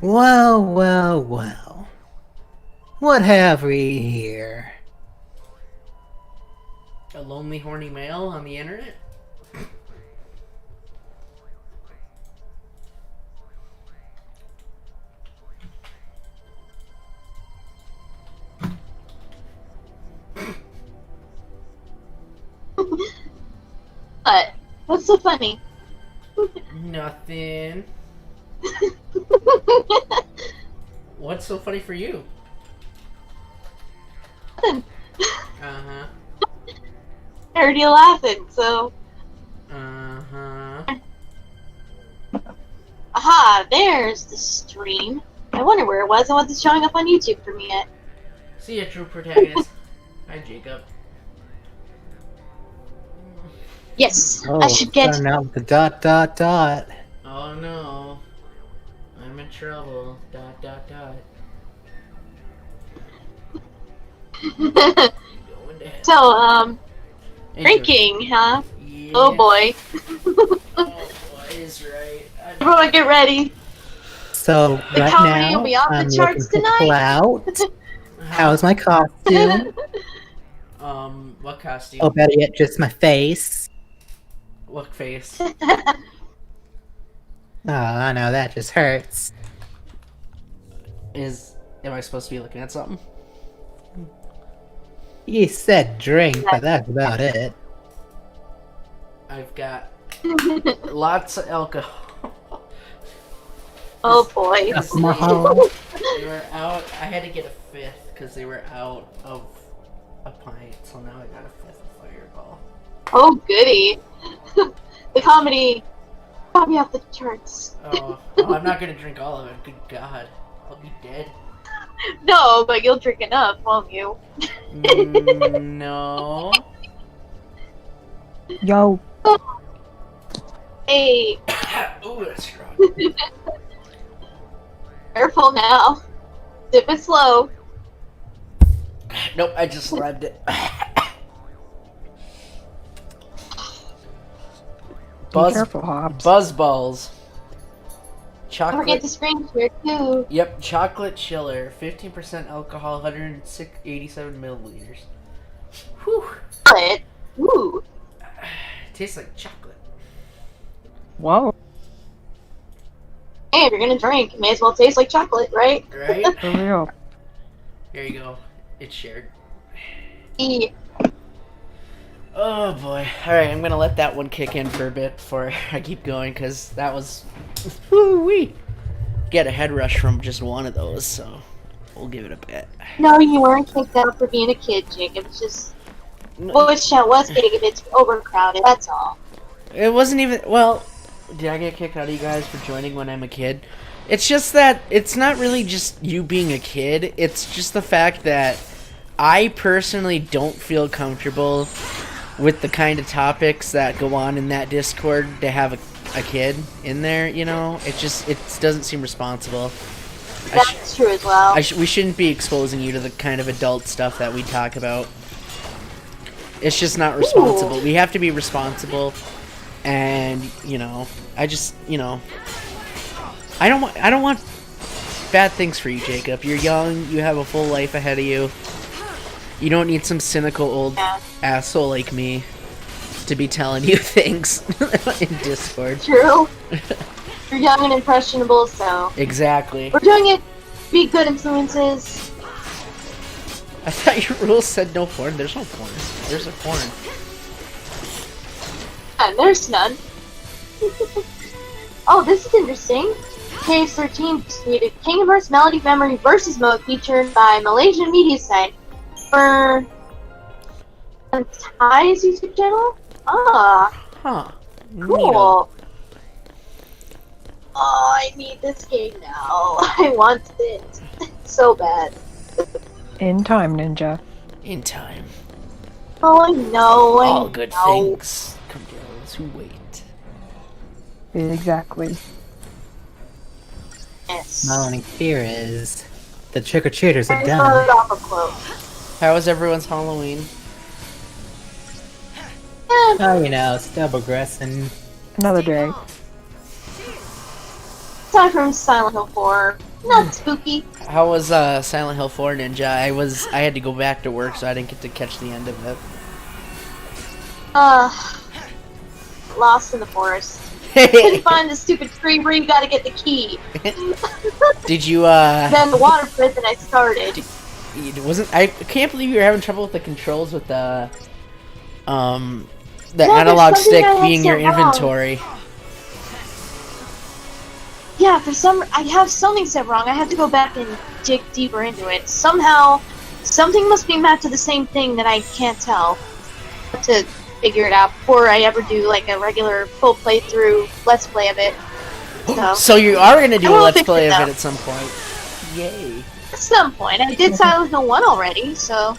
Well, well, well. What have we here? A lonely, horny male on the internet? What? What's so funny? Nothing. What's so funny for you? I Uh-huh. heard you laughing, so... Uh-huh. Aha, there's the stream. I wonder where it was and what's showing up on YouTube for me yet. See ya, true protagonist. Hi, Jacob. Yes, Oh, I should get... starting out with the dot. Oh no. I'm in trouble. Dot, dot, dot. Going to hell. So, Anyway. drinking, huh? Yeah. Oh boy. Oh boy, is right. Everyone get ready. So, The right comedy now, will be off the I'm charts looking for tonight. clout. How's my costume? What costume? Oh, better yet, just my face. What face? Oh, I know, that just hurts. Am I supposed to be looking at something? You said drink, but that's about it. I've got lots of alcohol. Oh boy. Alcohol. They were out. I had to get a fifth because they were out of a pint. So now I got a fifth of Fireball. Oh goody. The comedy off the charts. Oh, I'm not gonna drink all of it. Good God, I'll be dead. No, but you'll drink enough, won't you? No. Yo. Hey, Ooh, that's strong. careful now. Dip it slow. Nope, I just slapped it. Be careful, Hobbs. Buzz balls. Don't forget Chocolate. the screen share too. Yep, chocolate chiller. 15% alcohol, 187 milliliters. Whew. Chocolate. Ooh. Tastes like chocolate. Whoa. Hey, if you're gonna drink, it may as well taste like chocolate, right? Right? For real. Here you go. It's shared. Yeah. Oh boy. Alright, I'm gonna let that one kick in for a bit before I keep going, because that was... Woo-wee! Get a head rush from just one of those, so we'll give it a bit. No, you weren't kicked out for being a kid, Jacob. It's just... Voice chat was getting a bit overcrowded, that's all. It wasn't even... Well, did I get kicked out of you guys for joining when I'm a kid? It's just that it's not really just you being a kid. It's just the fact that I personally don't feel comfortable with the kind of topics that go on in that Discord to have a kid in there, you know? It doesn't seem responsible. That's true as well. We shouldn't be exposing you to the kind of adult stuff that we talk about. It's just not responsible. Ooh. We have to be responsible, and you know, I don't want bad things for you, Jacob. You're young. You have a full life ahead of you. You don't need some cynical old asshole like me to be telling you things in Discord. True. You're young and impressionable, so... Exactly. We're doing it to be good influences. I thought your rules said no porn. There's no porn. There's a porn. And there's none. Oh, this is interesting. KS13 tweeted Kingdom Hearts Melody Memory Versus Mode featured by Malaysian media site for Thai's YouTube channel? Ah, Huh. cool. Oh, I need this game now. I want it so bad. In time, Ninja. In time. Oh, I know. All good know. things come to those who wait. Exactly. Yes. My only fear is the trick-or-treaters are I done. started off a quote. How was everyone's Halloween? Oh, you know, still progressing. Another day. Aside from Silent Hill 4, Not spooky. How was Silent Hill 4 Ninja? I had to go back to work, so I didn't get to catch the end of it. Lost in the forest. Couldn't find the stupid tree where you gotta get the key. Did you Then the water prison I started. It wasn't. I can't believe you were having trouble with the controls with the analog there's stick something I being your had set wrong. inventory. Yeah, I have something set wrong. I have to go back and dig deeper into it. Somehow, something must be mapped to the same thing that I can't tell. I have to figure it out before I ever do like a regular full playthrough let's play of it. So you are gonna do I a will let's fix play it, of though. it at some point. Yay! At some point, I did Silent Hill 1 already, so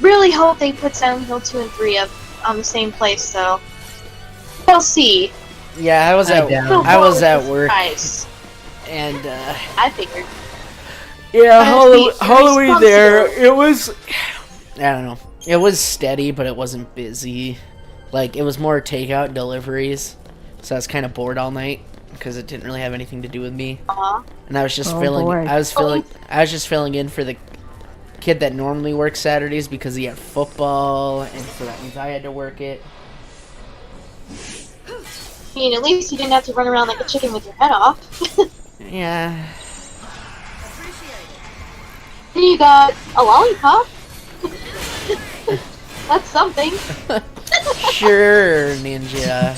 really hope they put Silent Hill 2 and 3 up on the same place. So we'll see. Yeah, I was I at doubt I was at It's a work, surprise. and I figured. yeah, I have to be Halloween there. responsible. It was, I don't know. It was steady, but it wasn't busy. Like it was more takeout deliveries, so I was kind of bored all night because it didn't really have anything to do with me. And I was just Oh, filling. boy. I was just filling in for the kid that normally works Saturdays because he had football, and so that means I had to work it. I mean, at least you didn't have to run around like a chicken with your head off. Yeah. Then you got a lollipop. That's something. Sure, Ninja.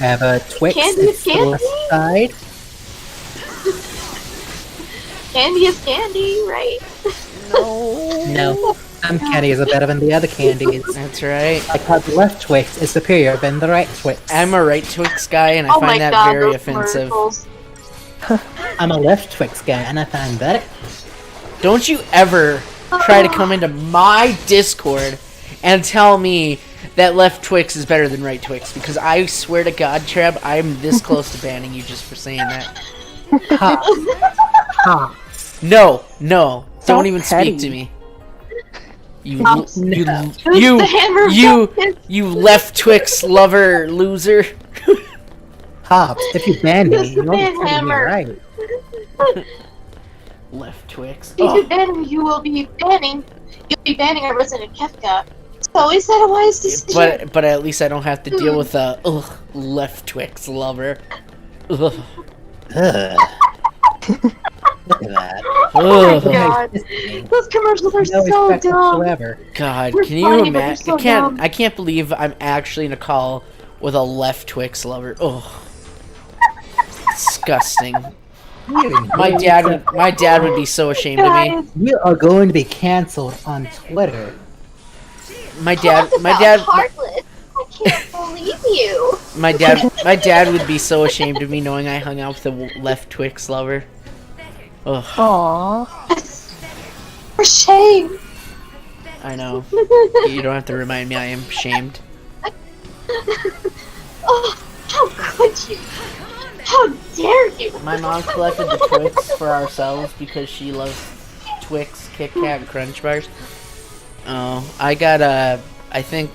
I have a Twix. Candy It's is the candy. left side. Candy is candy, right? No, some candies are better than the other candies. That's right. Like how the left Twix is superior than the right Twix. I'm a right Twix guy, and I Oh my find that god, very those offensive. commercials. I'm a left Twix guy, and I find that Don't you ever try to come into my Discord and tell me that left Twix is better than right Twix, because I swear to God, Treb, I'm this close to banning you just for saying that. ha. No, So don't even petty. speak to me. You, No. Who's the hammer of justice? you left Twix lover loser. Hobbs, if you ban me, Who's the you'll ban be hammer? right. Left Twix. If you Oh, ban him, you'll be banning our resident Kefka. So is that a wise decision? but at least I don't have to deal with a left Twix lover. Ugh. Ugh. Look at that. Oh Ugh. my god. Those commercials are No so respect dumb. whatsoever. God, We're can you funny, but they're imagine? so dumb. I can't believe I'm actually in a call with a left Twix lover. Ugh. Disgusting. My dad would be so ashamed of me. Guys, You are going to be cancelled on Twitter. My talk about dad, heartless. I can't believe you. my dad would be so ashamed of me knowing I hung out with a left Twix lover. Ugh, Aww. For shame. I know. You don't have to remind me I am shamed. Oh, how could you? How dare you? My mom collected the Twix for ourselves because she loves Twix, Kit Kat, and Crunch bars. Oh, I got I think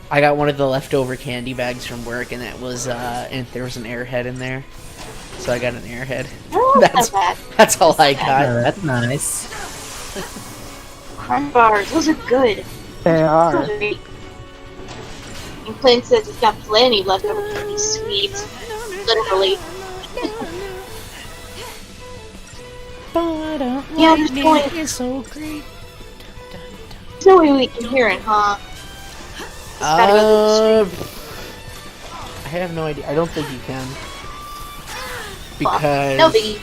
I got one of the leftover candy bags from work, and that was and there was an Airhead in there, so I got an Airhead. Oh, That's bad. that's all I Oh, got. that's nice. Crunch bars, those are good. They are. Those are great. And Clint says he's got plenty left over for these sweets. Literally. Yeah, there's no way, It's so great. there's no way we can hear it, huh? Gotta go to I have no idea. I don't think you can. Well, Because no biggie.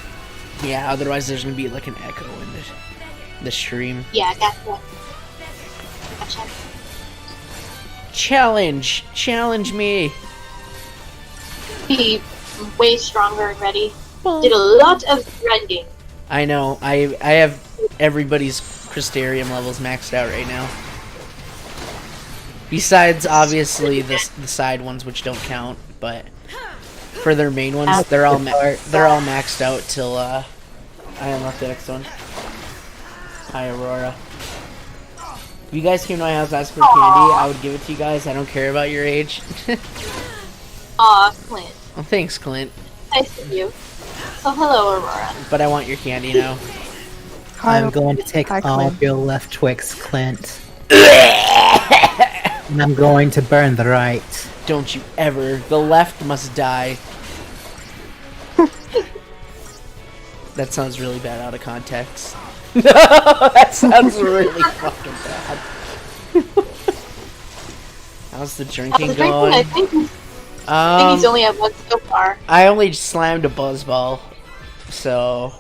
yeah, otherwise there's gonna be like an echo in the stream. Yeah, gotcha. Gotcha. Challenge me. Be way stronger and ready. Did a lot of grinding. I know. I have everybody's Crystarium levels maxed out right now. Besides, obviously, the side ones, which don't count, but for their main ones, they're all maxed out till I unlock the next one. Hi, Aurora. If you guys came to my house asking for candy, I would give it to you guys. I don't care about your age. Aw, Clint. Oh, thanks, Clint. Nice of you. So hello, Aurora. But I want your candy now. I'm going to take Hi, all Clint. of your left Twix, Clint. And I'm going to burn the right. Don't you ever. The left must die. That sounds really bad out of context. That sounds really fucking bad. How's the drinking going? I think he's only at one so far. I only slammed a buzzball, so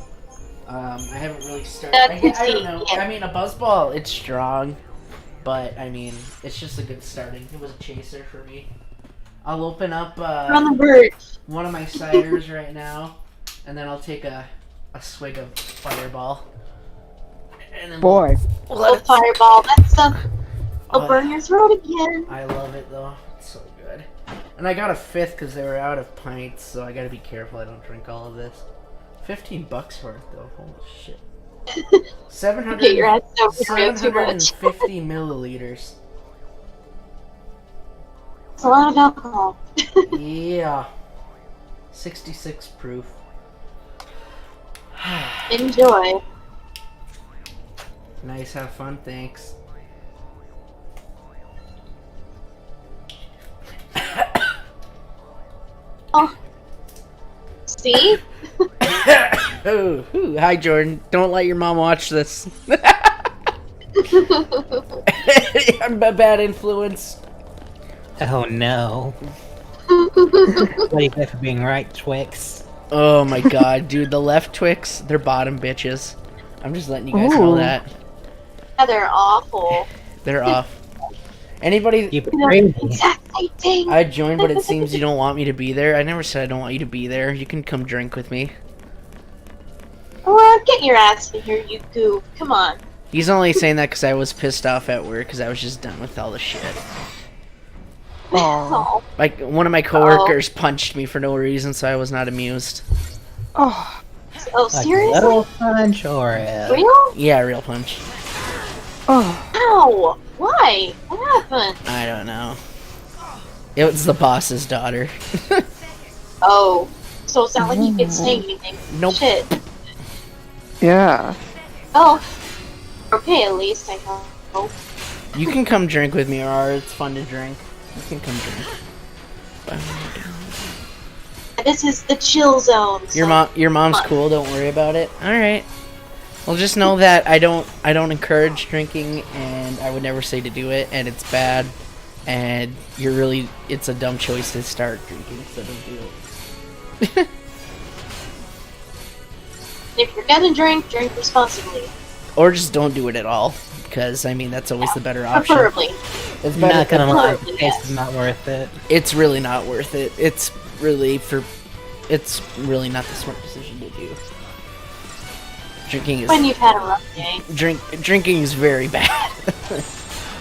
I haven't really started. I don't know. Yeah. I mean, a buzzball, it's strong, but I mean, it's just a good starting. It was a chaser for me. I'll open up We're on the verge. one of my ciders right now, and then I'll take a swig of Fireball. And then Boy. Oh, fireball. That stuff will burn your throat again. I love it though. It's so good. And I got a fifth because they were out of pints, so I gotta be careful I don't drink all of this. $15 for it though. Holy shit. 700, Get your ass over here too much. 750 milliliters. It's a lot of alcohol. Yeah. 66 proof. Enjoy. Nice, have fun, thanks. Oh. See? Ooh, hi Jordan. Don't let your mom watch this. I'm a bad influence. Oh no. What do you get for being right, Twix? Oh my god, dude, the left Twix, they're bottom bitches. I'm just letting you guys know Ooh. that. Yeah, they're awful. They're off. Anybody... You betrayed me. Exactly, dang. I joined, but it seems you don't want me to be there. I never said I don't want you to be there. You can come drink with me. Aurora, get your ass in here, you goof. Come on. He's only saying that because I was pissed off at work because I was just done with all the shit. Oh. Like, one of my coworkers punched me for no reason, so I was not amused. Oh. Oh, Like a seriously? little punch or a... Real? Yeah, real punch. Oh. Ow! Why? What happened? I don't know. It was the boss's daughter. Oh. So it's not like you can say anything. Nope. Shit. Yeah. Oh. Okay, at least, I hope. You can come drink with me, or it's fun to drink. You can come drink. This is the chill zone. So Your mom's cool. Don't worry about it. All right. Well, just know that I don't encourage drinking, and I would never say to do it, and it's bad, and it's a dumb choice to start drinking, so don't do it. if you're gonna drink, drink responsibly. Or just don't do it at all, because I mean that's always the better option. Preferably. It's I'm not gonna lie, Totally, the taste yes. is not worth it. It's really not worth it. It's really not the smart decision to do. When you've had a rough day. Drinking is very bad.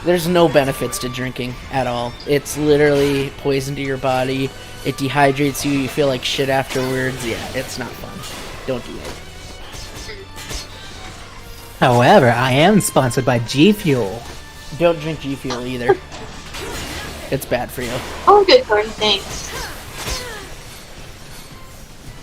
There's no benefits to drinking at all. It's literally poison to your body. It dehydrates you. You feel like shit afterwards. Yeah, it's not fun. Don't do it. However, I am sponsored by G Fuel. Don't drink G Fuel either. It's bad for you. Oh, good, Gordon, thanks.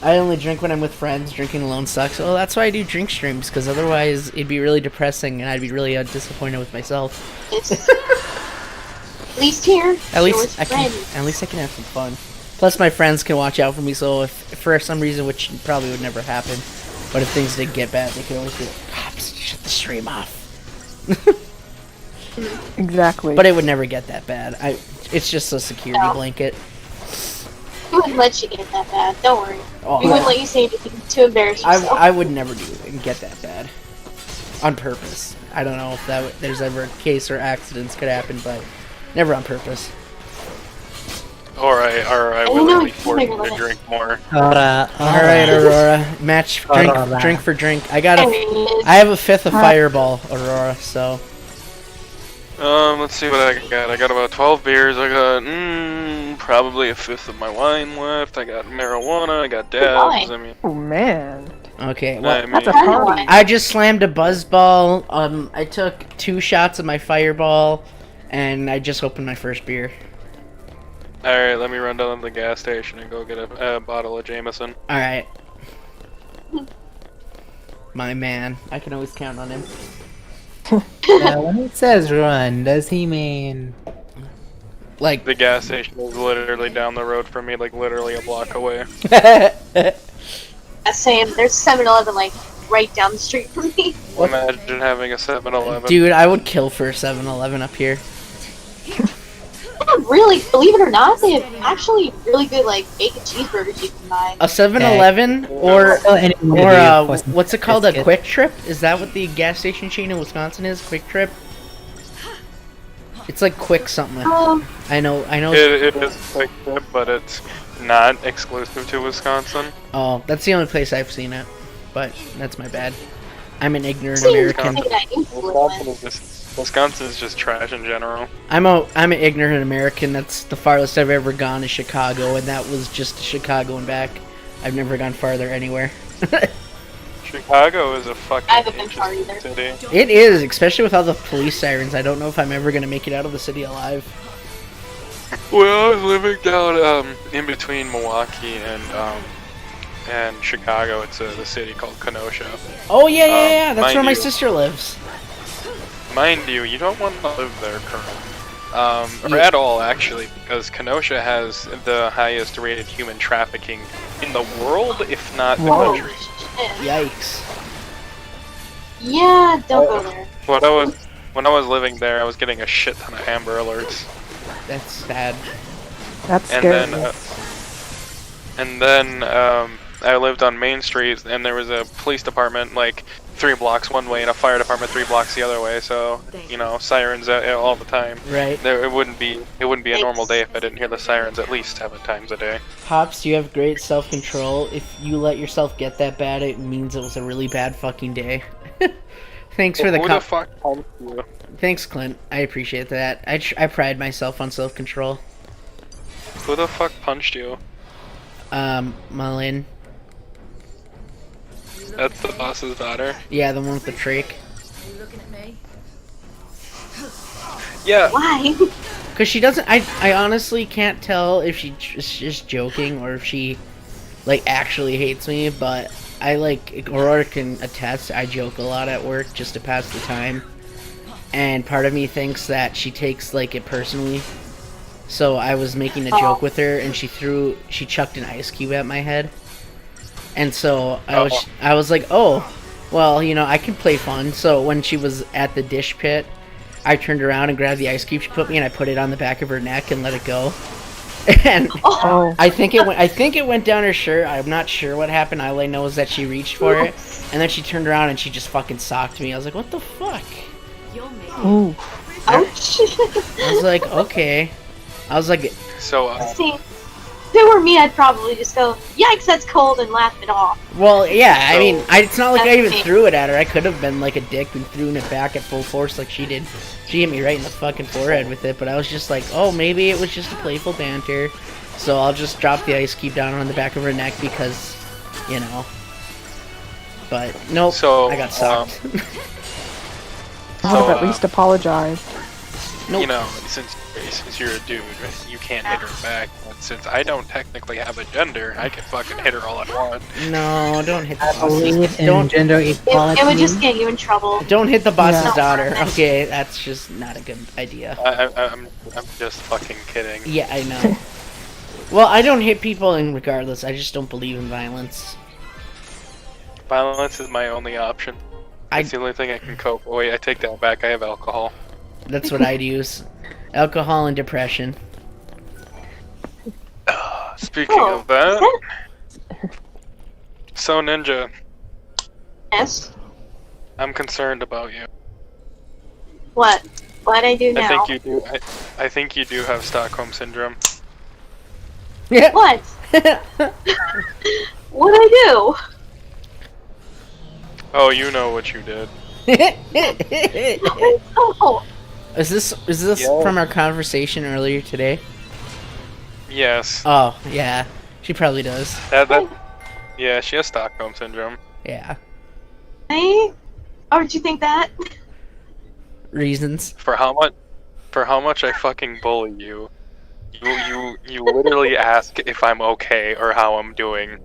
I only drink when I'm with friends. Drinking alone sucks. Well, that's why I do drink streams, because otherwise it'd be really depressing and I'd be really disappointed with myself. At least here, At least with I can have some fun. Plus, my friends can watch out for me, so if for some reason, which probably would never happen, but if things did get bad, they could always be like, God, shut the stream off. Exactly. But it would never get that bad. It's just a security blanket. We wouldn't let you get that bad. Don't worry. Oh, We wouldn't let you say anything to embarrass yourself. I would never do it and get that bad. On purpose. I don't know if there's ever a case or accidents could happen, but never on purpose. Or I willingly force you to drink more. Alright, Aurora. Match drink for drink. I have a fifth of Fireball, Aurora, so. Let's see what I got. I got about 12 beers. I got probably a fifth of my wine left. I got marijuana. I got dabs. I mean, Oh man. Okay, well, That's a party. I just slammed a buzzball. I took 2 shots of my Fireball, and I just opened my first beer. Alright, let me run down to the gas station and go get a bottle of Jameson. Alright. My man. I can always count on him. When he says run, does he mean... Like... The gas station is literally down the road from me, like literally a block away. Same. There's 7-Eleven like right down the street from me. Imagine having a 7-Eleven. Dude, I would kill for a 7-Eleven up here. Really, believe it or not, they have actually really good like bacon cheeseburgers you can buy. A 7-Eleven or what's it called? A Quick Trip? Is that what the gas station chain in Wisconsin is? Quick Trip? It's like Quick something. I know. It is Quick Trip, but it's not exclusive to Wisconsin. Oh, that's the only place I've seen it. But that's my bad. I'm an ignorant American. Wisconsin is just trash in general. I'm an ignorant American. That's the farthest I've ever gone is Chicago, and that was just Chicago and back. I've never gone farther anywhere. Chicago is a fucking I haven't been far either. city. It is, especially with all the police sirens. I don't know if I'm ever gonna make it out of the city alive. Well, I was living down in between Milwaukee and Chicago. It's the city called Kenosha. Oh yeah. That's where my you- sister lives. Mind you, you don't want to live there currently. Or Yeah. at all, actually, because Kenosha has the highest rated human trafficking in the world, if not the Whoa. country. Yikes. Yeah, don't go there. When I was living there, I was getting a shit ton of Amber Alerts. That's sad. That's And scary. then I lived on Main Street, and there was a police department like 3 blocks one way and a fire department 3 blocks the other way. So you know, sirens all the time. Right. It wouldn't be a normal day if I didn't hear the sirens at least 7 times a day. Pops, you have great self-control. If you let yourself get that bad, it means it was a really bad fucking day. Thanks for the Who the fuck punched you? Thanks, Clint. I appreciate that. I pride myself on self-control. Who the fuck punched you? Malin. That's the boss's daughter. Yeah, the one with the trach. Yeah. Why? Cause she doesn't. I honestly can't tell if she's just joking or if she, like, actually hates me. But I like Aurora can attest. I joke a lot at work just to pass the time, and part of me thinks that she takes like it personally. So I was making a joke with her, and she chucked an ice cube at my head, and so I was like, oh, well, you know, I can play fun. So when she was at the dish pit, I turned around and grabbed the ice cube she put me, and I put it on the back of her neck and let it go. And Oh. I think it went down her shirt. I'm not sure what happened. All I know is that she reached for it, and then she turned around and she just fucking socked me. I was like, what the fuck? Ooh. Ouch. I was like, okay. I was like, So See, if it were me, I'd probably just go, yikes, that's cold, and laugh it off. well, yeah. I mean, So- it's not like I even That's me. threw it at her. I could have been like a dick and thrown it back at full force like she did. She hit me right in the fucking forehead with it, but I was just like, oh, maybe it was just a playful banter. So I'll just drop the ice cube down on the back of her neck because, you know. But nope, So, I got socked. I would have So, at least apologized. Nope. you know, since you're a dude, you can't hit her back. And since I don't technically have a gender, I can fucking hit her all I want. No, don't hit the I boss's. believe in Don't gender equality. It would just get you in trouble. don't hit the boss's Yeah. daughter. Okay, that's just not a good idea. I'm just fucking kidding. Yeah, I know. Well, I don't hit people in regardless. I just don't believe in violence. Violence is my only option. It's the only thing I can cope. Oh, wait, I take that back. I have alcohol. That's what I'd use. Alcohol and depression. Speaking Oh, of that, so Ninja, Yes. I'm concerned about you. What? What I do now? I think you do. I think you do have Stockholm syndrome. Yeah. What? What I do? Oh, you know what you did. Oh, Is this Yeah. from our conversation earlier today? Yes. Oh, yeah. She probably does. Yeah, she has Stockholm syndrome. Yeah. hey? How did you think that? Reasons. For how much I fucking bully you, You literally ask if I'm okay or how I'm doing.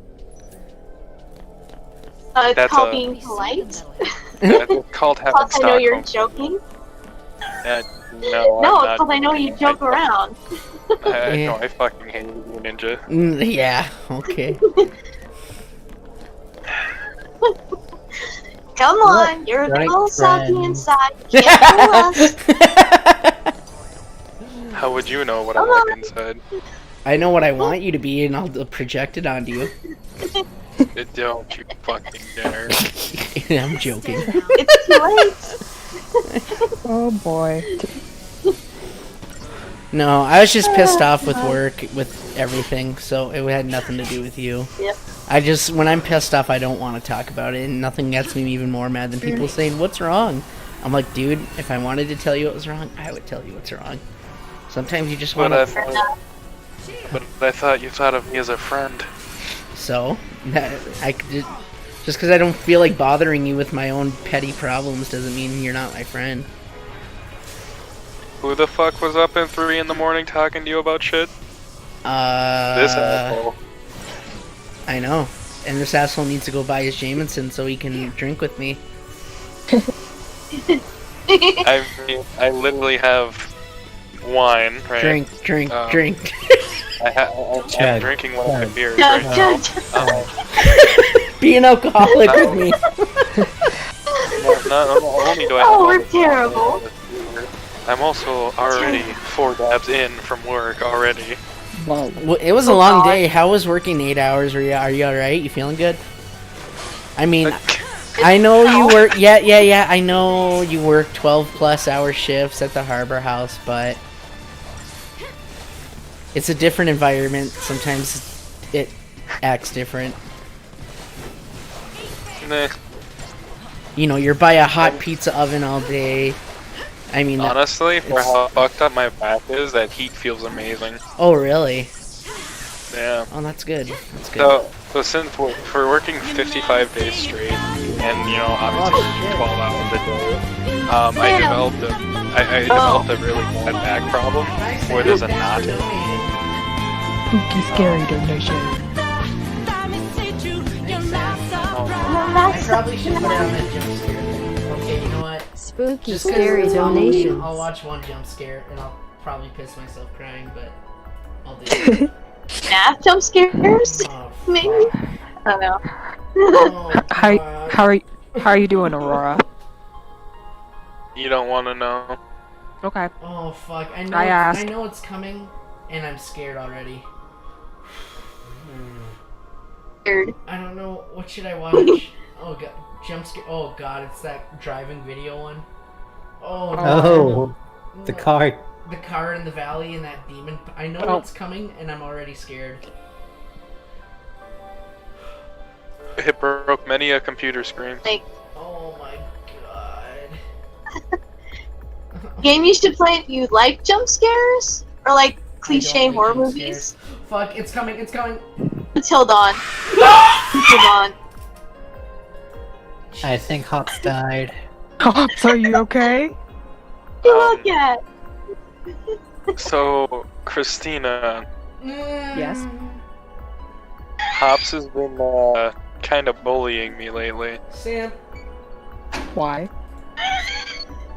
It's That's called a- being polite. It's called having Plus, I know you're Stockholm. joking. No, No, I'm it's not. because I know you joke around. No, I fucking hate you, Ninja. Yeah, okay. Come on, you're a right, little salty friend. inside. You can't fool us. How would you know what I Come like on. inside? I know what I want you to be, and I'll project it onto you. Don't you fucking dare. I'm joking. It's too late. Oh boy. No, I was just pissed off with work, with everything, so it had nothing to do with you. Yep. When I'm pissed off, I don't want to talk about it, and nothing gets me even more mad than people saying, "What's wrong?" I'm like, dude, if I wanted to tell you what was wrong, I would tell you what's wrong. Sometimes you just want But to... I thought you thought of me as a friend. So, just because I don't feel like bothering you with my own petty problems doesn't mean you're not my friend. Who the fuck was up at 3 in the morning talking to you about shit? This asshole. I know. And this asshole needs to go buy his Jameson so he can drink with me. I mean, I literally have wine, right? Drink. I'm Chug. drinking one of my Chug. beers Chug, right chug, now. chug. Be an alcoholic with me. Not only do I Oh, have we're all this terrible. I'm also already 4 dabs in from work already. Whoa. Well, it was a long day. How was working 8 hours? Are you alright? You feeling good? I mean, I know you work. Yeah. I know you work 12+ hour shifts at the Harbor House, but it's a different environment. Sometimes it acts different. Nah. You know, you're by a hot pizza oven all day. I mean, Honestly, for how fucked up my back is, that heat feels amazing. oh really? Yeah. Oh, that's good. That's good. So since we're working 55 days straight, and you know, obviously 12 hours a day, I developed a really bad back problem where there's a knot. Spooky scary donation. I probably should put down that jump scare. Okay, you know what? Spooky Just 'cause scary it's Halloween, donations. I'll watch one jump scare and I'll probably piss myself crying, but I'll do it. Math jump scares? Oh, Maybe? fuck. I don't know. Oh, God. How are you doing, Aurora? You don't want to know. Okay. Oh fuck! I I asked. know it's coming, and I'm scared already. Weird. I don't know. What should I watch? Oh god, jump scare. Oh god, it's that driving video one. Oh no. Oh, the No. car. The car in the valley and that demon. I know Oh. it's coming, and I'm already scared. It broke many a computer screen. Like, Oh my god. game you should play if you like jump scares? Or like cliche I don't like horror jump movies? scares. Fuck! It's coming! It's coming! Until Dawn. Until Dawn. I think Hop's died. Hops, are you okay? You look at. So, Christina, Yes? Hops has been kind of bullying me lately. Sam. Why?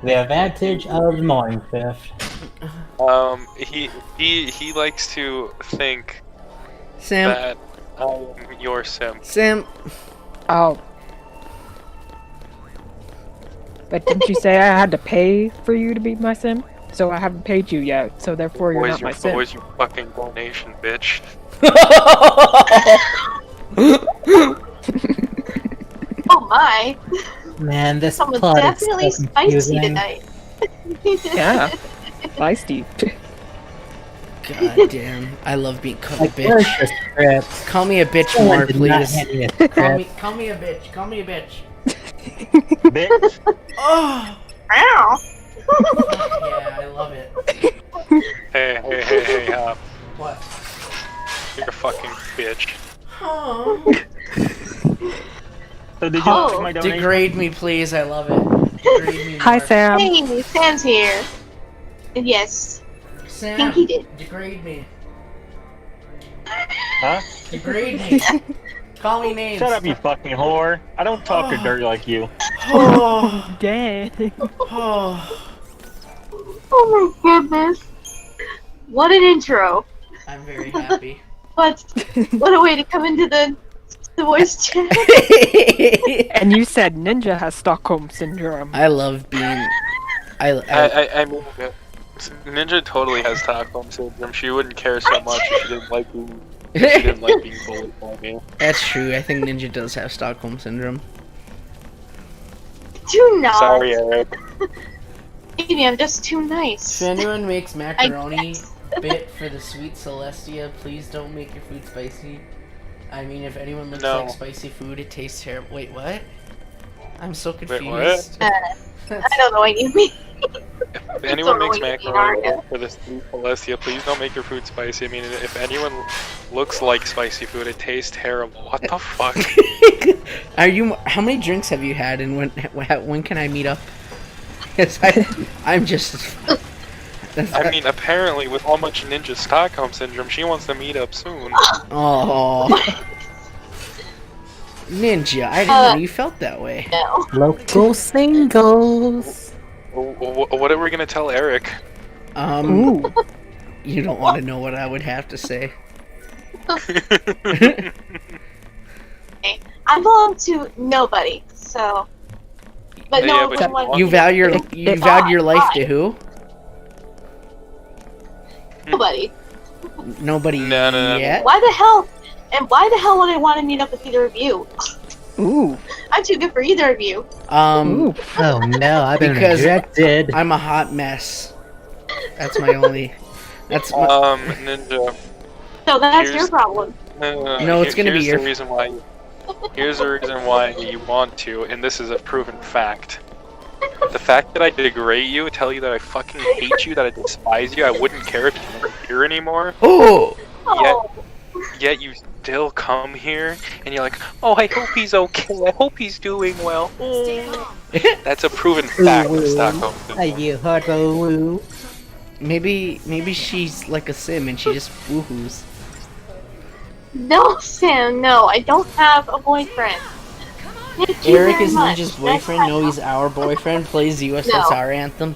The advantage of the morning shift. He likes to think Sam. that I'm your simp. Sam. Oh. But didn't you say I had to pay for you to be my sim? So I haven't paid you yet, so therefore you're not my sim. Where's your fucking donation, bitch? Oh my. Man, this Someone's plot is definitely so spicy confusing. tonight. Yeah. Feisty. God damn. I love being called a Like, where's bitch. the script? Call me a bitch Someone more, did not please. hand me a script. Call me a bitch. Call me a bitch. Bitch. Oh. Ow. Yeah, I love it. Hey, Hop. What? You're a fucking bitch. Oh. So did you Oh. like my donation? Degrade me, please. I love it. Degrade me Hi, more. Sam. Hey, Sam's here. Yes. Sam, think he did. degrade me. Huh? Degrade me. Call me names. Shut up, you fucking whore. I don't talk to dirt like you. Oh, Dang. oh. Oh my goodness. What an intro. I'm very happy. What a way to come into the voice chat. And you said Ninja has Stockholm syndrome. I love being. I mean, Ninja totally has Stockholm syndrome. She wouldn't care so much if she didn't like being bullied by me. That's true. I think Ninja does have Stockholm syndrome. Too nice. Sorry, Eric. Maybe I'm just too nice. If anyone makes macaroni guess. bit for the sweet Celestia, please don't make your food spicy. I mean, if anyone looks No. like spicy food, it tastes terrible. Wait, what? I'm so confused. what? I don't know what you mean. If anyone makes Totally macaroni Arya. for this new Celestia, please don't make your food spicy. I mean, if anyone looks like spicy food, it tastes terrible. What the fuck? Are you? How many drinks have you had, and when can I meet up? Yes, I'm just. I mean, apparently, with how much Ninja Stockholm syndrome, she wants to meet up soon. Oh, Ninja! I didn't know you felt that way. No. Local singles. What are we gonna tell Eric? Ooh. You don't want to know what I would have to say. I belong to nobody, so. But Yeah, no but one wants You vowed your life to who? nobody. Nobody No. yet. Why the hell? And why the hell would I want to meet up with either of you? Ooh. I'm too good for either of you. Ooh. Oh no, I've been Because- rejected. I'm a hot mess. That's my only. That's my, Ninja. So that's Here's- your problem. No, it's gonna be here's your- the reason why. Here's the reason why you want to, and this is a proven fact. The fact that I degrade you, tell you that I fucking hate you, that I despise you, I wouldn't care if you weren't here anymore. oh. Oh, Yet you still come here, and you're like, oh, I hope he's okay. I hope he's doing well. That's a proven fact of Stockholm Are syndrome. you hard woo? Maybe she's like a sim and she just woohoos. no, Sam, no. I don't have a boyfriend. Thank you Eric very is much. Ninja's boyfriend. No, he's our boyfriend. Plays the USSR anthem.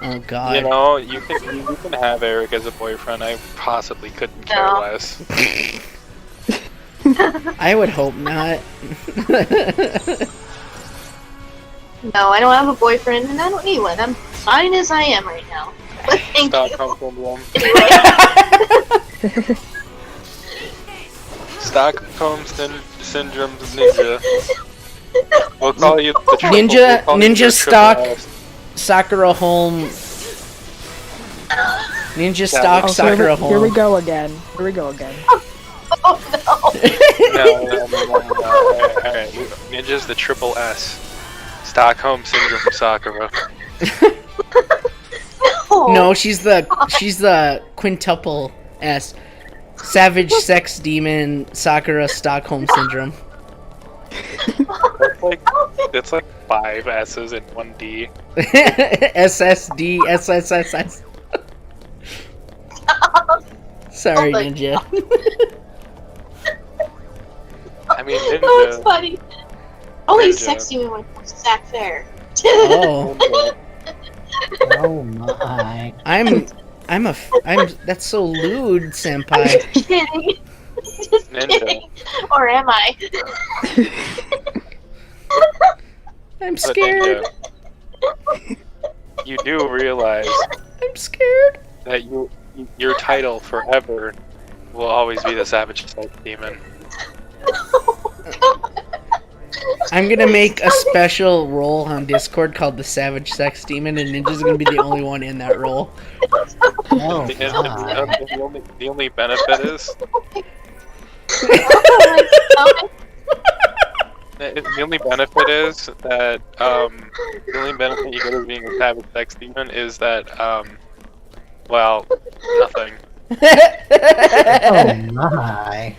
Oh God. You know, you can have Eric as a boyfriend. I possibly couldn't care No. less. I would hope not. No, I don't have a boyfriend, and I don't need one. I'm fine as I am right now. But thank Stockholm you. syndrome. Stockholm syndrome ninja. We'll call you the triple, Ninja- we'll call you Ninja the Stock- triple S. Sakura home. Ninja stock Oh, Sakura here we home. go again. Here we go again. Oh No. Alright. Ninja's the triple S. Stockholm syndrome Sakura. no! No, she's the quintuple S. Savage sex demon Sakura Stockholm syndrome. That's like 5 S's and 1 D. SSD SSSS. Sorry, Oh my Ninja. I mean, Oh, it's Ninja. funny. Only Ninja. sex demon when it comes to Sack Fair. Oh, Ninja. Oh my. that's so lewd, senpai. Just kidding. Just Ninja. kidding. Or am I? I'm But scared. Ninja, you do realize I'm scared. that your title forever will always be the Savage Sex Demon. I'm gonna make a special role on Discord called the Savage Sex Demon, and Ninja's gonna be the only one in that role. Oh And the only benefit is the only benefit is that the only benefit you get of being a Savage Sex Demon is that well, nothing. Oh my.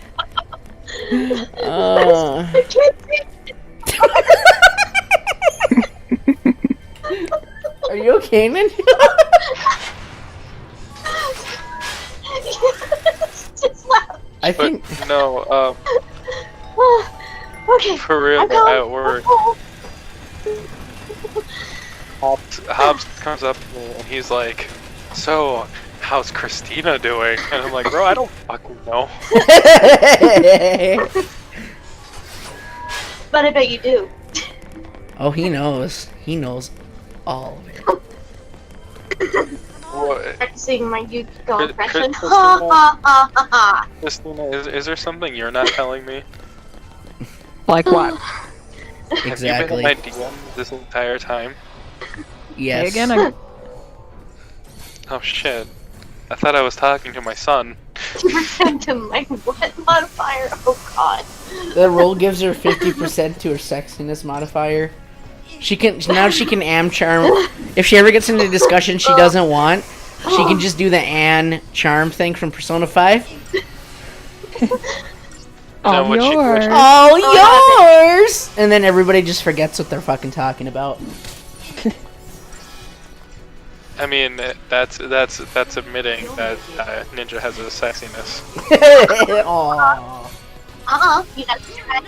Are you okay, Ninja? I think. But no, Okay. for real, I'm going. at work, Hobbs comes up to me and he's like, "So, how's Christina doing?" And I'm like, "Bro, I don't fucking know." But I bet you do. Oh, he knows. He knows all of it. What? Practicing my Yukiko impression. Christina- Ha ha ha ha ha. Christina, is there something you're not telling me? Like what? Exactly. Have you been in my DM this entire time? Yes. Say again. I, Oh shit. I thought I was talking to my son. Pretend to my what modifier? Oh god. The roll gives her 50% to her sexiness modifier. She can am charm. If she ever gets into a discussion she doesn't want, she can just do the Anne charm thing from Persona 5. Now, all what she- yours. All yours! And then everybody just forgets what they're fucking talking about. I mean, that's admitting that Ninja has a sexiness. Aww. You gotta say that.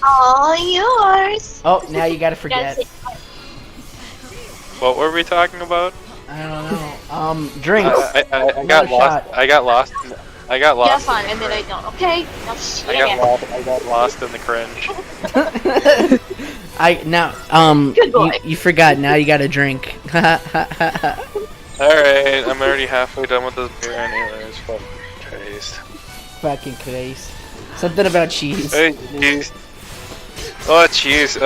All yours. Oh, now you gotta You gotta forget. say What were we talking about? I don't know. Drinks. I Another got lost. shot. I got lost. I got yeah, lost. fine, and then I don't. Okay. Now shit I got again. lost. I got lost in the cringe. Good boy. you forgot. Now you gotta drink. Alright, I'm already halfway done with this beer anyways. Fuck Christ. Fucking Christ. Something about cheese. Hey, cheese. Oh, cheese.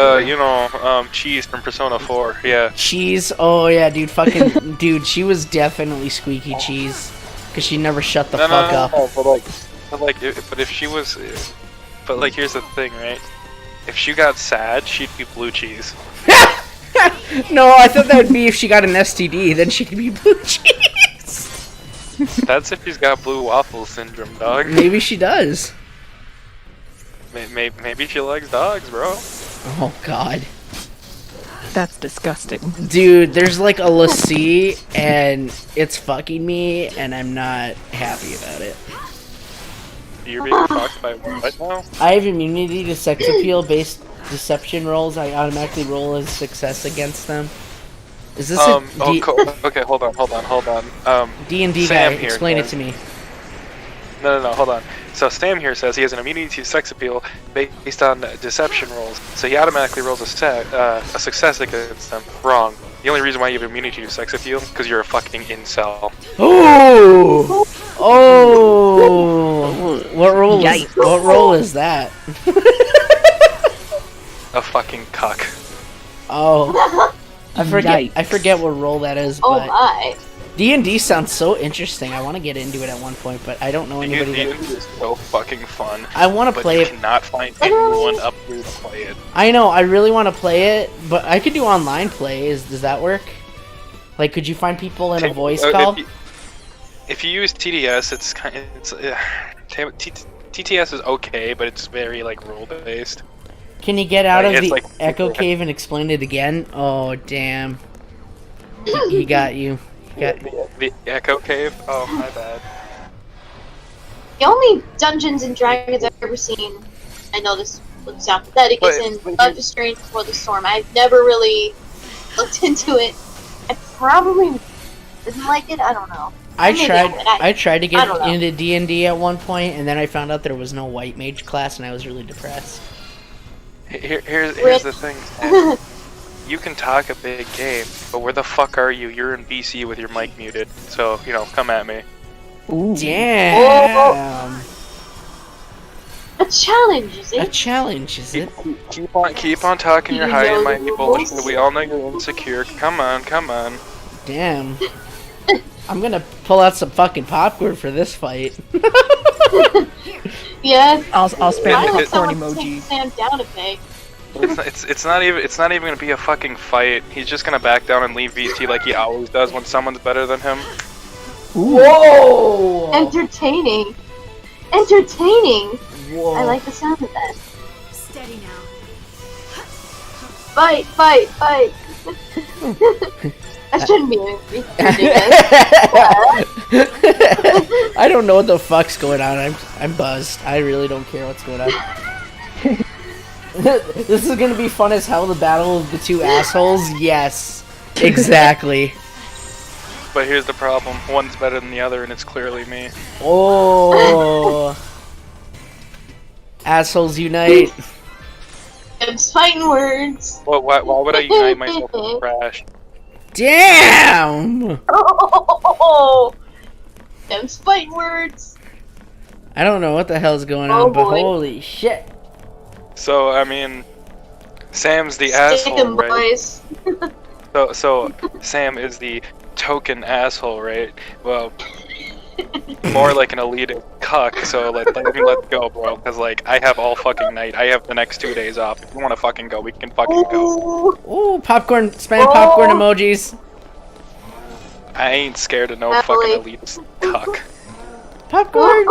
Cheese from Persona 4. Yeah. Cheese. Oh yeah, dude. Fucking dude. She was definitely squeaky cheese, cause she never shut the fuck up. But if she was, but like, here's the thing, right? If she got sad, she'd be blue cheese. No, I thought that would be if she got an STD, then she could be blue cheese. That's if she's got blue waffle syndrome, dog. Maybe she does. Maybe she likes dogs, bro. Oh god. That's disgusting. Dude, there's like a lassie and it's fucking me and I'm not happy about it. You're being fucked by what now? I have immunity to sex appeal based deception rolls. I automatically roll as success against them. Is this a Okay, hold on. D&D Sam guy? here Explain it says- to me. No, hold on. So Sam here says he has an immunity to sex appeal based on deception rolls, so he automatically rolls a success against them. Wrong. The only reason why you have immunity to sex appeal because you're a fucking incel. Oh! Oh! What roll? What roll is that? A fucking cuck. Oh, I Yikes. forget what role that is. Oh But my. D&D sounds so interesting. I want to get into it at one point, but I don't know anybody. D&D That... is so fucking fun. I want to But play you it. cannot find anyone up here to play it. I know. I really want to play it, but I could do online play. Does that work? Like, could you find people in a voice call? If you use TDS, it's kind of TTS is okay, but it's very like rule based. Can you get out Like, of it's the like- echo cave and explain it again? Oh damn! He got you. The Echo Cave? Oh, my bad. The only Dungeons and Dragons I've ever seen, I know this would sound pathetic, is in Life is Strange Before the Storm. I've never really looked into it. I probably didn't like it. I don't know. I Maybe tried. would. I tried to I get don't know. into D&D at one point, and then I found out there was no white mage class, and I was really depressed. Here's the thing, Sam. You can talk a big game, but where the fuck are you? You're in BC with your mic muted, so, come at me. Ooh. Damn! A challenge, is A it? challenge, is it? Keep on talking your You high know and mighty the bullshit. rules. We all know you're insecure. Come on. Damn. I'm gonna pull out some fucking popcorn for this fight. Yeah. I'll spam I the want popcorn someone to take emoji. Sam down a peg. It's not even gonna be a fucking fight. He's just gonna back down and leave VT like he always does when someone's better than him. Whoa! Entertaining. Entertaining. Whoa. I like the sound of that. Steady now. Fight. I shouldn't be angry. I don't know what the fuck's going on. I'm buzzed. I really don't care what's going on. This is gonna be fun as hell. The battle of the two assholes. Yes, exactly. But here's the problem: one's better than the other, and it's clearly me. Oh, assholes unite! Them's fighting words. Well, why would I unite myself with Crash? Damn! Oh, them's fighting words. I don't know what the hell's going Oh, on, but boy. holy shit! So I mean, Sam's the Stick asshole, 'em, right? boys. So Sam is the token asshole, right? Well, more like an elitist cuck. So let's go, bro. Cause like I have all fucking night. I have the next 2 days off. If you want to fucking go, we can fucking go. Ooh. Ooh, popcorn! Spam popcorn emojis. I ain't scared of no Happily. fucking elitist cuck. Popcorn.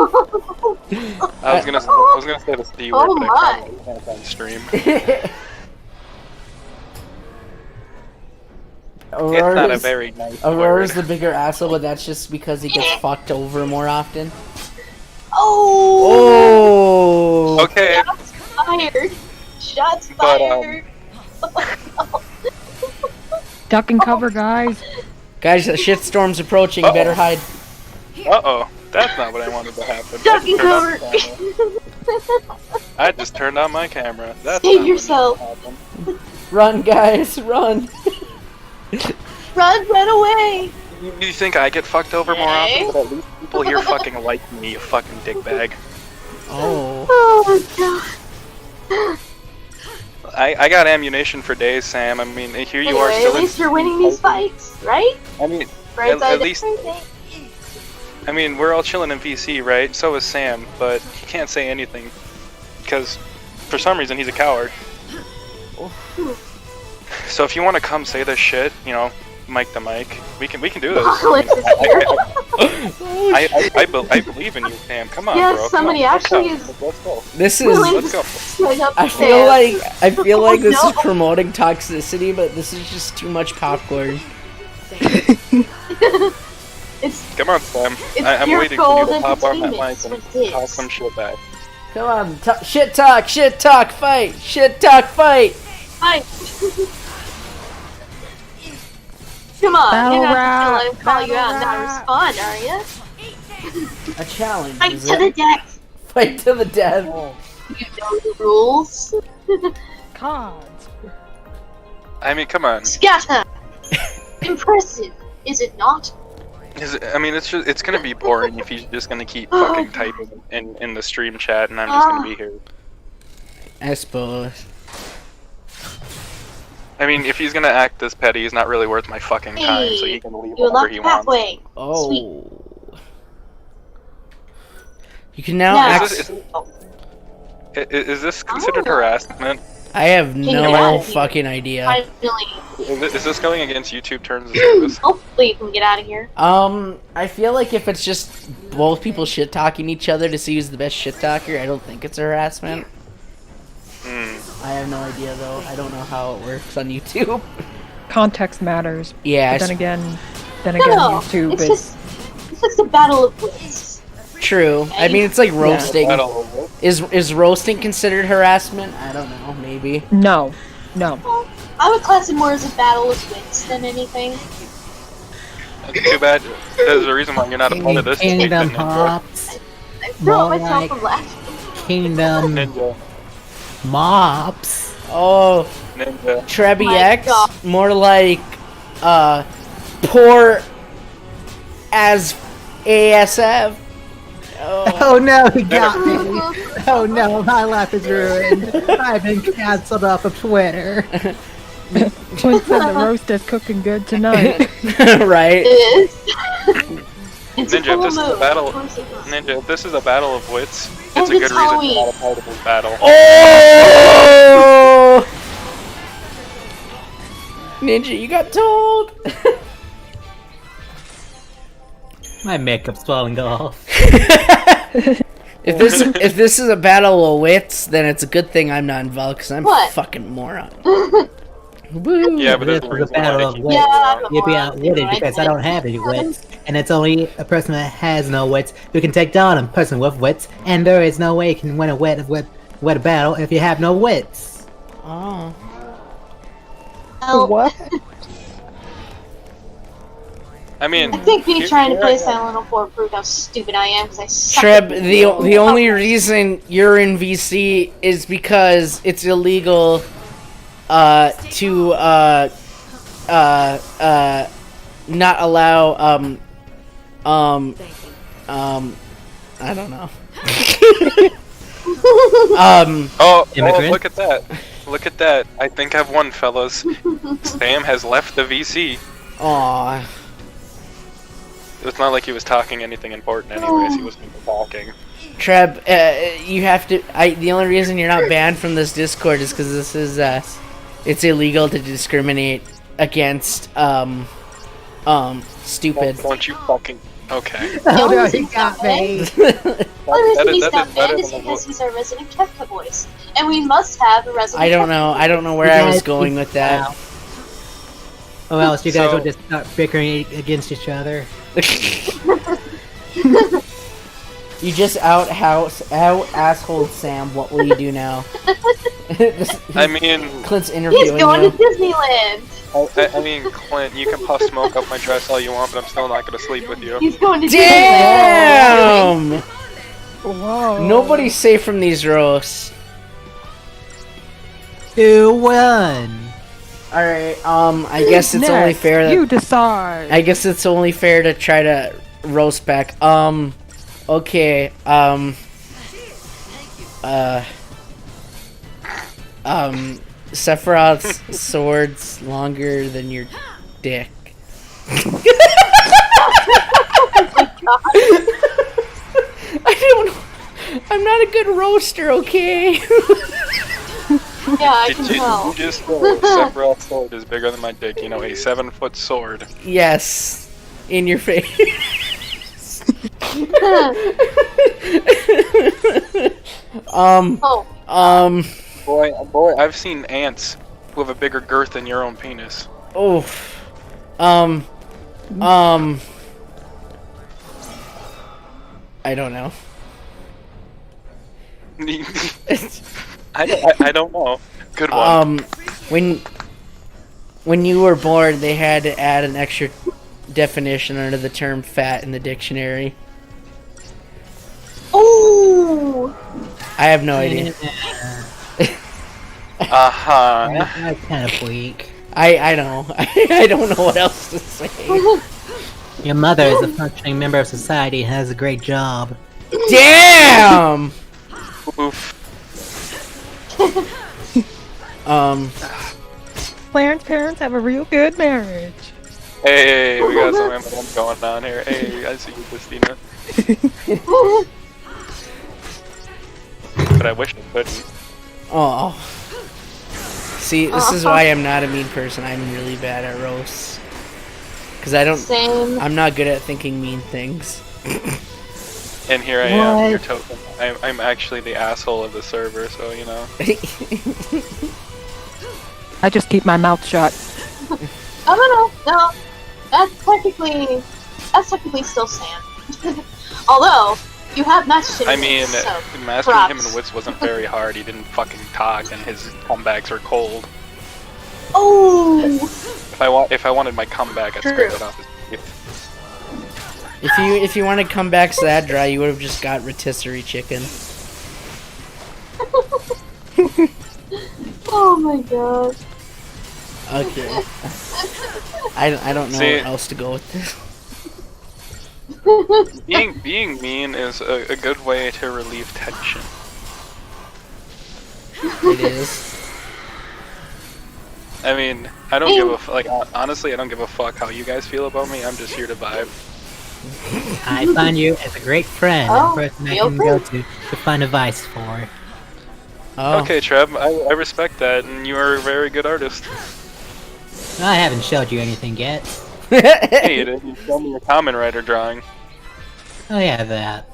I was gonna say the C word, Oh but I my. probably can't on stream. It's not a very nice Aurora's word. the bigger asshole, but that's just because he gets fucked over more often. Oh. Oh! Okay, Shots fired. Shots But, fired. Duck and cover, guys. Guys, the shitstorm's approaching. You better hide. uh-oh. That's not what I wanted to happen. Duck and I turned on cover. the camera. I just turned on my camera. That's Save not what yourself. needed to happen. Run, guys, run! Run away. You think I get fucked over more Okay. often? But at least people here fucking like me, you fucking dickbag. Oh. Oh my god. I got ammunition for days, Sam. I mean, here you are Anyway, still at least you're winning these fights, right? I mean, Right at side least- we're all chilling in VC, right? So is Sam, but he can't say anything because for some reason he's a coward. So if you want to come say this shit, you know, mic to mic, we can do this. Apocalypse is here. I believe in you, Sam. Come on, Yes, bro. somebody Come on. actually Let's go. Let's go. This is. Willing Let's to go. swing up I the feel stairs. like this Oh, is no. promoting toxicity, but this is just too much popcorn. It's Come on, Sam. It's I'm pure waiting for you gold to pop on that entertainment, mic and it's what it talk is. some shit back. Come on, shit talk, fight, shit talk, fight. fine. Come on, Battle you're not rap, gonna let him call you out and battle not rap. respond, are you? A challenge. Fight Is to it? the death. Fight to the death. You know the rules. Cards. I mean, come on. Scatter. Impressive, is it not? It's gonna be boring if he's just gonna keep fucking typing in the stream chat, and I'm just gonna be here. I suppose. I mean, if he's gonna act this petty, he's not really worth my fucking time, so he can leave You whenever unlocked he the wants. pathway. Oh. Sweet. You can now Yeah. act. Is this considered Oh. harassment? I have you no get fucking idea. Finally. Is this going against YouTube terms of service? Hopefully you can get out of here. I feel like if it's just both people shit talking each other to see who's the best shit talker, I don't think it's harassment. I have no idea though. I don't know how it works on YouTube. Context matters. Yeah, But then again, No, YouTube it's is. just a battle of wits. true. I mean, it's like roasting. Battle. Is roasting considered harassment? I don't know. Maybe. No. No. Well, I would class it more as a battle of wits than anything. Too bad. There's a reason why you're not a part of this. Kingdom Ninja. Hops. I throw More myself like- from laughing. Kingdom Ninja. Mops. Oh, Ninja. Trebby My X. God. More like, poor as ASF. Oh no, he got me. Oh no, my life is ruined. I've been cancelled off of Twitter. Twin said the roast is cooking good tonight. Right. It is. It's a Ninja, full if this is a moon. battle, Of course it is. Ninja, if this is a battle of wits, And it's a good it's reason you're Halloween. not a part of this battle. Oh! Ninja, you got told. My makeup's falling off. If this is a battle of wits, then it's a good thing I'm not involved because I'm What? a fucking moron. Woo! Yeah, but This there's a was a reason why battle they of keep wits. Yeah, I'm a You'd be moron. outwitted because I don't have any wits, and it's only a person that has no wits who can take down a person with wits, and there is no way you can win a wit battle if you have no wits. Oh. Well, What? I mean, I think me here- trying to here play I am. Silent 4 proved how stupid I am because I suck. Treb, at the only reason you're in VC is because it's illegal to not allow I don't know. Oh, Immigrant? look at that. Look at that. I think I've won, fellas. Sam has left the VC. Aw. It's not like he was talking anything important anyways. He wasn't even talking. Treb, you have to. The only reason you're not banned from this Discord is because this is it's illegal to discriminate against stupid. Don't you fucking... Okay. Oh no, reason he he's got not me. The only reason he's that not is better banned is than because he's our resident Kefka voice, and we must have a resident. I don't Kefka know. voice. I don't know where I was going with that. Or else you guys So- will just start bickering against each other. You just out asshole Sam. What will you do now? I mean, Clint's He's interviewing going you. to Disneyland. I mean, Clint, you can puff smoke up my dress all you want, but I'm still not gonna sleep with you. He's going to Damn! Whoa. Nobody's safe from these roasts. 2-1. Alright, I guess it's only Next, fair that you decide. I guess it's only fair to try to roast back. Okay, Sephiroth's sword's longer than your dick. I don't know. I'm not a good roaster, okay? Yeah, I Did can you tell. just Sephiroth's sword is bigger than my dick? You know, a 7-foot sword. Yes. In your face. Oh, Boy, I've seen ants who have a bigger girth than your own penis. Oof. I don't know. I don't know. Good one. When you were born, they had to add an extra definition under the term fat in the dictionary. oh, I have no idea. Uh-huh. That's kind of weak. I know. I don't know what else to say. Your mother is a functioning member of society and has a great job. Damn! Oof. Clarence parents have a real good marriage. Hey, we got some M&M going on here. Hey, I see you, Christina. But I wish I couldn't. Oh. See, this is why I'm not a mean person. I'm really bad at roasts. Because same. I'm not good at thinking mean things. And here I am, What? your token. I'm actually the asshole of the server, so you know. I just keep my mouth shut. Oh no. That's technically still Sam. Although you have matched him. I mean, so mastering him props. in wits wasn't very hard. He didn't fucking talk, and his comebacks are cold. Oh, If I wanted my comeback, I'd True. scrape it off his teeth. If you wanted comebacks that dry, you would have just got rotisserie chicken. oh my god. Okay. I don't know See- where else to go with this. Being mean is a good way to relieve tension. It is. I mean, I don't give a honestly, I don't give a fuck how you guys feel about me. I'm just here to vibe. I find you as a great friend Oh, and person I feel can free. go to find advice for. Oh. Okay, Trev, I respect that, and you are a very good artist. I haven't showed you anything yet. Hey, you didn't show me your Kamen Rider drawing, Oh yeah, that.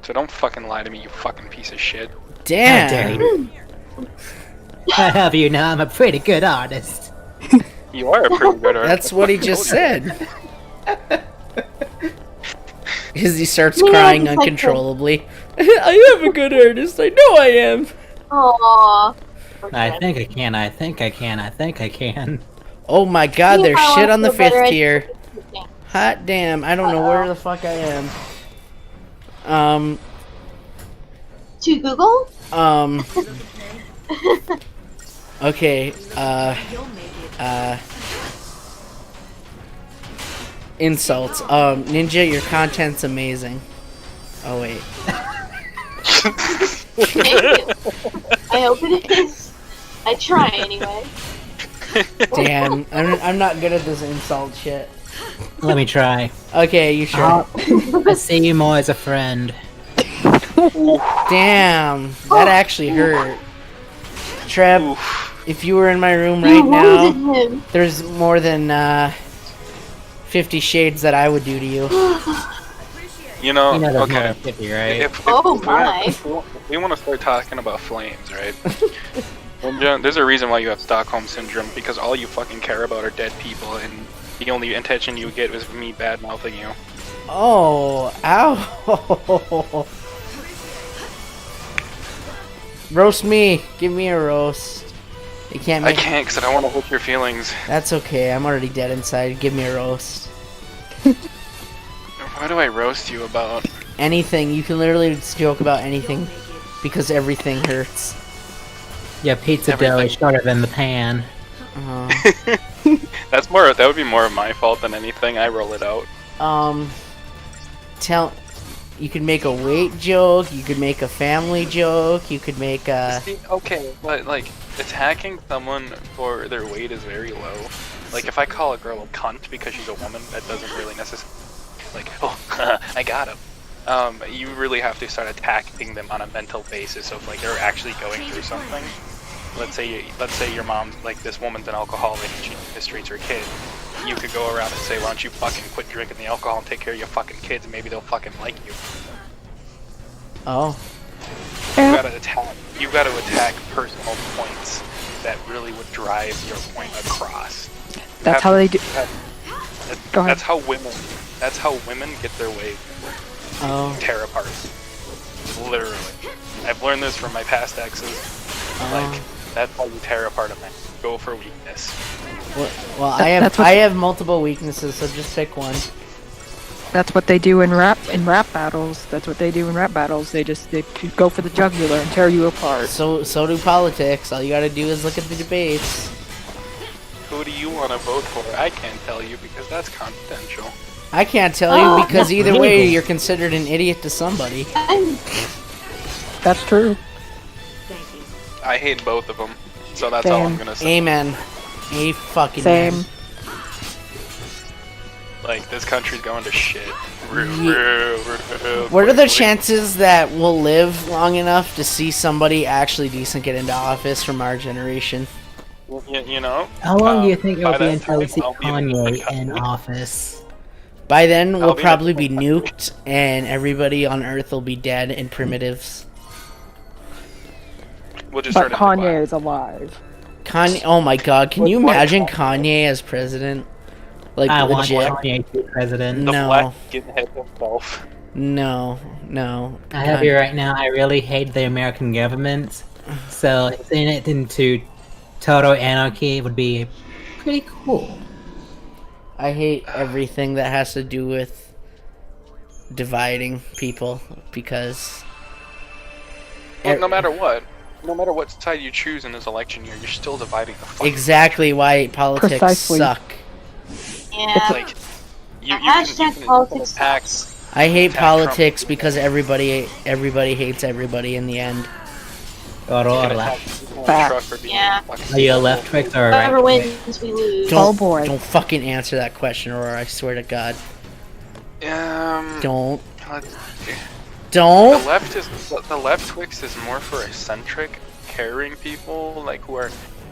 so don't fucking lie to me, you fucking piece of shit. How dare Damn. you? I have you know I'm a pretty good artist. You are a pretty good artist. That's what he just said. As he starts Yeah, crying just like uncontrollably. I am a good artist. I know I am. Aww. I think I can, I think I can, I think I can. Oh my god, there's I shit wanna on the feel better 5th at tier. cooking. Hot damn, I don't know where the fuck I am. To Google? Okay, insults. Ninja, your content's amazing. Oh wait. Thank you. I hope it is. I try anyway. Damn, I'm not good at this insult shit. Let me try. Okay, you sure? I see you more as a friend. Damn, that actually hurt. Trev, if you were in my room right You now, wounded him. there's more than 50 shades that I would do to you. You know there's more okay. than 50, right? If Oh we my. we want to start talking about flames, right? Ninja, there's a reason why you have Stockholm Syndrome, because all you fucking care about are dead people, and the only intention you get is me bad-mouthing you. Oh, ow. Roast me. Give me a roast. You can't I make... can't, because I don't want to hurt your feelings. That's okay. I'm already dead inside. Give me a roast. What do I roast you about? Anything. You can literally joke about anything because everything hurts. Your pizza dough is shorter than the pan. That would be more of my fault than anything. I roll it out. You could make a weight joke, you could make a family joke, you could make a... See, okay, but like, attacking someone for their weight is very low. Like, if I call a girl a cunt because she's a woman, that doesn't really necessarily... Like, oh, I got him. You really have to start attacking them on a mental basis of, like, they're actually going through something. Let's say your mom's, like, this woman's an alcoholic and she mistreats her kid. You could go around and say, why don't you fucking quit drinking the alcohol and take care of your fucking kids, and maybe they'll fucking like you. Oh. You gotta attack personal points that really would drive your point across. That's how they do. Go ahead. That's how women get their way. Oh. Tear apart. Literally. I've learned this from my past exes. Like, that's how you tear apart a man. Go for weakness. Well, I have multiple weaknesses, so just pick one. That's what they do in rap battles. That's what they do in rap battles. They go for the jugular and tear you apart. So do politics. All you gotta do is look at the debates. Who do you want to vote for? I can't tell you because that's confidential. I can't tell you because either way you're considered an idiot to somebody. That's true. I hate both of them, so that's all I'm gonna say. Amen. A fucking Same. man. Like, this country's going to shit. What are the chances that we'll live long enough to see somebody actually decent get into office from our generation? You know? How long do you think it'll by be that until we time, see I'll be Kanye in office? By then, we'll be probably the- be nuked, and everybody on Earth will be dead and primitives. We'll just But start Kanye is alive. Kanye, oh my god, can you imagine Kanye as president? Like, I want legit? Kanye to be president. The No. black skinhead himself. No. I have you right now. I really hate the American government, so seeing it into total anarchy would be pretty cool. I hate everything that has to do with dividing people, because... Well, no matter what side you choose in this election year, you're still dividing the fuck. Exactly why politics Precisely. suck. Yeah. Like, you Hashtag can politics attack. sucks. I hate Attack politics Trump. because everybody hates everybody in the end. Aurora. Yeah. Are you a left Twix or a right Whoever Twix? wins, we lose. Oh boy. Don't fucking answer that question, or I swear to God. Don't. Let's- Don't. The left Twix is more for eccentric, caring people, like who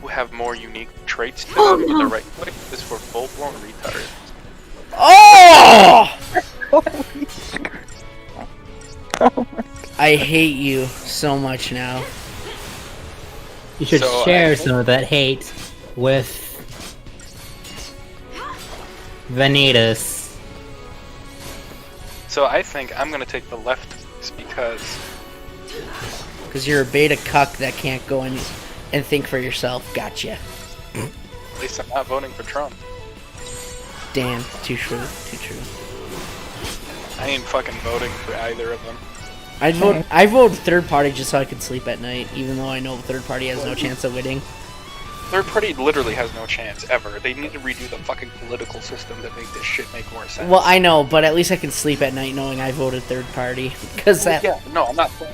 have more unique traits to them. But the right Twix is for full-blown retards. Oh! I hate you so much now. You should So, share some of that hate with Vanitas. So I think I'm gonna take the left because Because you're a beta cuck that can't go in and think for yourself. Gotcha. at least I'm not voting for Trump. Damn, too true, too true. I ain't fucking voting for either of them. I vote third party just so I can sleep at night, even though I know third party has no chance of winning. Third party literally has no chance ever. They need to redo the fucking political system to make this shit make more sense. Well, I know, but at least I can sleep at night knowing I voted third party. Because that. Yeah, no,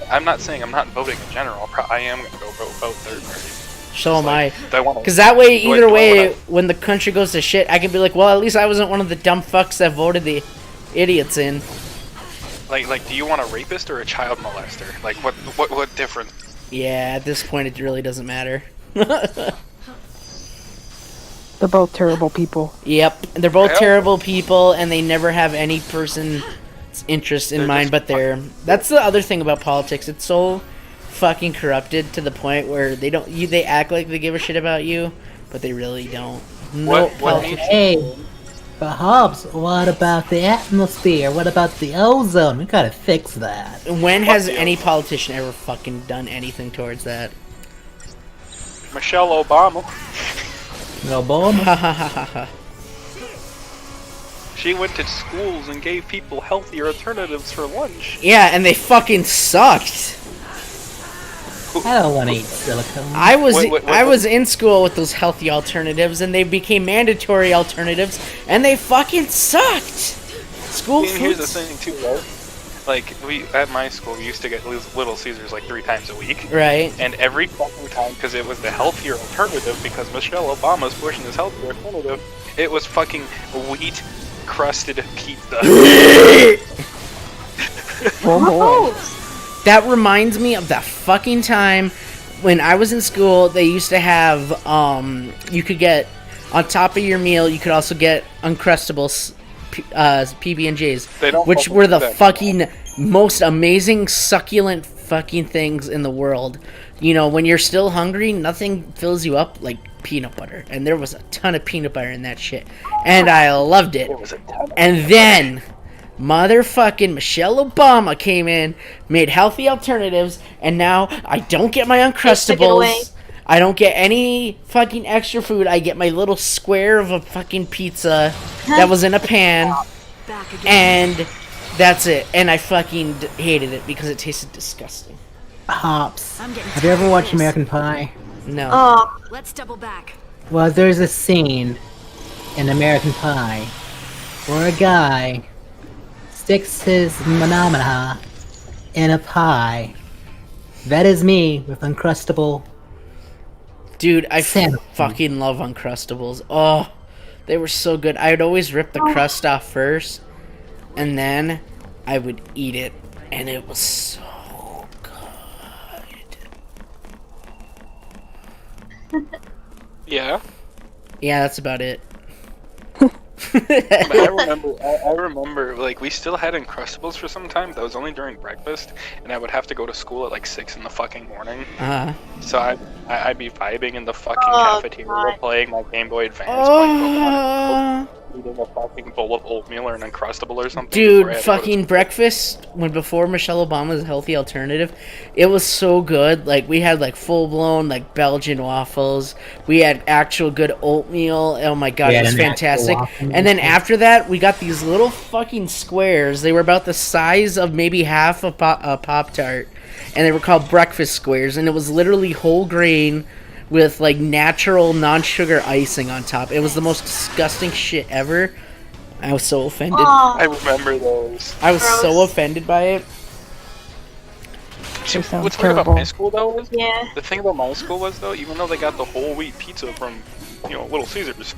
I'm not saying I'm not voting in general. I am gonna go vote third party. So am I. Wanna, Because that way, do I- either do I way, wanna- when the country goes to shit, I can be like, well, at least I wasn't one of the dumb fucks that voted the idiots in. Like, do you want a rapist or a child molester? Like, what difference? Yeah, at this point, it really doesn't matter. They're both terrible people. Yep, they're both Hell. terrible people, and they never have any person's interest in They're mind just but their. That's the other thing about politics. It's so fucking corrupted to the point where they act like they give a shit about you, but they really don't. No What politics. Hey, but Hobbs, what about the atmosphere? What about the ozone? We gotta fix that. When has Fuck you. any politician ever fucking done anything towards that? Michelle Obama. No bomb? Ha ha ha ha ha. She went to schools and gave people healthier alternatives for lunch. Yeah, and they fucking sucked. I don't wanna eat silicone. I was Wait, I was in school with those healthy alternatives, and they became mandatory alternatives, and they fucking sucked. School And here's the foods, thing too, right? Like, at my school, we used to get Little Caesars like 3 times a week. right? And every fucking time, because it was the healthier alternative, because Michelle Obama's pushing this healthier alternative, it was fucking wheat-crusted pizza. That reminds me of that fucking time when I was in school. They used to have you could get on top of your meal. You could also get Uncrustables, PB&Js, They don't which fucking were do the that fucking most amazing, succulent fucking things in the world. You know, when you're still hungry, nothing fills you up like peanut butter, and there was a ton of peanut butter in that shit, and I loved it. There was a ton of And then motherfucking Michelle Obama came in, made healthy alternatives, and now I don't get my took it away. Uncrustables. I don't get any fucking extra food. I get my little square of a fucking pizza that was in a pan, and that's it. And I fucking hated it because it tasted disgusting. Hops. I'm getting Have you ever tired of watched this. American Pie? No. Oh, Let's double back. Well, there's a scene in American Pie where a guy sticks his phenomena in a pie. That is me with Uncrustable. Dude, I Sandwich. fucking love Uncrustables. Oh, they were so good. I would always rip the crust off first, and then I would eat it, and it was so good. Yeah. Yeah, that's about it. But I remember, like, we still had Uncrustables for some time. That was only during breakfast, and I would have to go to school at like 6 in the fucking morning. So I'd be vibing in the fucking cafeteria, God. playing my Game Boy Advance, playing Pokemon, Oh, eating a fucking bowl of oatmeal or an Uncrustable or something. before I dude, had to go to fucking school. breakfast before Michelle Obama's healthy alternative, it was so good. Like, we had like full blown like Belgian waffles. We had actual good oatmeal. Oh my god, We it had was an actual fantastic. waffle. And then after that, we got these little fucking squares. They were about the size of maybe half a Pop-Tart, and they were called breakfast squares. And it was literally whole grain with like natural non-sugar icing on top. It was the most disgusting shit ever. I was so offended. I remember those. I was so Gross. offended by it. They sound What's weird about terrible. my school though is yeah. the thing about my school was though, even though they got the whole wheat pizza from, you know, Little Caesars,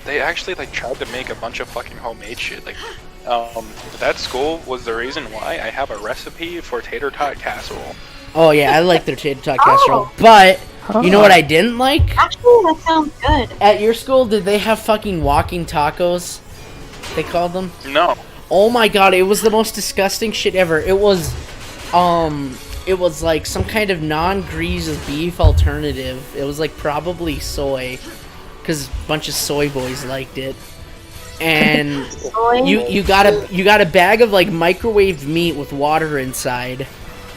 they actually like tried to make a bunch of fucking homemade shit. Like, that school was the reason why I have a recipe for tater tot casserole. Oh yeah, I like their tater tot casserole. But you know what I didn't like? Actually, that sounds good. At your school, did they have fucking walking tacos? They called them? No. Oh my god, it was the most disgusting shit ever. It was it was like some kind of non-greased beef alternative. It was like probably soy, because a bunch of soy boys liked it. And you got a bag of like microwaved meat with water inside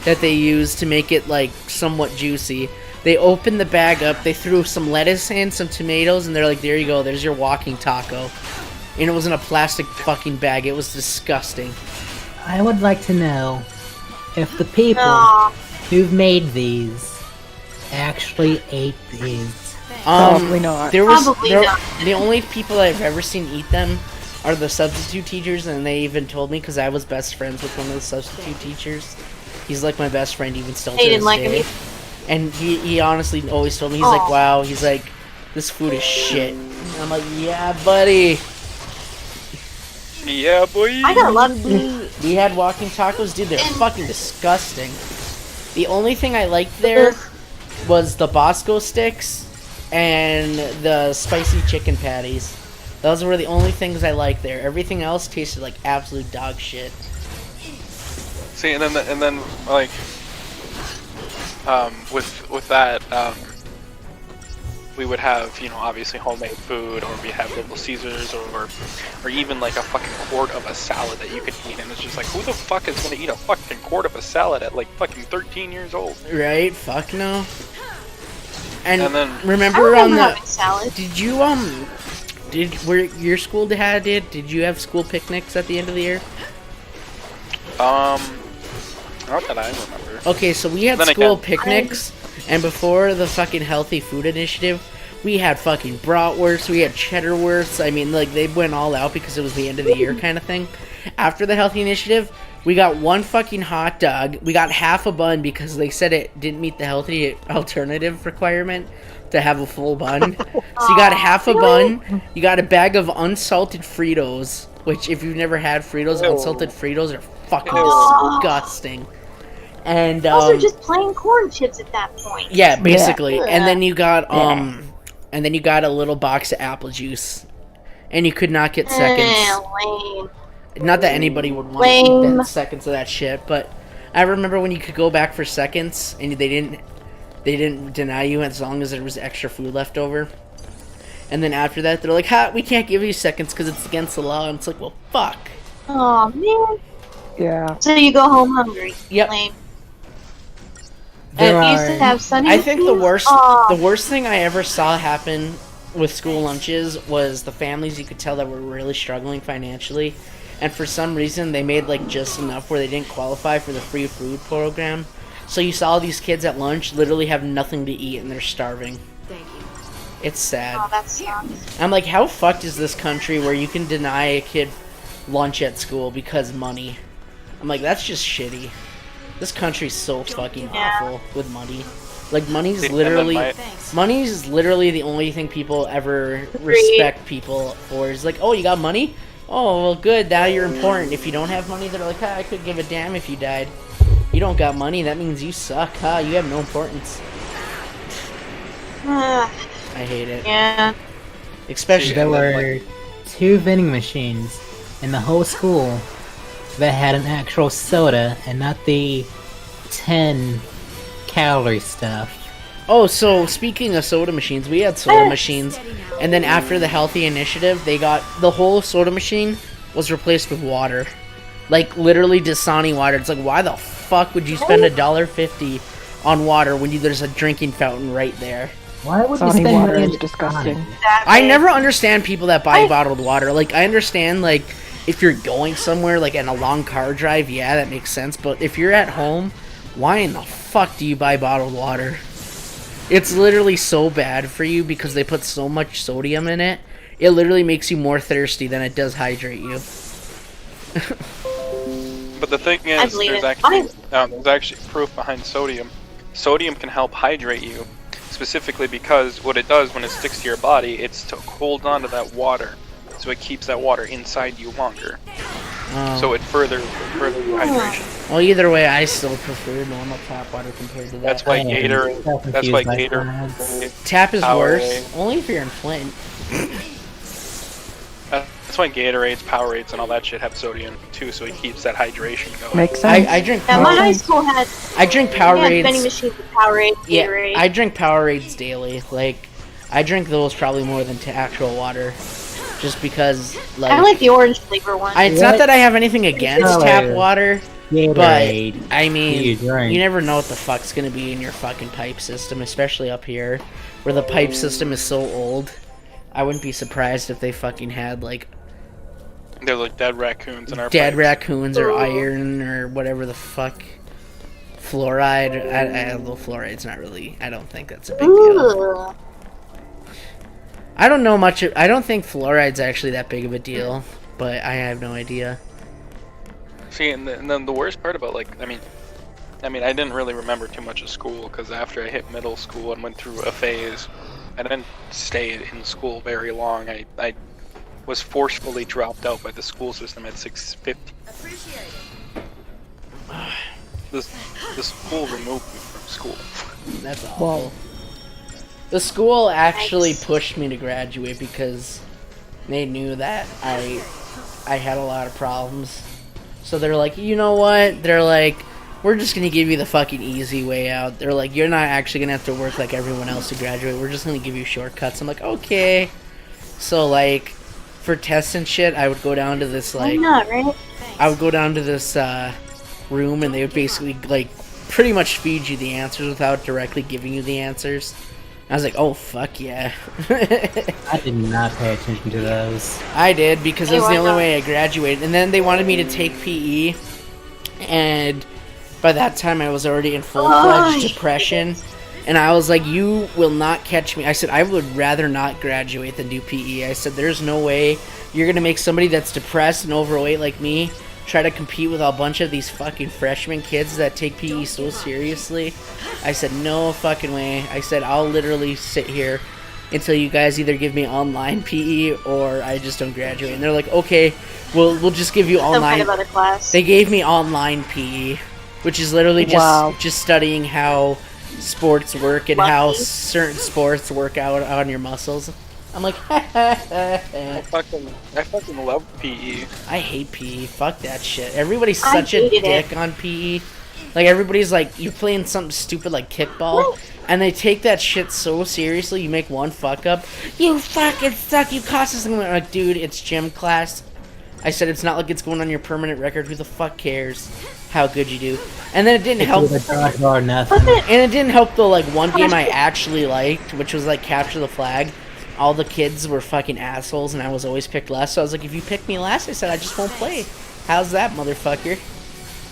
that they used to make it like somewhat juicy. They opened the bag up, they threw some lettuce and some tomatoes, and they're like, there you go, there's your walking taco. And it was in a plastic fucking bag. It was disgusting. I would like to know if the people who've made these actually ate these. Probably not. The only people I've ever seen eat them are the substitute teachers, and they even told me, because I was best friends with one of the substitute teachers. He's like my best friend even still to this day. And he honestly always told me, he's like, wow, he's like, this food is shit. And I'm like, yeah, buddy. Yeah, boy. I got lucky. We had walking tacos, dude, they're fucking disgusting. The only thing I liked there was the Bosco sticks and the spicy chicken patties. Those were the only things I liked there. Everything else tasted like absolute dog shit. See, and then like, with that, we would have, you know, obviously homemade food, or we have Little Caesars, or even like a fucking quart of a salad that you could eat, and it's just like, who the fuck is gonna eat a fucking quart of a salad at like fucking 13 years old? Right? Fuck no. And then remember on the having salad. did you where your school did you have school picnics at the end of the year? Not that I remember. Okay, so we had school picnics, and before the fucking healthy food initiative, we had fucking bratwurst, we had cheddarwurst. I mean, like, they went all out because it was the end of the year kind of thing. After the healthy initiative, we got one fucking hot dog. We got half a bun because they said it didn't meet the healthy alternative requirement to have a full bun. So you got half a bun, you got a bag of unsalted Fritos, which if you've never had Fritos, unsalted Fritos are fucking disgusting. And Those are just plain corn chips at that point. yeah, basically. And then you got a little box of apple juice, and you could not get seconds. Lame. Not that anybody would want to eat that seconds of that shit, but I remember when you could go back for seconds, and they didn't deny you as long as there was extra food left over. And then after that, they're like, "Ha, we can't give you seconds because it's against the law." And it's like, well, fuck. Oh man. Yeah. So you go home hungry. Yep. Lame. There And we used to are- have Sunday. I think the food. worst thing I ever saw happen with school lunches was the families you could tell that were really struggling financially, and for some reason they made like just enough where they didn't qualify for the free food program. So you saw these kids at lunch literally have nothing to eat and they're starving. It's sad. Oh, that sucks. I'm like, how fucked is this country where you can deny a kid lunch at school because money? I'm like, that's just shitty. This country's so fucking awful with money. Like, money's literally the only thing people ever respect people for. Is like, oh, you got money? Oh, well, good. Now you're important. If you don't have money, they're like, I could give a damn if you died. You don't got money, that means you suck, huh? You have no importance. I hate it. Yeah. Especially There were 2 vending machines in the whole school that had an actual soda and not the 10 calorie stuff. Oh, so speaking of soda machines, we had soda machines, and then after the healthy initiative, they got the whole soda machine was replaced with water, like literally Dasani water. It's like, why the fuck would you spend $1.50 on water when there's a drinking fountain right there? Why would you Sonic spend water money is on disgusting. I never understand people that buy bottled water. Like, I understand, like, if you're going somewhere, like, in a long car drive, yeah, that makes sense. But if you're at home, why in the fuck do you buy bottled water? It's literally so bad for you because they put so much sodium in it. It literally makes you more thirsty than it does hydrate you. But the thing is, there's actually proof behind sodium. Sodium can help hydrate you, specifically because what it does when it sticks to your body, it's to hold on to that water, so it keeps that water inside you longer. So it further hydration. Well, either way, I still prefer normal tap water compared to that. That's why Gator. That's why Gator. Tap is Powerade. worse. Only if you're in Flint. That's That's why Gatorades, Powerades, and all that shit have sodium too, so it keeps that hydration going. Makes sense. I drink. Yeah, my high school had. I drink They had vending Powerades. machines with Powerade, Yeah, Gatorade. I drink Powerades daily. Like, I drink those probably more than actual water, just because like. I like the orange flavor one. It's not that I have anything against Gatorade. tap water, Gatorade. but I mean, You drink. you never know what the fuck's gonna be in your fucking pipe system, especially up here, where the pipe system is so old. I wouldn't be surprised if they fucking had like They're like dead raccoons in our dead pipes. raccoons or iron or whatever the fuck. Fluoride. Well, fluoride's not really. I don't think that's a big deal. Ooh. I don't know much. I don't think fluoride's actually that big of a deal, but I have no idea. See, and then the worst part about like, I mean, I didn't really remember too much of school because after I hit middle school and went through a phase, I didn't stay in school very long. I was forcefully dropped out by the school system at 6:50. The school removed me from school. That's awful. The school actually pushed me to graduate because they knew that I had a lot of problems. So they're like, you know what? They're like, we're just gonna give you the fucking easy way out. They're like, you're not actually gonna have to work like everyone else to graduate. We're just gonna give you shortcuts. I'm like, okay. So like, for tests and shit, I would go down to this Why like, not, right? I would go down to this room and they would basically like pretty much feed you the answers without directly giving you the answers. I was like, oh fuck yeah. I did not pay attention to those. I did because it Hey, was the why only not? way I graduated. And then they wanted me to take PE, and by that time I was already in full-fledged Oh, depression. And I was like, you will not catch me. I said, I would rather not graduate than do PE. I said, there's no way you're going to make somebody that's depressed and overweight like me try to compete with a bunch of these fucking freshman kids that take PE so seriously. I said, no fucking way. I said, I'll literally sit here until you guys either give me online PE or I just don't graduate. And they're like, okay, we'll just give you Some kind online. of other class. They gave me online PE, which is literally just studying how sports work and how Lucky. certain sports work out on your muscles. I'm like, I fucking love PE. I hate PE. Fuck that shit. Everybody's I such a hated dick on PE. Like, everybody's like, you're playing something stupid like kickball, and they take that shit so seriously. You make one fuck up, you fucking suck, you cost us something. I'm like, dude, it's gym class. I said, it's not like it's going on your permanent record. Who the fuck cares how good you do? And then it didn't help. It's either dark or nothing. And it didn't help though, like, one game I actually liked, which was, like, Capture the Flag. All the kids were fucking assholes, and I was always picked last. So I was like, if you pick me last, I said, I just won't play. How's that, motherfucker?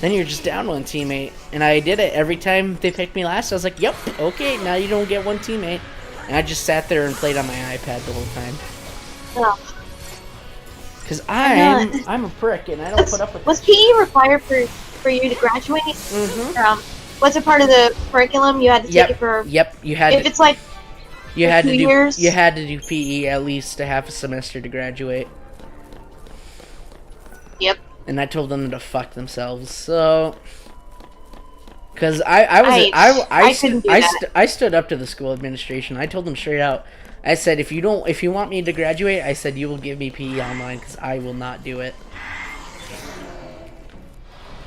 Then you're just down one teammate. And I did it every time they picked me last. I was like, yep, okay, now you don't get one teammate. And I just sat there and played on my iPad the whole time. Oh. Because I'm a prick, and I don't put up with Was that. PE required for you to graduate? Mm-hmm. Was it part of the curriculum? You had to take it for. Yep, you had If to, it's like you for had 2 to do years? you had to do PE at least a half a semester to graduate. Yep. And I told them to fuck themselves. So, because I couldn't do that. I stood up to the school administration. I told them straight out. I said, if you want me to graduate, I said you will give me PE online because I will not do it.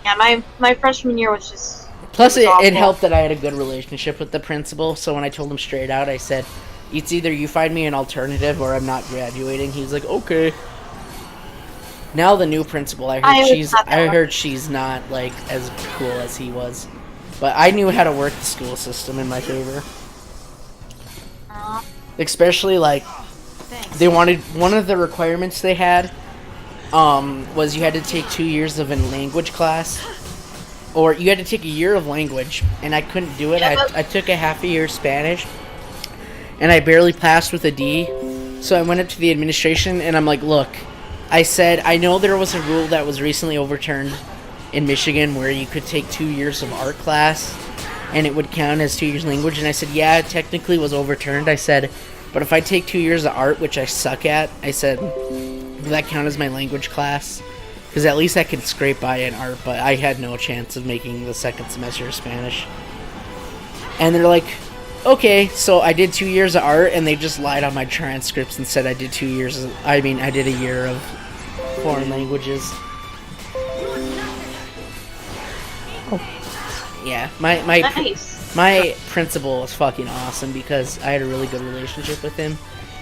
Yeah, my freshman year was just. Plus, was it awful. helped that I had a good relationship with the principal. So when I told him straight out, I said, it's either you find me an alternative or I'm not graduating. He's like, okay. Now the new principal, I heard she's not like as cool as he was, but I knew how to work the school system in my favor. Especially like they wanted, one of the requirements they had was you had to take 2 years of a language class, or you had to take a year of language, and I couldn't do it. I took a half a year Spanish, and I barely passed with a D. So I went up to the administration and I'm like, look, I said, I know there was a rule that was recently overturned in Michigan where you could take 2 years of art class and it would count as 2 years language. And I said, yeah, it technically was overturned. I said, but if I take 2 years of art, which I suck at, I said, will that count as my language class? Because at least I could scrape by in art, but I had no chance of making the second semester of Spanish. And they're like, okay, so I did 2 years of art, and they just lied on my transcripts and said I did 2 years. I did a year of foreign languages. Yeah, my Nice. my principal was fucking awesome because I had a really good relationship with him,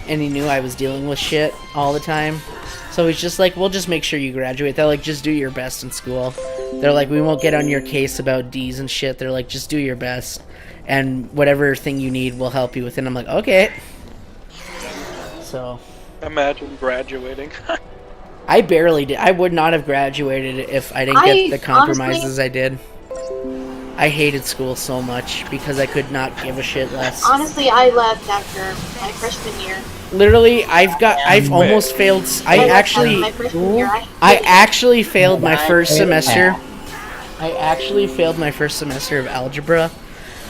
and he knew I was dealing with shit all the time. So he's just like, we'll just make sure you graduate. They're like, just do your best in school. They're like, we won't get on your case about D's and shit. They're like, just do your best, and whatever thing you need, we'll help you with it. I'm like, okay. So Imagine graduating. I barely did. I would not have graduated if I didn't get the compromises honestly, I did. I hated school so much because I could not give a shit less. Honestly, I left after my freshman year. Literally, I've almost failed. My I freshman year, actually failed my first semester. I actually failed my first semester of algebra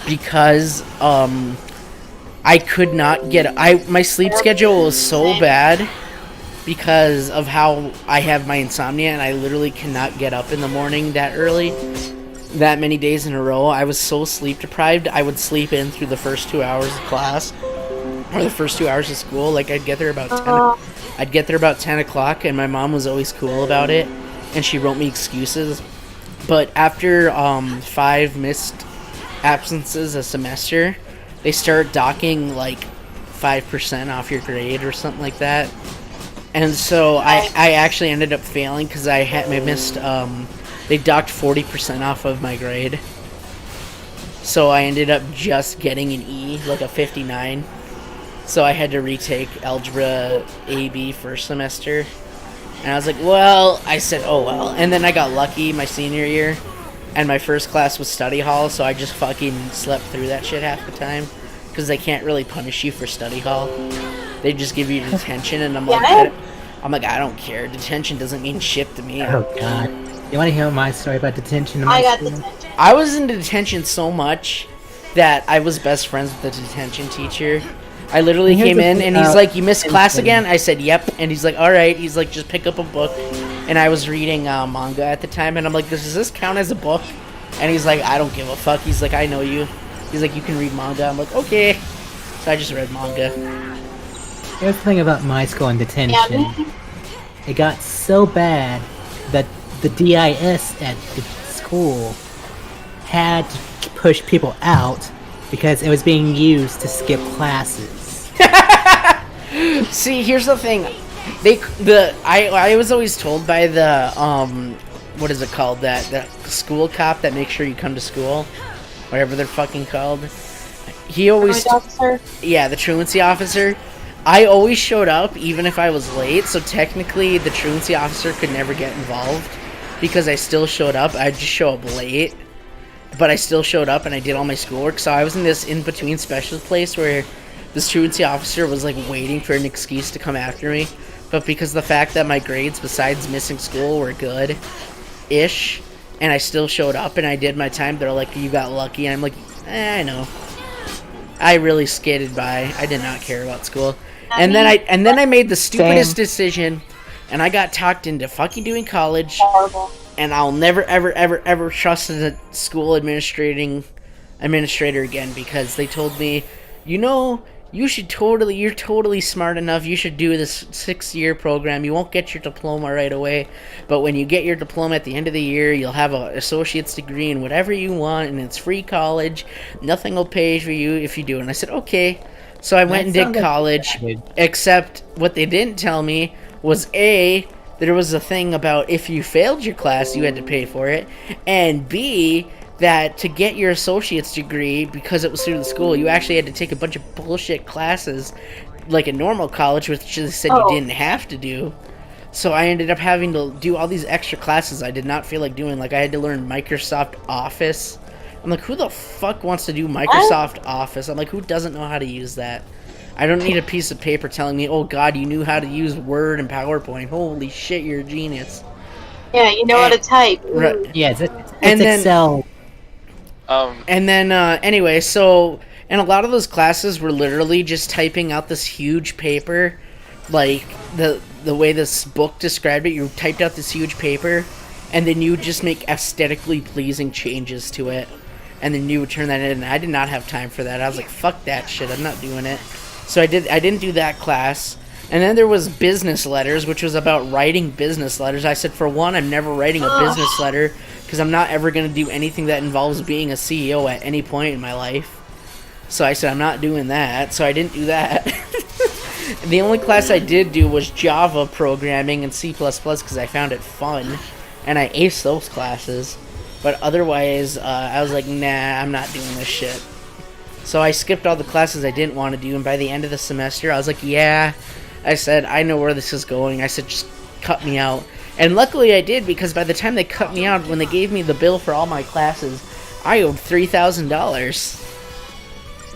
because I could not get. My sleep schedule was so bad because of how I have my insomnia, and I literally cannot get up in the morning that early. That many days in a row, I was so sleep deprived. I would sleep in through the first 2 hours of class, or the first 2 hours of school. Like I'd get there about 10. I'd get there about 10 o'clock, and my mom was always cool about it, and she wrote me excuses. But after 5 missed absences a semester, they start docking like 5% off your grade or something like that. And so I actually ended up failing because I missed. They docked 40% off of my grade. So I ended up just getting an E, like a 59. So I had to retake Algebra AB first semester. And I was like, well, I said, oh well. And then I got lucky my senior year. And my first class was study hall, so I just fucking slept through that shit half the time. Because they can't really punish you for study hall. They just give you detention, and I'm like, I don't care. Detention doesn't mean shit to me. Oh god. You want to hear my story about detention in my I got school? detention. I was in detention so much that I was best friends with the detention teacher. I literally Here's came the in thing and he's about like, you missed class detention. again? I said, yep. And he's like, alright. He's like, just pick up a book. And I was reading manga at the time, and I'm like, does this count as a book? And he's like, I don't give a fuck. He's like, I know you. He's like, you can read manga. I'm like, okay. So I just read manga. Here's the thing about my school and detention. Yeah, It got so bad that the DIS at the school had to push people out because it was being used to skip classes. See, here's the thing. I was always told by the what is it called, the school cop that makes sure you come to school, whatever they're fucking called. He always yeah, the truancy officer. I always showed up even if I was late, so technically the truancy officer could never get involved because I still showed up. I'd just show up late, but I still showed up and I did all my schoolwork. So I was in this in-between special place where this truancy officer was like waiting for an excuse to come after me, but because of the fact that my grades besides missing school were good-ish, and I still showed up and I did my time, they're like, you got lucky. And I'm like, I know. I really skated by. I did not care about school. And then I made the stupidest decision, and I got talked into fucking doing college. horrible. And I'll never ever ever ever trust a school administrator again because they told me, you know, you're totally smart enough. You should do this 6-year program. You won't get your diploma right away, but when you get your diploma at the end of the year, you'll have an associate's degree in whatever you want, and it's free college. Nothing will pay for you if you do. And I said, okay. So I went and did college, except what they didn't tell me was A, there was a thing about if you failed your class, you had to pay for it, and B, that to get your associate's degree, because it was through the school, you actually had to take a bunch of bullshit classes, like a normal college, which they said you didn't have to do. So I ended up having to do all these extra classes I did not feel like doing. Like I had to learn Microsoft Office. I'm like, who the fuck wants to do Microsoft Office? I'm like, who doesn't know how to use that? I don't need a piece of paper telling me, oh god, you knew how to use Word and PowerPoint. Holy shit, you're a genius. Yeah, you know how to type. Right. Yeah, it's And then- Excel. And then, anyway, so, and a lot of those classes were literally just typing out this huge paper, like, the way this book described it, you typed out this huge paper, and then you would just make aesthetically pleasing changes to it, and then you would turn that in, and I did not have time for that. I was like, fuck that shit, I'm not doing it. So I didn't do that class, And then there was business letters, which was about writing business letters. I said, for one, I'm never writing a business letter because I'm not ever going to do anything that involves being a CEO at any point in my life. So I said, I'm not doing that. So I didn't do that. The only class I did do was Java programming and C++ because I found it fun. And I aced those classes. But otherwise, I was like, nah, I'm not doing this shit. So I skipped all the classes I didn't want to do. And by the end of the semester, I was like, yeah. I said, I know where this is going. I said, just cut me out. And luckily I did, because by the time they cut me out, when they gave me the bill for all my classes, I owed $3,000.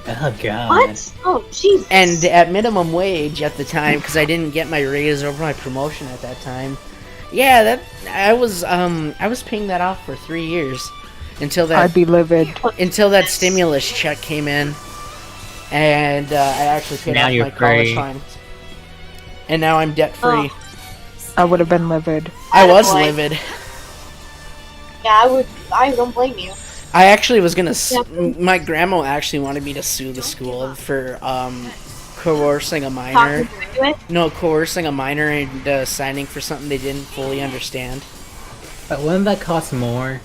Oh god. What? Oh, Jesus. And at minimum wage at the time, because I didn't get my raise over my promotion at that time. Yeah, that I was paying that off for 3 years until I'd be livid. that stimulus check came in, and I actually paid Now off you're my college free. fines. And now I'm debt free. I would have been livid. I was Attaboy. livid. Yeah, I would. I don't blame you. I actually was gonna. Yeah. My grandma actually wanted me to sue the school for coercing a minor. Talking to it. No, coercing a minor into signing for something they didn't fully understand. But wouldn't that cost more?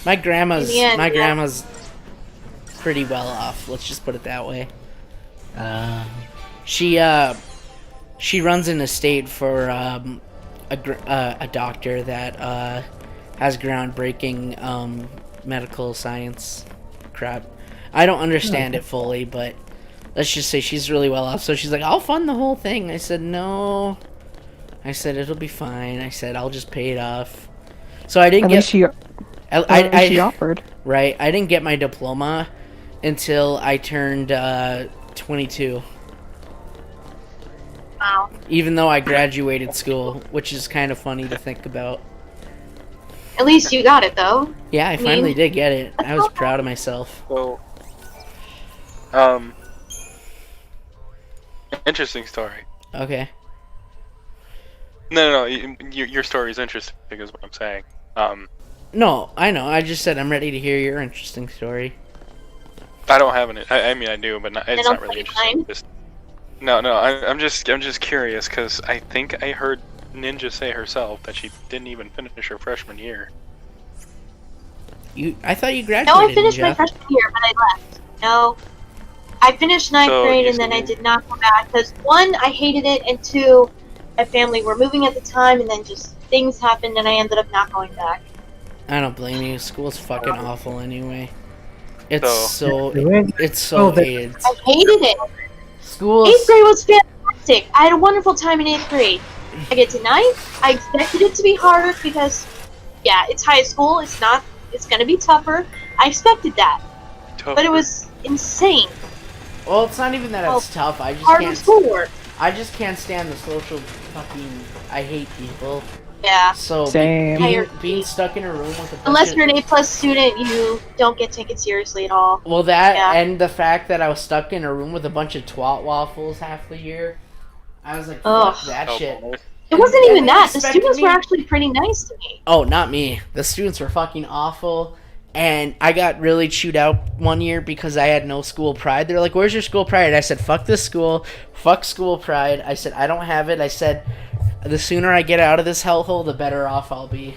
My grandma's In the end, my yeah. grandma's pretty well off. Let's just put it that way. She runs an estate for a doctor that has groundbreaking medical science crap. I don't understand it fully, but let's just say she's really well off. So she's like, I'll fund the whole thing. I said, no. I said, it'll be fine. I said, I'll just pay it off. So I didn't At get... least she, at least she offered. Right. I didn't get my diploma until I turned 22. Wow. Even though I graduated school, which is kind of funny to think about. At least you got it, though. Yeah, I mean, finally did get it. I was proud of myself. So, interesting story. Okay. No, your story is interesting, is what I'm saying. No, I know. I just said I'm ready to hear your interesting story. I don't have an. I mean, I do, but it's don't not really play interesting. mine. Just, no. I'm just curious because I think I heard Ninja say herself that she didn't even finish her freshman year. I thought you No, graduated. I finished my Ninja. freshman year, but I left. No. I finished ninth So, grade you and then I said- did not go back because one, I hated it, and two, my family were moving at the time, and then just things happened, and I ended up not going back. I don't blame you. School's fucking awful anyway. It's So- it's so Oh, the- AIDS. I hated it. School Eighth grade was fantastic. I had a wonderful time in eighth grade. I get to ninth. I expected it to be harder because, yeah, it's high school. It's not. It's gonna be tougher. I expected that, but it was insane. Well, it's not even that it's tough. I just Harder can't. schoolwork. I just can't stand the social fucking. I hate people. Yeah. So Same. being stuck in a room with a bunch Unless of, you're an A+ student, you don't get taken seriously at all. well, that Yeah. and the fact that I was stuck in a room with a bunch of twat waffles half the year, I was like, fuck Ugh. that Oh, shit. boy. It wasn't And even they that. The expected students me- were actually pretty nice to me. Oh, not me. The students were fucking awful. And I got really chewed out one year because I had no school pride. They're like, where's your school pride? I said, fuck this school. Fuck school pride. I said, I don't have it. I said, the sooner I get out of this hellhole, the better off I'll be.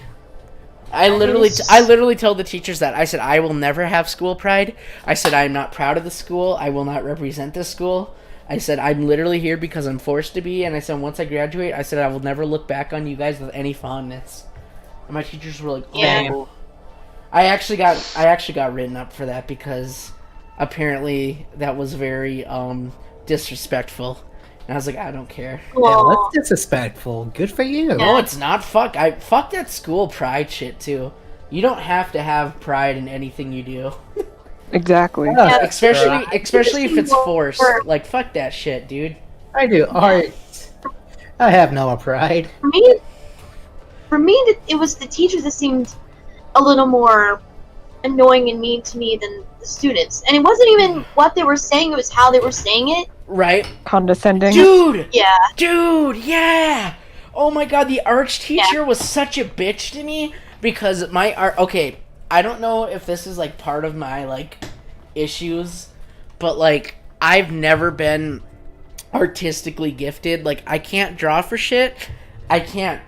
I literally told the teachers that. I said, I will never have school pride. I said, I'm not proud of the school. I will not represent this school. I said, I'm literally here because I'm forced to be. And I said, once I graduate, I said, I will never look back on you guys with any fondness. And my teachers were like, oh. Yeah. I actually got written up for that because apparently that was very disrespectful. And I was like, I don't care. Yeah, Well, that's disrespectful. Good for you. No, it's not. Fuck that school pride shit too. You don't have to have pride in anything you do. Exactly. Yeah, Especially if it's forced. Like, fuck that shit, dude. I do art. I have no pride. for me, it was the teachers that seemed a little more annoying and mean to me than the students. And it wasn't even what they were saying; it was how they were saying it. Right? Condescending. Dude! Yeah. Dude, yeah! Oh my god, the arts teacher was such a bitch to me because my art. Okay, I don't know if this is like part of my like issues, but like I've never been artistically gifted. Like, I can't draw for shit. I can't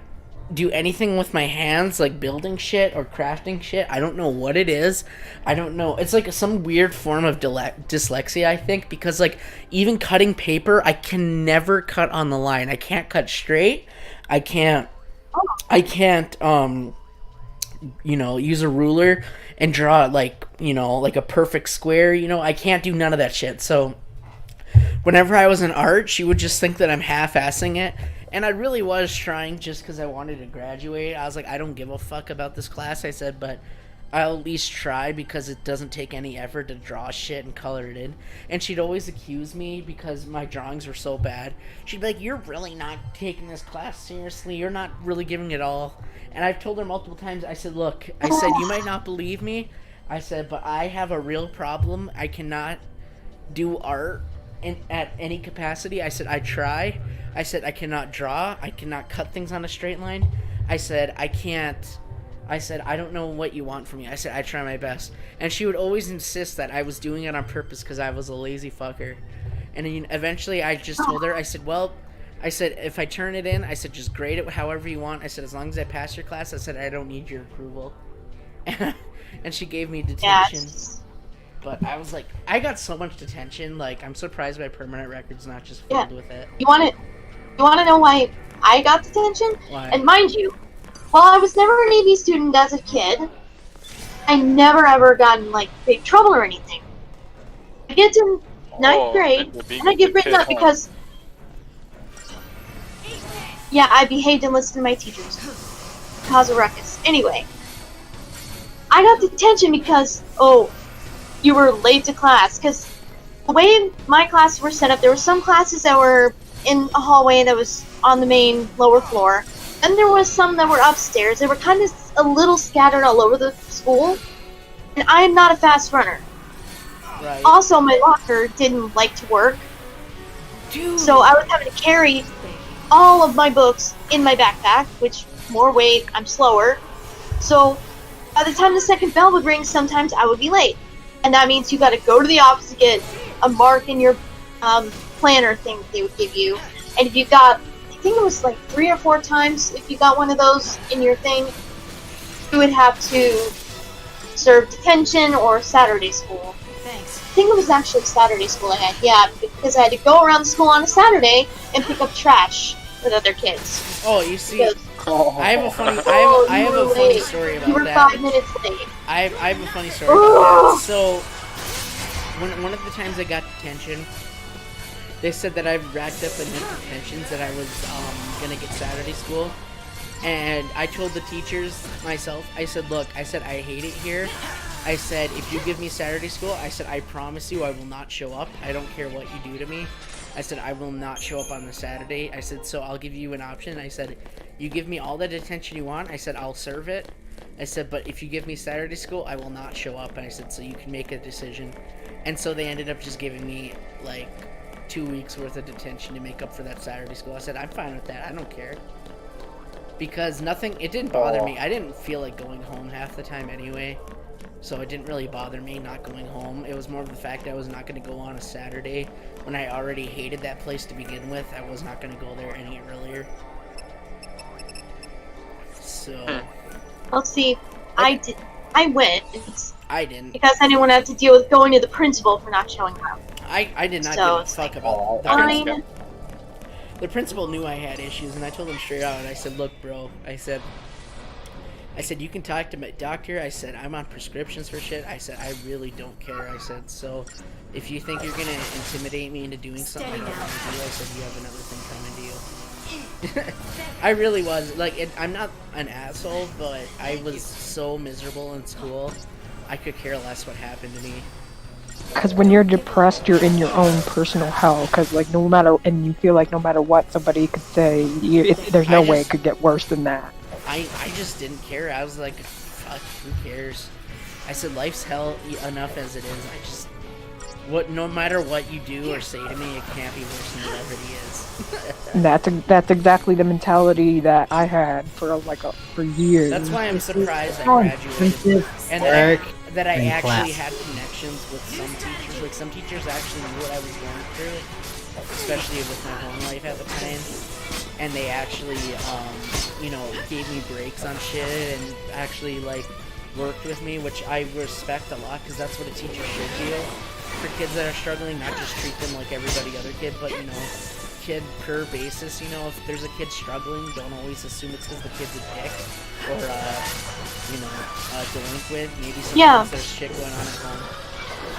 do anything with my hands, like building shit or crafting shit. I don't know what it is. I don't know. It's like some weird form of dyslexia, I think, because like even cutting paper, I can never cut on the line. I can't cut straight. I can't use a ruler and draw like a perfect square. I can't do none of that shit. So whenever I was in art, she would just think that I'm half-assing it. And I really was trying just because I wanted to graduate. I was like, I don't give a fuck about this class, I said, but I'll at least try because it doesn't take any effort to draw shit and color it in. And she'd always accuse me because my drawings were so bad. She'd be like, you're really not taking this class seriously. You're not really giving it all. And I've told her multiple times, I said, look, I said, you might not believe me. I said, but I have a real problem. I cannot do art at any capacity. I said, I try. I said, I cannot draw. I cannot cut things on a straight line. I said, I can't. I said, I don't know what you want from me. I said, I try my best. And she would always insist that I was doing it on purpose because I was a lazy fucker. And then eventually I just told her, I said, well, I said, if I turn it in, I said, just grade it however you want. I said, as long as I pass your class, I said, I don't need your approval. And she gave me detention. Yeah. But I was like, I got so much detention. Like, I'm surprised my permanent record's not just filled with it. You want to know why I got detention? Why? And mind you, while I was never an AB student as a kid, I never ever got in like big trouble or anything. I get to ninth grade and I get written up because I behaved and listened to my teachers. Cause a ruckus. Anyway, I got detention because you were late to class. Because the way my classes were set up, there were some classes that were in a hallway that was on the main lower floor. And there was some that were upstairs. They were kind of a little scattered all over the school. And I'm not a fast runner. Right. Also, my locker didn't like to work. Dude. So I was having to carry all of my books in my backpack, which more weight, I'm slower. So by the time the second bell would ring, sometimes I would be late. And that means you gotta go to the office to get a mark in your planner thing that they would give you. And if you got, I think it was like 3 or 4 times, if you got one of those in your thing, you would have to serve detention or Saturday school. Thanks. I think it was actually Saturday school I had, because I had to go around the school on a Saturday and pick up trash with other kids. Oh, you see, Because I have a funny, I have a funny story about you were that. 5 minutes late. I have a funny story about that. So, one of the times I got detention, they said that I've racked up enough detentions that I was gonna get Saturday school. And I told the teachers myself, I said, look, I said, I hate it here. I said, if you give me Saturday school, I said, I promise you I will not show up. I don't care what you do to me. I said, I will not show up on the Saturday. I said, so I'll give you an option. I said, you give me all the detention you want. I said, I'll serve it. I said, but if you give me Saturday school, I will not show up. And I said, so you can make a decision. And so they ended up just giving me, like, 2 weeks worth of detention to make up for that Saturday school. I said, I'm fine with that. I don't care. Because it didn't bother me. I didn't feel like going home half the time anyway. So it didn't really bother me not going home. It was more of the fact that I was not going to go on a Saturday when I already hated that place to begin with. I was not going to go there any earlier. So... Well, see, I went. I didn't. Because I didn't want to have to deal with going to the principal for not showing up. I did not So give a it's fuck like, about fine. The principal knew I had issues, and I told him straight out. I said, look, bro, I said, you can talk to my doctor. I said, I'm on prescriptions for shit. I said, I really don't care. I said, so if you think you're going to intimidate me into doing something I don't want to do, I said, you have another thing coming to you. I really was. Like, I'm not an asshole, but I was so miserable in school. I could care less what happened to me. Because when you're depressed, you're in your own personal hell. Because, like, and you feel like no matter what somebody could say, there's no way it could get worse than that. I just didn't care. I was like, fuck, who cares? I said, life's hell enough as it is. No matter what you do or say to me, it can't be worse than it already is. And that's exactly the mentality that I had for years. That's why I'm surprised I graduated and that I actually had connections connections with some teachers. Like, some teachers actually knew what I was going through, especially with my home life at the time. And they actually, you know, gave me breaks on shit and actually, like, worked with me, which I respect a lot, because that's what a teacher should do for kids that are struggling, not just treat them like everybody other kid, but, you know, kid per basis. You know, if there's a kid struggling, don't always assume it's because the kid's a dick or you know, delinquent. Maybe sometimes there's shit going on at home.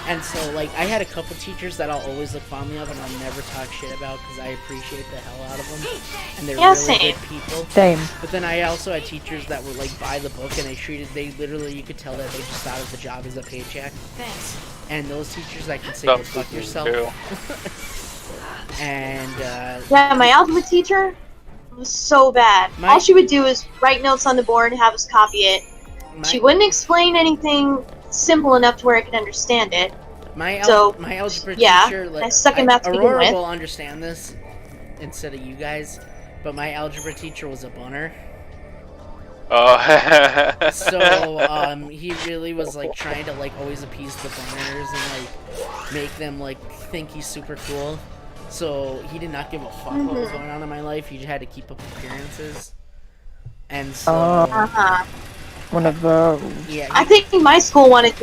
And so, like, I had a couple teachers that I'll always look fondly of and I'll never talk shit about because I appreciate the hell out of them, and they're really good people. Same. But then I also had teachers that were like by the book, and they literally, you could tell that they just thought of the job as a paycheck. Thanks. And those teachers, I can say, go fuck yourself. And yeah, my algebra teacher was so bad. All she would do is write notes on the board and have us copy it. She wouldn't explain anything simple enough to where I could understand it. My algebra teacher, like, I suck in math to begin Aurora with. will understand this instead of you guys, but my algebra teacher was a bunner. Oh. So he really was like trying to like always appease the bunners and like make them like think he's super cool. So he did not give a fuck what was going on in my life. He just had to keep up appearances. And so one of those. Yeah, I think my school wanted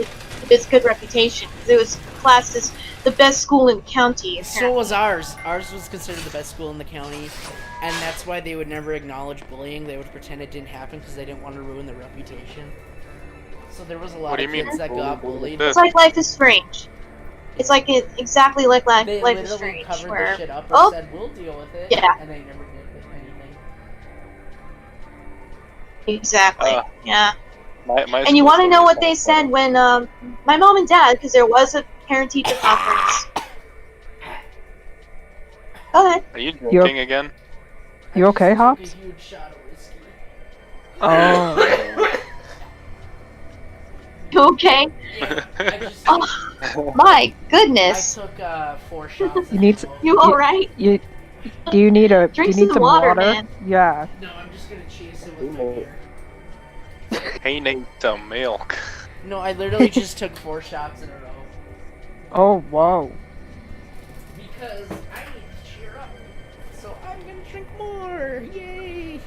this good reputation because it was classed as the best school in the county. Apparently. So was ours. Ours was considered the best school in the county, and that's why they would never acknowledge bullying. They would pretend it didn't happen because they didn't want to ruin their reputation. So there was a lot of kids that got bullied. It's like Life is Strange. It's like exactly like Life is Strange. Covered where, the shit up and said, we'll deal with it, and they never did anything. Exactly. Yeah. My and you want to know what they said when my mom and dad, because there was a parent-teacher conference. Go ahead. Are you drinking again? You okay, Hops? Oh. You okay? Oh, my goodness. I took 4 shots. You alright? Do you need Drink some water? man. Yeah. No, I'm just gonna chase it with my beer. Hey, need some milk. No, I literally just took 4 shots in a row. Oh, whoa. Because I need to cheer up. So I'm gonna drink more. Yay!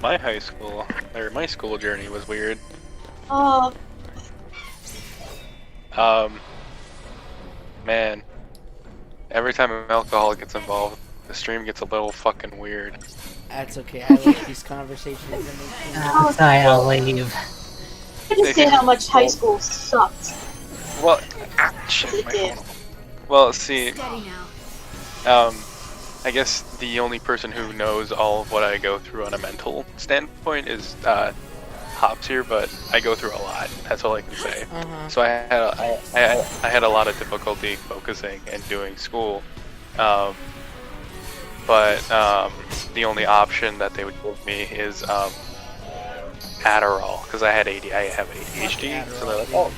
My school journey was weird. Oh. Man. Every time alcohol gets involved, the stream gets a little fucking weird. That's okay, I like these conversations. Sorry, I'll leave. I just did how much high school sucked. Well, shit, my phone. Well, see, I guess the only person who knows all of what I go through on a mental standpoint is Hops here, but I go through a lot. That's all I can say. So I had a lot of difficulty focusing and doing school. But the only option that they would give me is Adderall, because I have ADHD. So they're like, oh,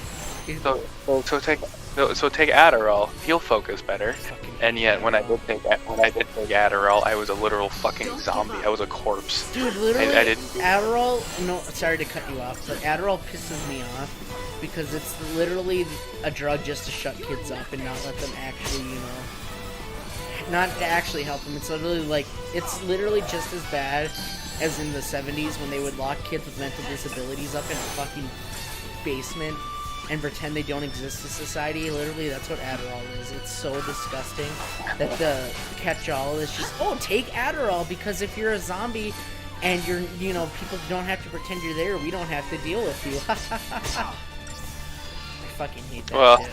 so take Adderall, you'll focus better. And yet, when I did take Adderall, I was a literal fucking zombie. I was a corpse. Dude, literally, I didn't. Adderall. No, sorry to cut you off, but Adderall pisses me off because it's literally a drug just to shut kids up and not let them actually, you know. Not to actually help them. It's literally just as bad as in the 70s when they would lock kids with mental disabilities up in a fucking basement and pretend they don't exist in society. Literally, that's what Adderall is. It's so disgusting that the catch-all is just, oh, take Adderall because if you're a zombie and you're, you know, people don't have to pretend you're there, we don't have to deal with you. I fucking hate that shit.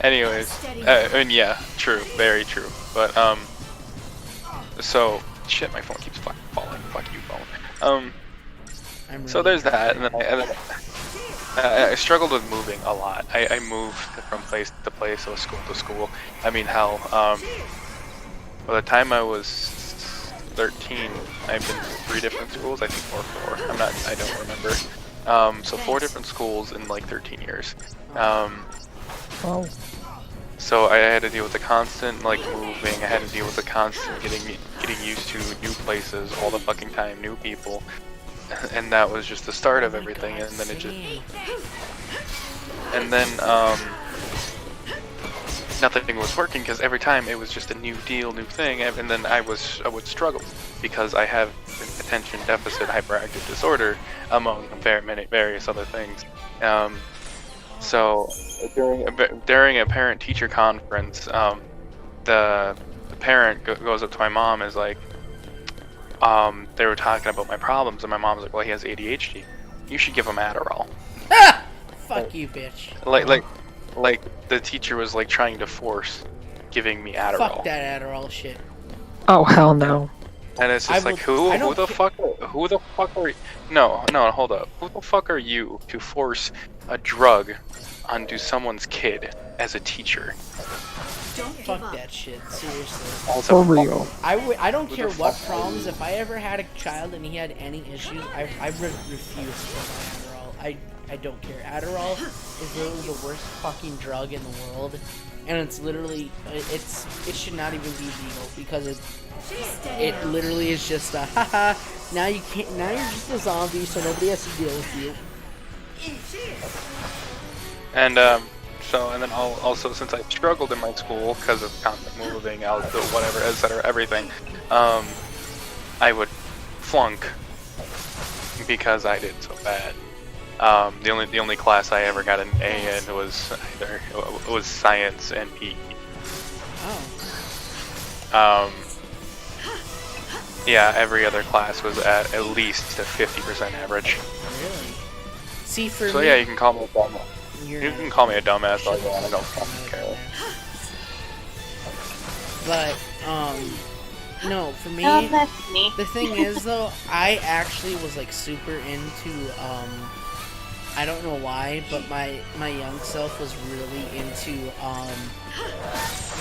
Anyways, and yeah, true, very true. But so shit, my phone keeps fucking falling. Fuck you, phone. So there's that, and then I struggled with moving a lot. I moved from place to place, so school to school. I mean, hell, by the time I was 13, I've been to 3 different schools. I think or 4. I don't remember. So 4 different schools in like 13 years. So I had to deal with the constant like moving. I had to deal with the constant getting used to new places all the fucking time, new people. and that was just the start of everything, and then it just, and then nothing was working because every time it was just a new deal, new thing, and then I would struggle because I have attention deficit hyperactive disorder, among various other things. So during a parent-teacher conference, the parent goes up to my mom and is like, they were talking about my problems, and my mom's like, well, he has ADHD. You should give him Adderall. Ah! Fuck you, bitch. Like the teacher was like trying to force giving me Adderall. Fuck that Adderall shit. Oh hell no. And it's just like, who the fuck are you? No, hold up. Who the fuck are you to force a drug onto someone's kid as a teacher? Fuck that shit, seriously. For real. I don't care what problems. If I ever had a child and he had any issues, I would refuse to take Adderall. I don't care. Adderall is literally the worst fucking drug in the world, and it's literally it should not even be legal because it literally is just a haha. Now you can't. Now you're just a zombie, so nobody has to deal with you. And and then also since I struggled in my school because of constant moving out, whatever, etc., everything, I would flunk because I did so bad. The only class I ever got an A in was science and PE. Oh. Yeah, every other class was at least a 50% average. Really? See, for so me, yeah, you can call me a dumbass. You can call me a dumbass all you want. I don't fucking care. But no, for me, that's me. the thing is though, I actually was like super into I don't know why, but my young self was really into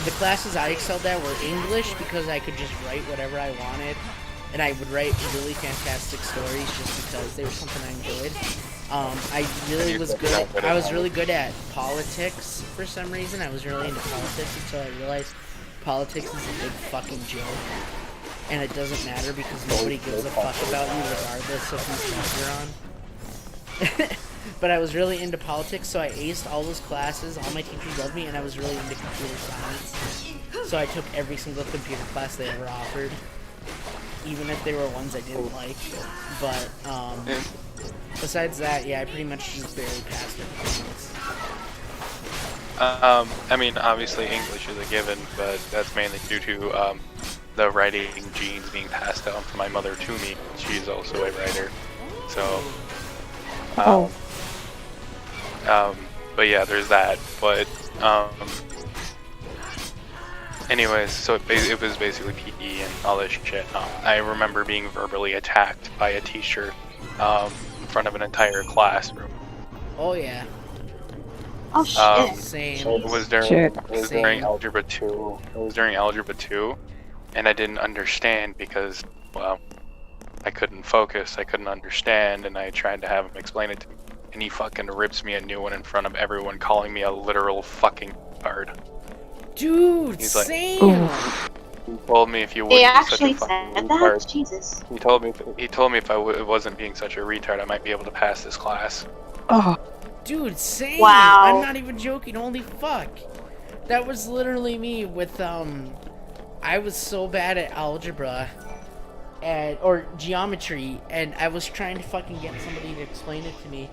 the classes I excelled at were English because I could just write whatever I wanted, and I would write really fantastic stories just because they were something I enjoyed. I really was good at, I was really good at politics for some reason. I was really into politics until I realized politics is a big fucking joke, and it doesn't matter because nobody gives a fuck about you regardless of whose side you're on. But I was really into politics, so I aced all those classes. All my teachers loved me, and I was really into computer science. So I took every single computer class they ever offered, even if they were ones I didn't like. But besides that, yeah, I pretty much just barely passed everything else. I mean, obviously English is a given, but that's mainly due to the writing genes being passed down from my mother to me. She's also a writer, so. But yeah, there's that. But anyways, so it was basically PE and all this shit. I remember being verbally attacked by a teacher in front of an entire classroom. Oh yeah. Oh shit. Same. It was during Algebra 2. It was during Algebra 2, and I didn't understand because, well, I couldn't focus, I couldn't understand, and I tried to have him explain it to me. And he fucking rips me a new one in front of everyone, calling me a literal fucking card. Dude, He's like, same. He told me if you They wouldn't be such a actually fucking said that? retard. Jesus. He told me if I wasn't being such a retard, I might be able to pass this class. Oh. Dude, same. Wow. I'm not even joking. Holy fuck. That was literally me with I was so bad at algebra or geometry, and I was trying to fucking get somebody to explain it to me.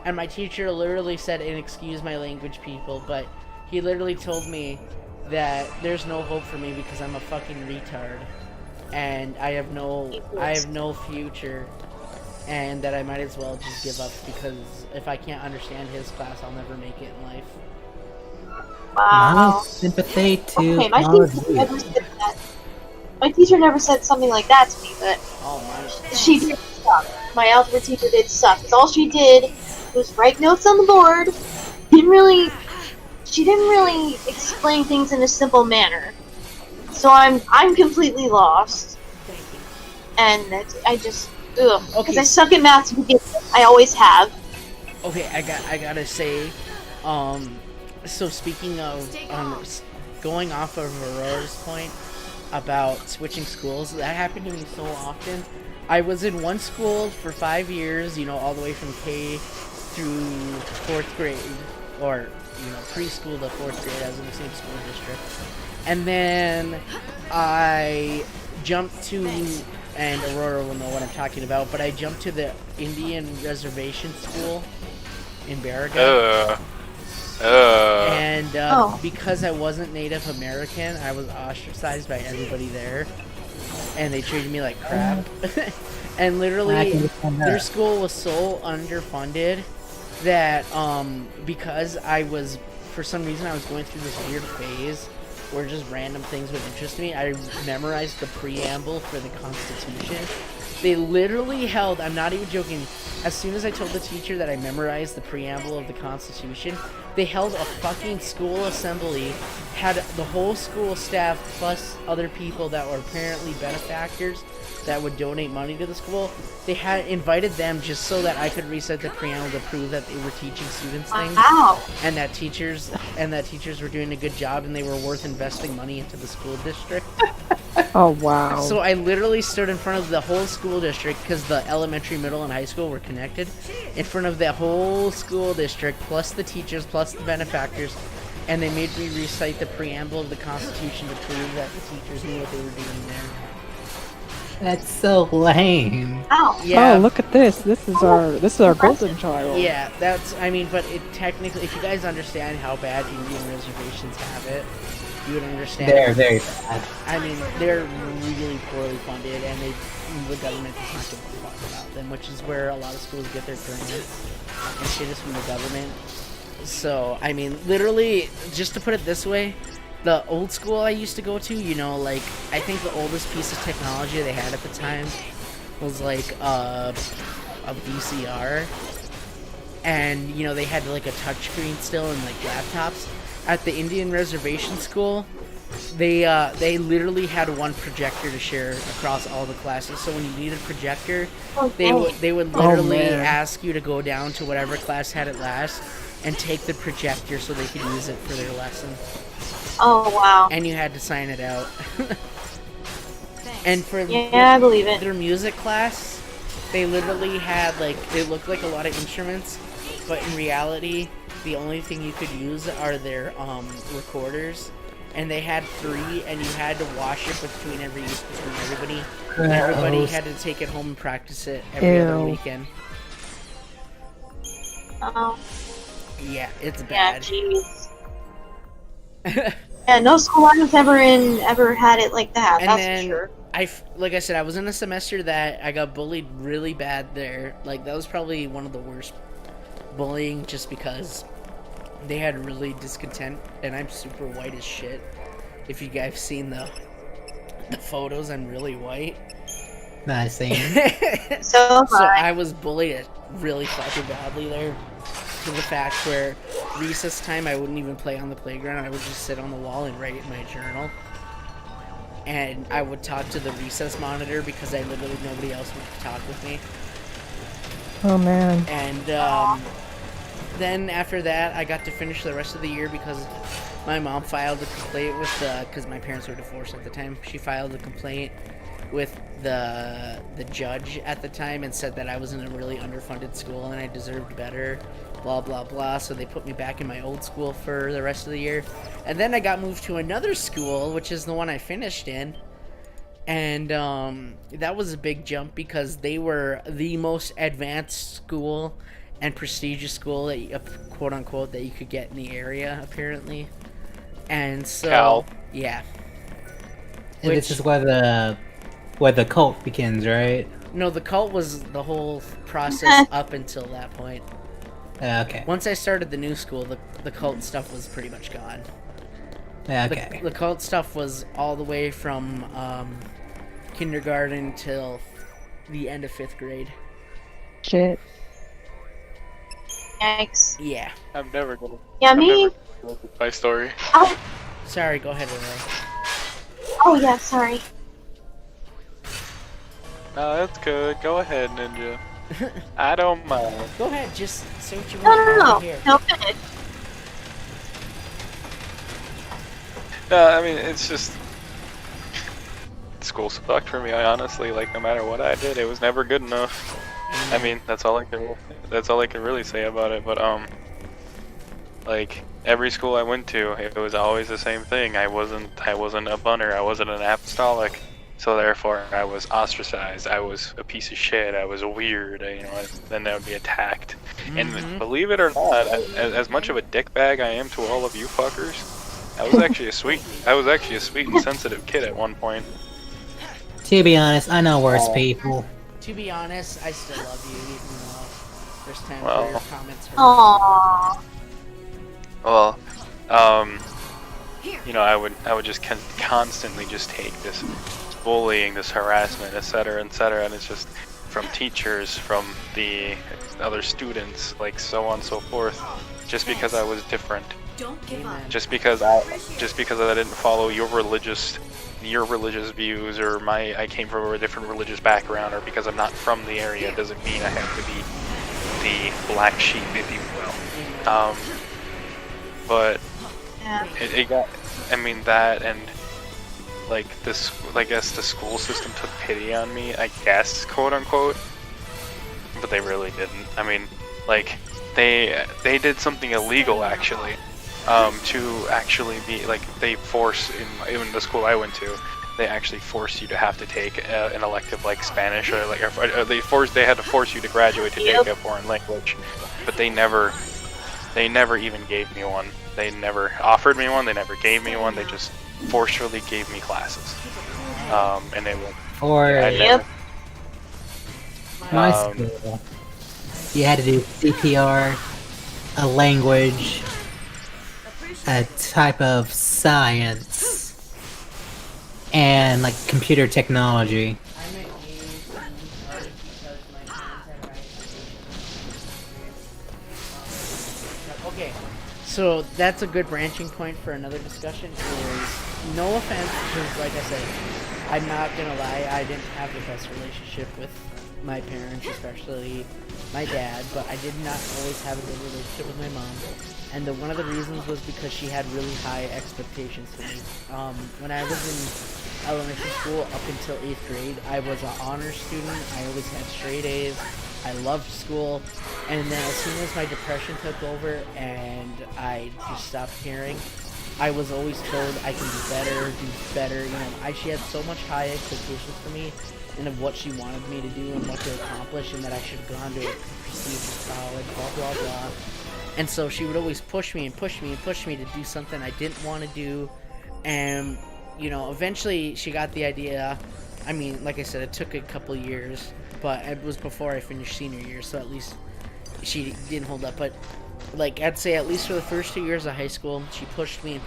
And my teacher literally said, and excuse my language, people, but he literally told me that there's no hope for me because I'm a fucking retard, and I have no future, and that I might as well just give up because if I can't understand his class, I'll never make it in life. Wow. My sympathy to Okay, my all of teacher you. never said that. My teacher never said something like that to me, but Oh my. she did suck. My algebra teacher did suck. 'Cause all she did was write notes on the board. She didn't really explain things in a simple manner. So I'm completely lost. And I just because Okay. I suck at math to begin with. I always have. Okay, I gotta say, so speaking of going off of Aurora's point about switching schools, that happened to me so often. I was in one school for 5 years, you know, all the way from K through 4th grade, or, you know, preschool to 4th grade. I was in the same school district. And then I jumped to, and Aurora will know what I'm talking about, but I jumped to the Indian reservation school in Barriga. And because I wasn't Native American, I was ostracized by everybody there, and they treated me like crap. And literally, their school was so underfunded that because I was, for some reason, I was going through this weird phase where just random things would interest me. I memorized the preamble for the Constitution. They literally held, I'm not even joking, as soon as I told the teacher that I memorized the preamble of the Constitution, they held a fucking school assembly, had the whole school staff plus other people that were apparently benefactors that would donate money to the school. They had invited them just so that I could recite the preamble to prove that they were teaching students things. Wow. And that teachers were doing a good job and they were worth investing money into the school district. Oh, wow. So I literally stood in front of the whole school district, because the elementary, middle, and high school were connected, in front of the whole school district, plus the teachers, plus the benefactors, and they made me recite the preamble of the Constitution to prove that the teachers knew what they were doing there. That's so lame. Ow. Yeah. Oh, look at this. This is our golden child. Yeah, that's, I mean, but it technically, if you guys understand how bad Indian reservations have it, you would understand. They're very bad. I mean, they're really poorly funded, and the government does not give a fuck about them, which is where a lot of schools get their grants and shit is from the government. So, I mean, literally, just to put it this way, the old school I used to go to, you know, like, I think the oldest piece of technology they had at the time was like a VCR, and, you know, they had like a touchscreen still and like laptops. At the Indian reservation school, they literally had one projector to share across all the classes. So when you needed a projector, they would literally ask you to go down to whatever class had it last and take the projector so they could use it for their lesson. Oh, wow. And you had to sign it out. And for Yeah, I believe it. their music class, they literally had, like, they looked like a lot of instruments, but in reality, the only thing you could use are their recorders, and they had 3, and you had to wash it between everybody. And everybody had to take it home and practice it every other weekend. Oh. Yeah, it's Yeah, bad. jeez. Yeah, no school I was ever had it like that, And that's then, for sure. like I said, I was in a semester that I got bullied really bad there. Like, that was probably one of the worst bullying, just because they had really discontent, and I'm super white as shit. If you guys seen the photos, I'm really white. Not saying. So So I was bullied really fucking badly there, to the fact where recess time I wouldn't even play on the playground. I would just sit on the wall and write in my journal. And I would talk to the recess monitor because I literally nobody else would talk with me. Oh, man. And then after that, I got to finish the rest of the year because my mom filed a complaint with because my parents were divorced at the time. She filed a complaint with the judge at the time and said that I was in a really underfunded school and I deserved better, blah blah blah. So they put me back in my old school for the rest of the year, and then I got moved to another school, which is the one I finished in. And that was a big jump because they were the most advanced school and prestigious school that you, quote unquote, that you could get in the area, apparently. And so, Cal. yeah. And this is where the cult begins, right? No, the cult was the whole process up until that point. Okay. Once I started the new school, the cult stuff was pretty much gone. Okay. The cult stuff was all the way from kindergarten till the end of 5th grade. Shit. Yikes. Yeah. I'm never gonna. Yeah, me. My story. Oh, Sorry, go ahead, Roy. oh yeah, sorry. No, that's good. Go ahead, Ninja. I don't mind. Go ahead, just say what you No, want. no, no, Here. no, finish. No, I mean, it's just... school sucked for me. I honestly, like, no matter what I did, it was never good enough. I mean, that's all I can really say about it. But like every school I went to, it was always the same thing. I wasn't a bunner. I wasn't an apostolic. So therefore, I was ostracized. I was a piece of shit. I was weird. You know, then I would be attacked. And believe it or not, as much of a dickbag I am to all of you fuckers, I was actually a sweet and sensitive kid at one point. To be honest, I know worse people. To be honest, I still love you, even though first time Well. your comments hurt. Aww. Well, you know, I would just constantly just take this bullying, this harassment, etc., and it's just from teachers, from the other students, like so on and so forth, just because I was different, just because I didn't follow your religious views, or I came from a different religious background, or because I'm not from the area doesn't mean I have to be the black sheep, if you will. But it got, I mean, that, and like this, I guess the school system took pity on me, I guess, quote unquote, but they really didn't. I mean, like, they did something illegal actually, to actually be, like, they force, in the school I went to, they actually forced you to have to take an elective like Spanish, or like, they had to force you to graduate to take a foreign language, but they never even gave me one. They never offered me one, they never gave me one, they just forcefully gave me classes. And it was... My school, you had to do CPR, a language, a type of science, and like computer technology. Okay, so that's a good branching point for another discussion. Is no offense, because like I said, I'm not gonna lie, I didn't have the best relationship with my parents, especially my dad, but I did not always have a good relationship with my mom. And one of the reasons was because she had really high expectations for me. When I was in elementary school up until 8th grade, I was an honor student. I always had straight A's. I loved school. And then as soon as my depression took over and I just stopped caring, I was always told I can do better. You know, she had so much high expectations for me and of what she wanted me to do and what to accomplish, and that I should have gone to a prestigious college, blah, blah, blah. And so she would always push me to do something I didn't want to do. And, you know, eventually she got the idea. I mean, like I said, it took a couple years, but it was before I finished senior year, so at least she didn't hold up. But, like, I'd say at least for the first 2 years of high school, she pushed me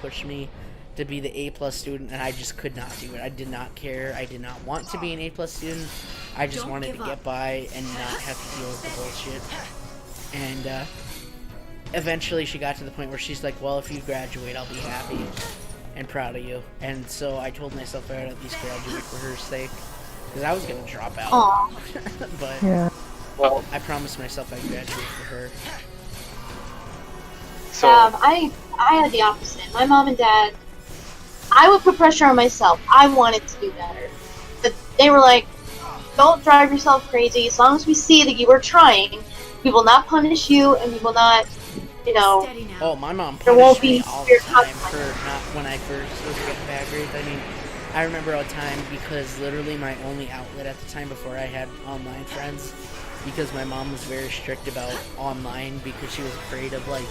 to be the A+ student, and I just could not do it. I did not care. I did not want to be an A+ student. I just wanted to get by and not have to deal with the bullshit. And, eventually she got to the point where she's like, well, if you graduate, I'll be happy and proud of you. And so I told myself I would at least graduate for her sake, because I was going to drop out. But Yeah. Well, I promised myself I'd graduate for her. so I had the opposite. My mom and dad, I would put pressure on myself. I wanted to do better. But they were like, don't drive yourself crazy. As long as we see that you are trying, we will not punish you, and we will not, you know... Oh, my mom There won't punished me be all the severe time for consequences. not when I first was getting bad grades. I mean, I remember all the time because literally my only outlet at the time before I had online friends, because my mom was very strict about online because she was afraid of, like,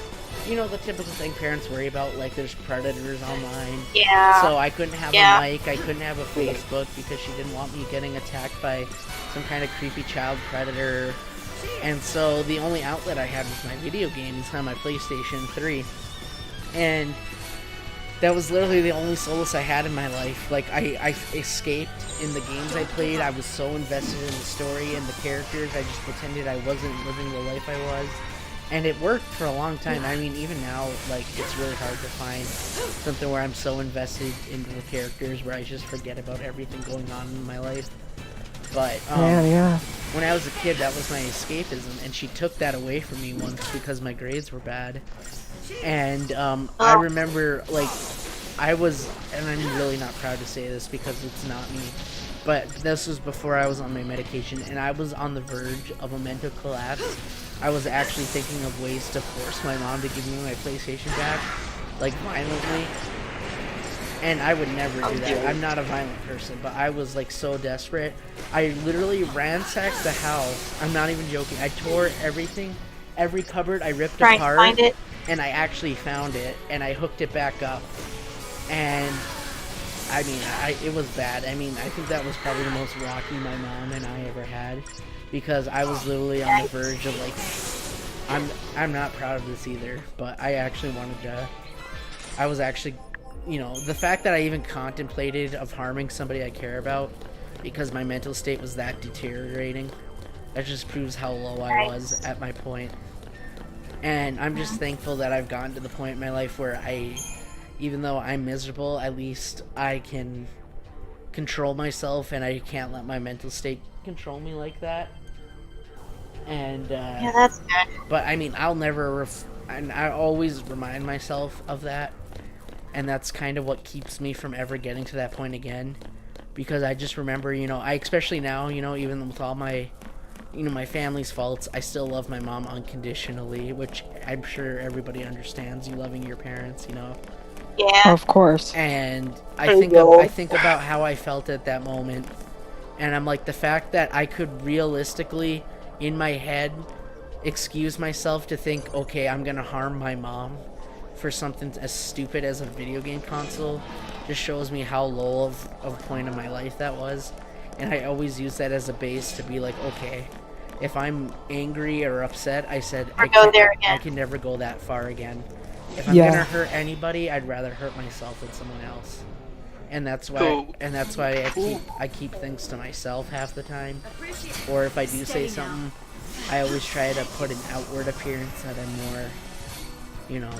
you know, the typical thing parents worry about, like there's predators online. Yeah. So I couldn't have Yeah. a mic, I couldn't have a Facebook because she didn't want me getting attacked by some kind of creepy child predator. And so the only outlet I had was my video games on my PlayStation 3. And that was literally the only solace I had in my life. Like, I escaped in the games I played. I was so invested in the story and the characters, I just pretended I wasn't living the life I was. And it worked for a long time. I mean, even now, like, it's really hard to find something where I'm so invested in the characters where I just forget about everything going on in my life. But, Yeah. when I was a kid, that was my escapism, and she took that away from me once because my grades were bad. And I remember, like, I was, and I'm really not proud to say this because it's not me, but this was before I was on my medication, and I was on the verge of a mental collapse. I was actually thinking of ways to force my mom to give me my PlayStation back, like violently. And I would never do that. I'm not a violent person, but I was like so desperate. I literally ransacked the house. I'm not even joking. I tore everything, every cupboard I ripped Trying to apart, find it. and I actually found it, and I hooked it back up. And I mean, it was bad. I mean, I think that was probably the most rocky my mom and I ever had, because I was literally on the verge of like, I'm not proud of this either, but I actually wanted to. I was actually. You know, the fact that I even contemplated of harming somebody I care about because my mental state was that deteriorating, that just proves how low I was at my point. And I'm just thankful that I've gotten to the point in my life where even though I'm miserable, at least I can control myself and I can't let my mental state control me like that. And, Yeah, that's good. but I mean, I'll never, and I always remind myself of that. And that's kind of what keeps me from ever getting to that point again. Because I just remember, you know, especially now, you know, even with all my, you know, my family's faults, I still love my mom unconditionally, which I'm sure everybody understands, you loving your parents, you know. Yeah. Of course. And I think about how I felt at that moment. And I'm like, the fact that I could realistically, in my head, excuse myself to think, okay, I'm going to harm my mom for something as stupid as a video game console just shows me how low of a point in my life that was. And I always use that as a base to be like, okay, if I'm angry or upset, I can never go that far again. If I'm gonna hurt anybody, I'd rather hurt myself than someone else. And that's why I keep things to myself half the time. Or if I do say something, I always try to put an outward appearance that I'm more, you know,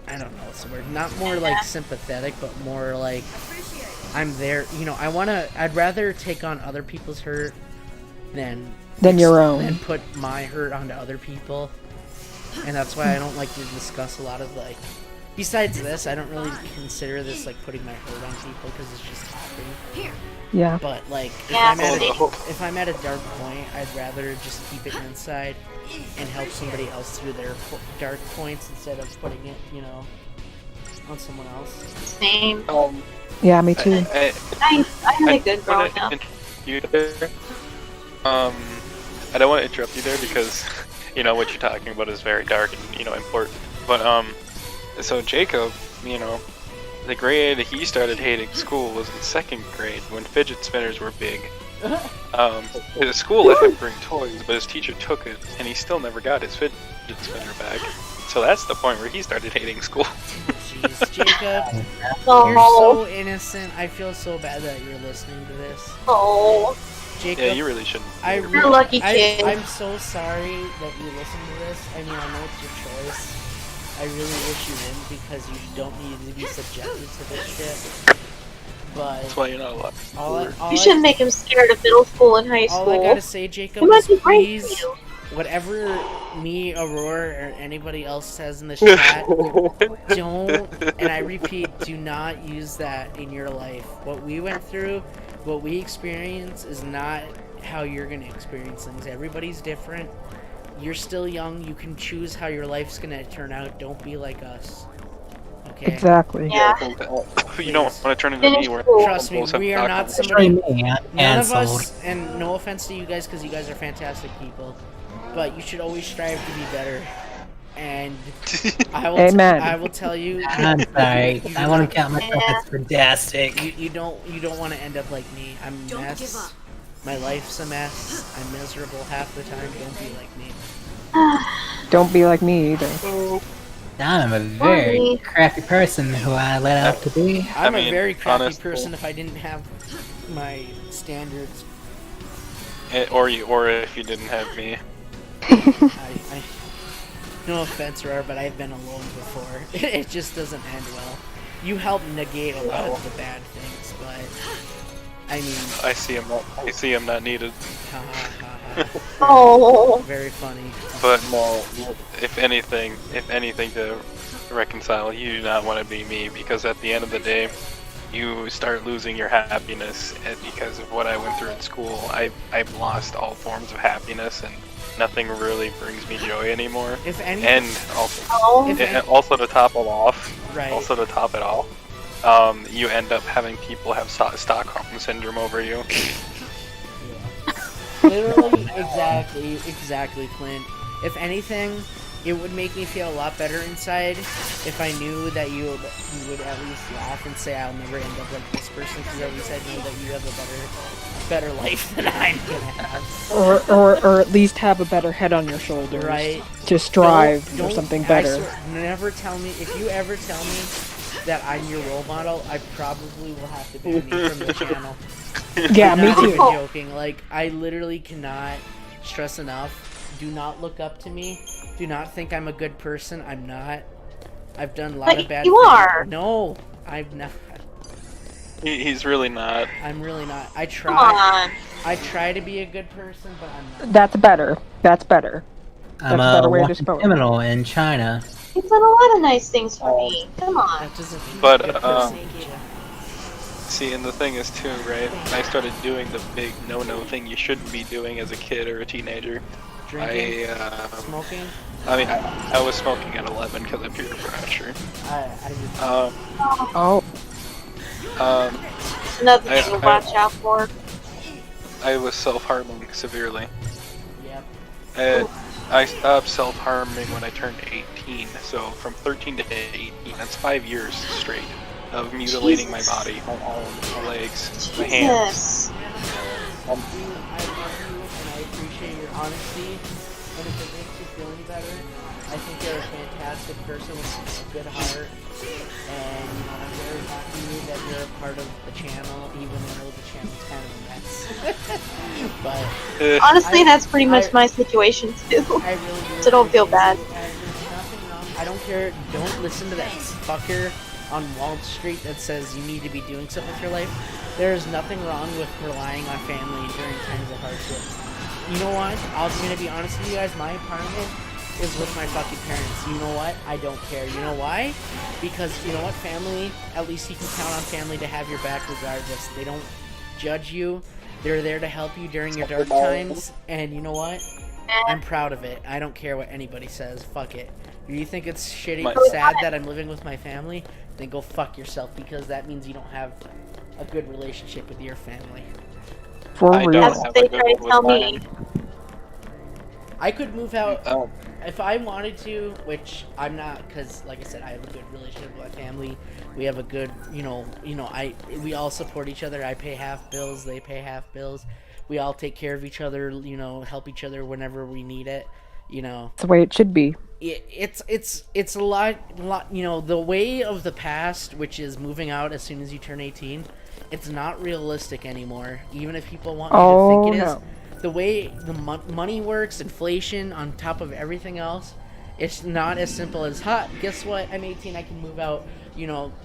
I don't know what's the word. Not more like sympathetic, but more like I'm there. You know, I'd rather take on other people's hurt than your own. Than put my hurt onto other people. And that's why I don't like to discuss a lot of like. Besides this, I don't really consider this like putting my hurt on people because it's just talking. Yeah. But like, if I'm at a dark point, I'd rather just keep it inside and help somebody else through their dark points instead of putting it, you know, on someone else. Same. Yeah, me too. I had a good growing up. I don't want to interrupt you there because, you know, what you're talking about is very dark and, you know, important. But, so Jacob, you know, the grade he started hating school was in 2nd grade when fidget spinners were big. The school let him bring toys, but his teacher took it, and he still never got his fidget spinner back. So that's the point where he started hating school. Jeez, Jacob, you're so innocent. I feel so bad that you're listening to this. Oh. Jacob, yeah, you really shouldn't. You're a lucky kid. I'm so sorry that you listen to this. I mean, I know it's your choice. I really wish you didn't because you don't need to be subjected to this shit. But that's why you're not allowed. You shouldn't make him scared of middle school and high school. All I gotta say, Jacob, is please, whatever me, Aurora, or anybody else says in the chat, don't, and I repeat, do not use that in your life. What we went through, what we experience is not how you're gonna experience things. Everybody's different. You're still young. You can choose how your life's gonna turn out. Don't be like us. Okay? Exactly. Yeah. You don't want to turn into me. Trust me, we are not somebody. None of us, and no offense to you guys, because you guys are fantastic people, but you should always strive to be better. And I will. Amen. I will tell you. I'm sorry. I want to count myself as fantastic. You don't want to end up like me. I'm a mess. My life's a mess. I'm miserable half the time. Don't be like me. Don't be like me either. I'm a very crappy person who I let out to be. I'm a very crappy person if I didn't have my standards. Or if you didn't have me. I no offense, Aurora, but I've been alone before. It just doesn't end well. You help negate a lot of the bad things, but I mean. I see him not needed. Oh. Very funny. But no, if anything to reconcile, you do not want to be me, because at the end of the day, you start losing your happiness, and because of what I went through in school, I've lost all forms of happiness, and nothing really brings me joy anymore. If any, And also, Oh, also to top it off, right. you end up having people have Stockholm syndrome over you. Literally, exactly, Clint. If anything, it would make me feel a lot better inside if I knew that you would at least laugh and say, I'll never end up like this person, because at least I know that you have a better life than I'm gonna have. Or at least have a better head on your shoulders. Right. To strive Don't- for something I better. swear, never tell me, if you ever tell me that I'm your role model, I probably will have to ban you from the channel. Yeah, me Not even too. joking. Like, I literally cannot stress enough. Do not look up to me. Do not think I'm a good person. I'm not. I've done a lot But of bad you things. are. No, I'm not. He's really not. I'm really not. I come try. on. I try to be a good person, but I'm not. That's better. That's better. I'm That's a better a way to wanted dispose. criminal in China. You've done a lot of nice things for me. Come on. That doesn't mean But, you're a good person. See, and the thing is too, right? I started doing the big no-no thing you shouldn't be doing as a kid or a teenager. Drinking, smoking. I mean, I was smoking at 11 because of peer pressure. I just, Oh, Another thing to watch out for. I was self-harming severely. yep. And I stopped self-harming when I turned 18, so from 13 to 18, that's 5 years straight of mutilating my body, my arms, my legs, my hands. Jesus. I love you and I appreciate your honesty. And if it makes you feel any better, I think you're a fantastic person with a good heart. And you know, I'm very happy that you're a part of the channel, even though the channel's kind of a mess. But Honestly, that's pretty much my situation too. I really do. So don't feel bad. appreciate you, and there's nothing wrong. I don't care. Don't listen to that fucker on Wall Street that says you need to be doing something with your life. There is nothing wrong with relying on family during times of hardship. You know what? I'm gonna be honest with you guys. My apartment is with my fucking parents. You know what? I don't care. You know why? Because you know what? Family. At least you can count on family to have your back regardless. They don't judge you. They're there to help you during your dark times. And you know what? I'm proud of it. I don't care what anybody says. Fuck it. Do you think it's shitty, sad that I'm living with my family? Then go fuck yourself, because that means you don't have a good relationship with your family. for I real. don't That's have what they a good try to one with tell mine. me. I could move out Oh, if I wanted to, which I'm not, because like I said, I have a good relationship with my family. We have a good, we all support each other. I pay half bills, they pay half bills. We all take care of each other, help each other whenever we need it. That's the way it should be. It's a lot, the way of the past, which is moving out as soon as you turn 18. It's not realistic anymore, even if people want you to think it is. No. The way the money works, inflation on top of everything else, it's not as simple as, guess what, I'm 18, I can move out.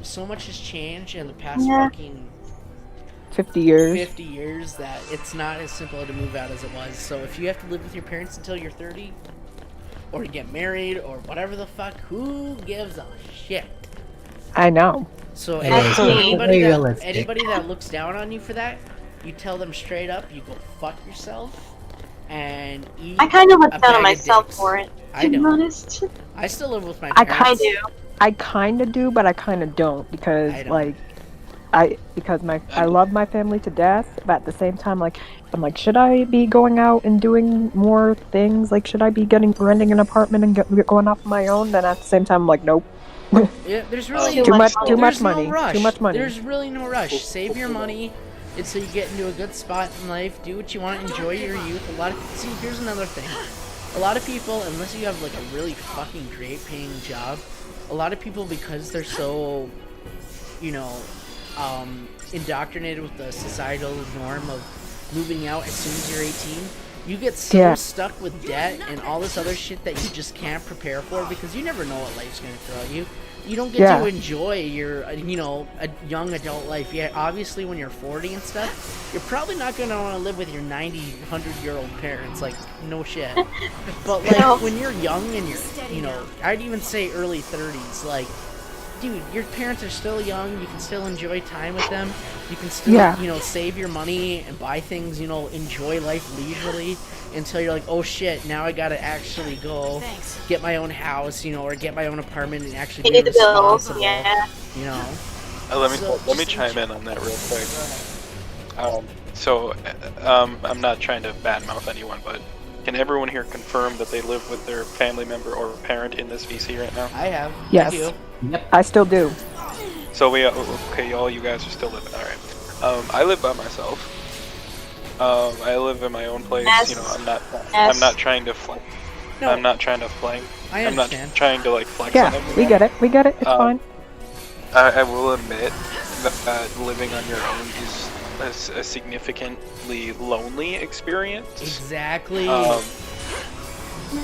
So much has changed in the past Yeah. fucking 50 years. 50 years that it's not as simple to move out as it was. So if you have to live with your parents until you're 30, or to get married, or whatever the fuck, who gives a shit? I know. So It is anybody that, realistic. anybody that looks down on you for that, you tell them straight up, you go fuck yourself, and eat I kind of look a down bag on of myself dicks. for it, I to be don't. honest. I still live with my I parents. kind of. I kind of do, but I kind of don't, because I don't. I love my family to death, but at the same time, I'm like, should I be going out and doing more things? Like, should I be renting an apartment and going off on my own? Then at the same time, I'm like, nope. Yeah, there's really Too much Too much there's money. No rush. Too much money. There's really no rush. Save your money until you get into a good spot in life. Do what you want. Enjoy your youth. See, here's another thing. A lot of people, unless you have like a really fucking great paying job, a lot of people, because they're so, indoctrinated with the societal norm of moving out as soon as you're 18, you get so stuck with debt and all this other shit that you just can't prepare for, because you never know what life's gonna throw you. You don't get to enjoy your, a young adult life. Yeah, obviously when you're 40 and stuff, you're probably not gonna want to live with your 90, 100-year-old parents. Like, no shit. But like when you're young and you're, I'd even say early 30s. Like, dude, your parents are still young. You can still enjoy time with them. You can still, you know, save your money and buy things. You know, enjoy life leisurely until you're like, oh shit, now I gotta actually go get my own house, you know, or get my own apartment and actually be Pay the bills, responsible. yeah. You know. Let me chime in on that real quick. I'm not trying to badmouth anyone, but can everyone here confirm that they live with their family member or parent in this VC right now? I have. Yes. I do. Yep. I still do. So okay, all you guys are still living. All right. I live by myself. I live in my own place. Yes. You know, I'm not trying to flex. No. I'm not trying to flex. I I'm not understand. trying to like flex on Yeah, everyone. we get it. We get it. It's fine. I will admit that living on your own is a significantly lonely experience. Exactly.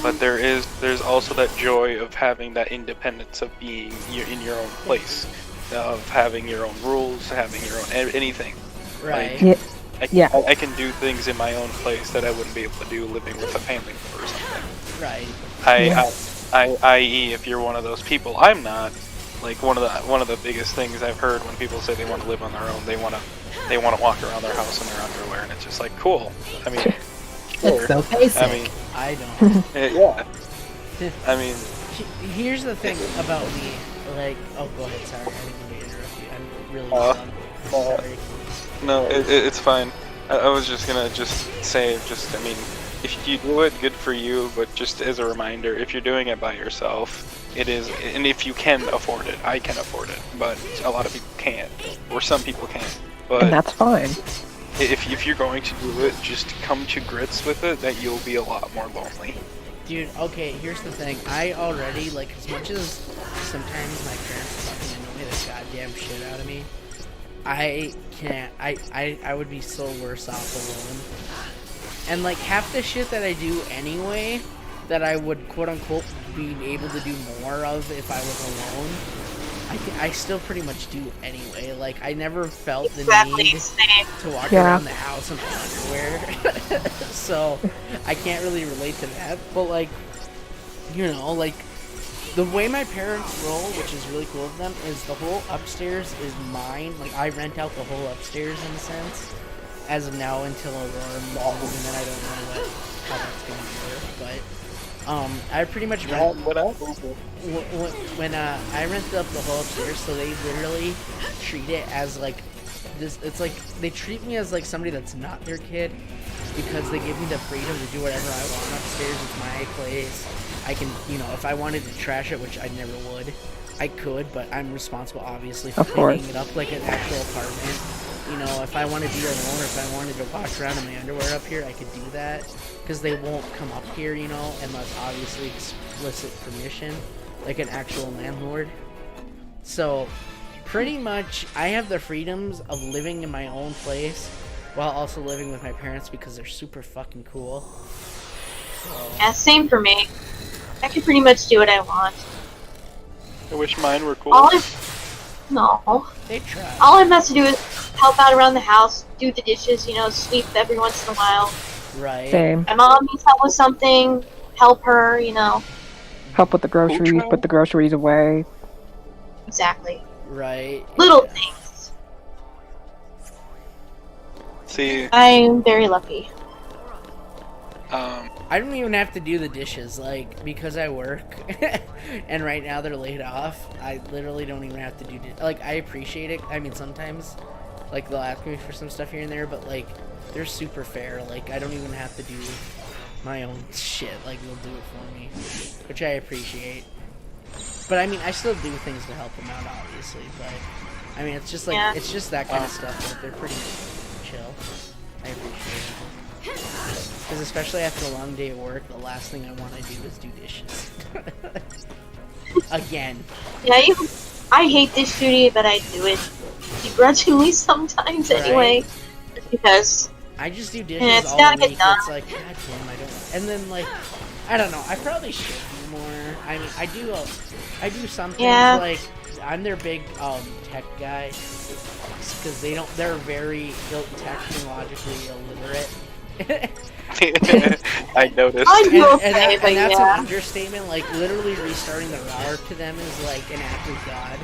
But there's also that joy of having that independence of being in your own place, of having your own rules, having your own anything. Right. Like, I can do things in my own place that I wouldn't be able to do living with a family member or something. Right. I.e., if you're one of those people, I'm not. Like one of the biggest things I've heard when people say they want to live on their own, they want to walk around their house in their underwear, and it's just like cool. I mean, sure. It's so basic. I mean, I don't. yeah. I mean, Here's the thing about me. Like, oh, go ahead. Sorry, I didn't mean to interrupt you. I'm really done. Sorry. no, it's fine. I was just gonna say, I mean, if you do it, good for you. But just as a reminder, if you're doing it by yourself, it is, and if you can afford it, I can afford it, but a lot of people can't, or some people can't. But And that's fine. if you're going to do it, just come to grits with it that you'll be a lot more lonely. Dude, okay, here's the thing. I already, like, as much as sometimes my parents fucking annoy the goddamn shit out of me, I can't, I would be so worse off alone. And, like, half the shit that I do anyway, that I would, quote-unquote, be able to do more of if I was alone, I still pretty much do anyway. Like, I never felt the need to walk around the house in underwear. So, I can't really relate to that. But, like, you know, like, the way my parents roll, which is really cool of them, is the whole upstairs is mine. Like, I rent out the whole upstairs in a sense, as of now until Aurora moves, and then I don't know how that's going to work. But, I pretty much rent... When I rented up the whole upstairs, so they literally treat it as, like, this... It's like, they treat me as, like, somebody that's not their kid, because they give me the freedom to do whatever I want upstairs. It's my place. I can, you know, if I wanted to trash it, which I never would, I could, but I'm responsible, obviously, for cleaning it up like an actual apartment. You know, if I wanted to be alone, or if I wanted to walk around in my underwear up here, I could do that. Because they won't come up here, you know, unless obviously explicit permission, like an actual landlord. So, pretty much, I have the freedoms of living in my own place, while also living with my parents because they're super fucking cool. So, Yeah, same for me. I can pretty much do what I want. I wish mine were cool. No. they try. All I have to do is help out around the house, do the dishes, you know, sweep every once in a while. Right. Same. My mom needs help with something, help her, you know. Help with the groceries, put the groceries away. Exactly. Right. Little things. See, I'm very lucky. I don't even have to do the dishes, like, because I work, and right now they're laid off, I literally don't even have to do like, I appreciate it. I mean, sometimes, like, they'll ask me for some stuff here and there, but, like, they're super fair. Like, I don't even have to do my own shit. Like, they'll do it for me, which I appreciate. But, I mean, I still do things to help them out, obviously, but, I mean, it's just, like, it's just that kind of stuff that they're pretty chill. I appreciate it. Because especially after a long day at work, the last thing I want to do is do dishes. Again. Yeah, I hate dish duty, but I do it begrudgingly sometimes anyway. Just because. I just do dishes it's all gotta week. get done. It's like, god damn, I don't. And then, like, I don't know. I probably should do more. I mean, I do some things, like, I'm their big tech guy. Because they're very technologically illiterate. I noticed. I do And, okay, but and that's yeah. an understatement. Like, literally restarting the router to them is like an act of God.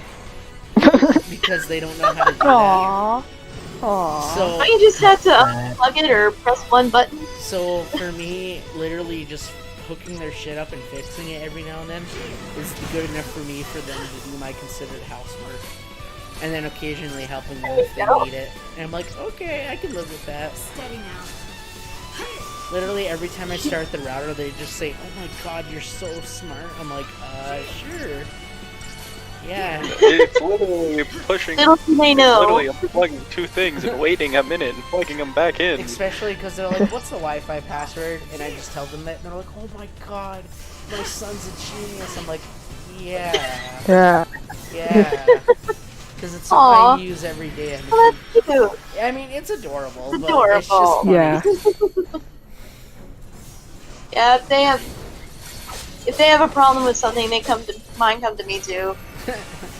Because they don't know how to do that. Aww. Aww. So, I just had to unplug it or press one button. so for me, literally just hooking their shit up and fixing it every now and then is good enough for me for them to do my considered housework. And then occasionally helping them if they need it. And I'm like, okay, I can live with that. Steady now. Literally every time I start the router, they just say, "Oh my god, you're so smart." I'm like, sure. Yeah. It's literally pushing. Little do they know. Literally, I'm plugging two things and waiting a minute and plugging them back in. Especially because they're like, "What's the Wi-Fi password?" And I just tell them that, and they're like, "Oh my god, my son's a genius." I'm like, "Yeah, Yeah. yeah." Because it's something Aw. I use every day. I mean, Oh, that's cute. I mean, it's adorable, It's but it's just adorable. funny. Yeah. Yeah, if they have a problem with something, mine come to me too.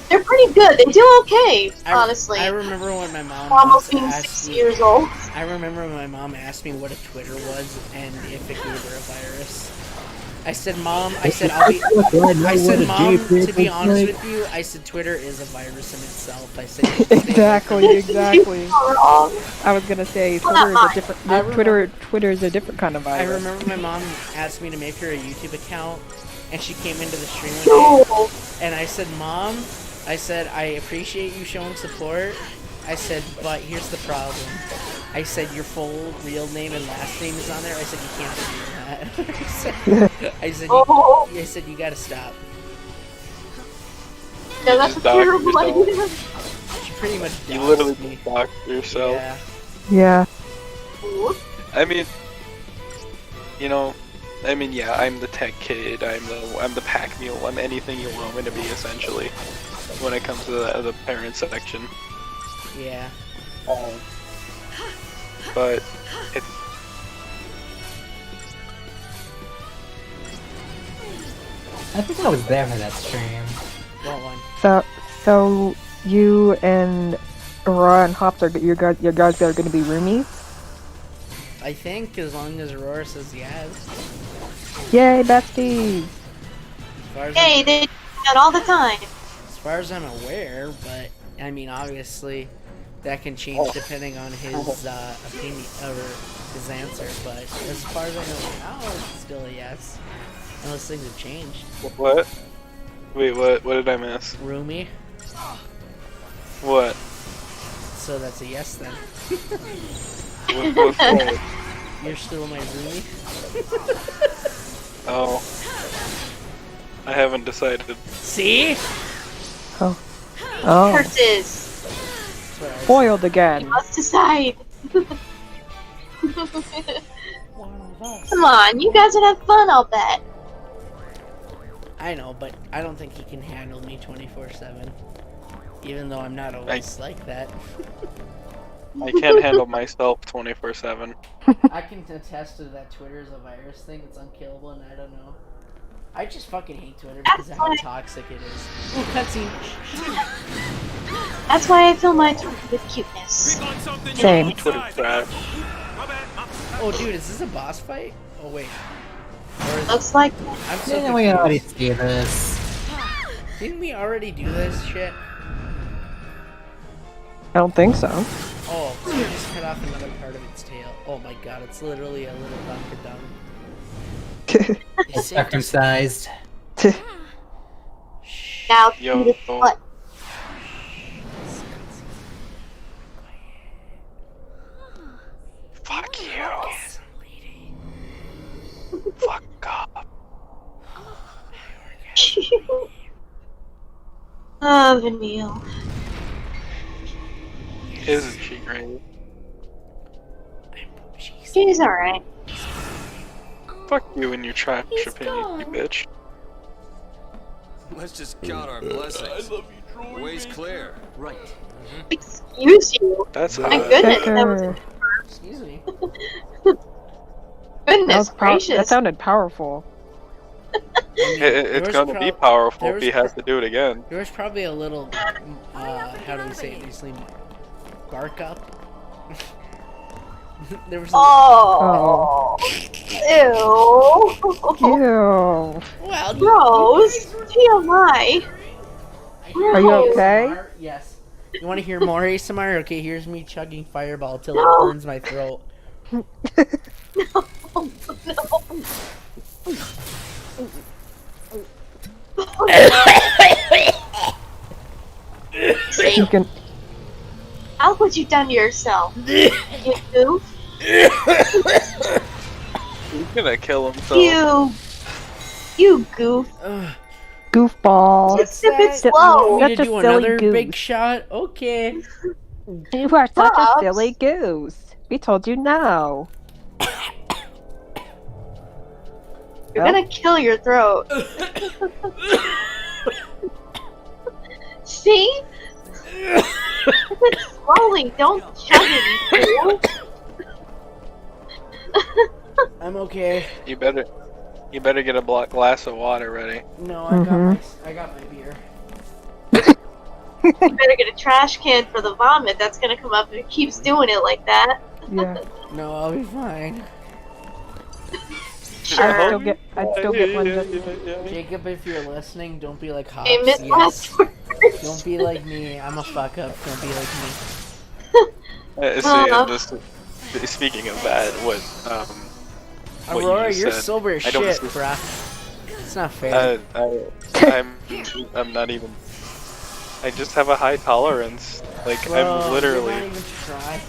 They're pretty good. They do okay, honestly. I remember when my mom Almost being asked 6 me- years old. I remember when my mom asked me what a Twitter was and if it gave her a virus. I said, "Mom," I said, "I'll be." I said, "Mom, to be honest with you," I said, "Twitter is a virus in itself." I said, "You should stay away from it." Exactly. Wrong. I was gonna say Well, Twitter is not a different. I remember- Twitter is a different kind of I virus. remember my mom asked me to make her a YouTube account, and she came into the stream one day, No. and I said, "Mom," I said, "I appreciate you showing support." I said, "But here's the problem." I said, "Your full real name and last name is on there." I said, "You can't be doing that." Oh. I said, "You gotta stop." No, that's a Just dox terrible yourself. idea. She pretty much You doxed literally me. doxed yourself. Yeah. Yeah. I mean, you know, yeah, I'm the tech kid. I'm the pack mule. I'm anything you want me to be, essentially, when it comes to the parent section. Yeah. But it's I think I was there for that stream. What one? So you and Aurora and Hops are your guys are going to be roomies? I think as long as Aurora says yes. Yay, besties! As far as, Hey, they do that all the time. as far as I'm aware, but I mean, obviously, that can change depending on his opinion or his answer. But as far as I know now, it's still a yes, unless things have changed. what? Wait, what? What did I miss? Roomie, What? so that's a yes then. What for? You're still my roomie. Oh, I haven't decided. See? Oh, Curses. That's what I was- foiled You again. must decide. One of us. Come on, you guys would have fun, I'll bet. I know, but I don't think he can handle me 24/7. Even though I'm not always like that. I can't handle myself 24/7. I can attest to that Twitter is a virus thing. It's unkillable, and I don't know. I just fucking hate Twitter because of how toxic it is. Ooh, cutscene. That's why I fill my Twitter with cuteness. Same. Twitter crap. Oh, dude, is this a boss fight? Oh, wait. Or is Looks like I'm so Didn't we confused. already see this? Didn't we already do this shit? I don't think so. Oh, so we just cut off another part of its tail. Oh my god, it's literally a little Dunkadunk. It's circumcised. now Yo. cute as what? Fuck you. Fuck off. Oh, Vanille. Isn't she great? She's alright. Fuck you and your trash opinion, you bitch. Let's just count our blessings. Way's clear. Right. Excuse you. That's My hot. goodness, that was Checker. Excuse me. goodness That gracious. sounded powerful. It's Yours gonna be prob- powerful if yours he has to do it again. There was probably a little, how do we say it recently? Bark up? There was. Oh. Ew. Ew. Well, Gross. TMI. Are you okay? Yes. You want to hear more ASMR? Okay, here's me chugging Fireball till No. it burns my throat. See? You can. I'll put you down to yourself. You goof. He's gonna kill himself. You goof. Goofball. Just a bit You slow. want me to Such a do silly another goose. big shot? Okay. You are such a Pops. silly goose. We told you no. You're Well. gonna kill your throat. See? It's slowly. Don't chug it, you fool. I'm okay. You better get a glass of water ready. No, I got my beer. You better get a trash can for the vomit. That's gonna come up if it keeps doing it like that. Yeah. No, I'll be fine. I'd still get one just. Jacob, if you're listening, don't be like Hops. Hey, Miss Yes. Last Word. Don't be like me. I'm a fuck up. Don't be like me. Speaking of that, what Aurora, you you're said, sober as I don't shit, see- bruh. It's not fair. I'm not even. I just have a high tolerance. Like Bro, I'm literally. You're not even try.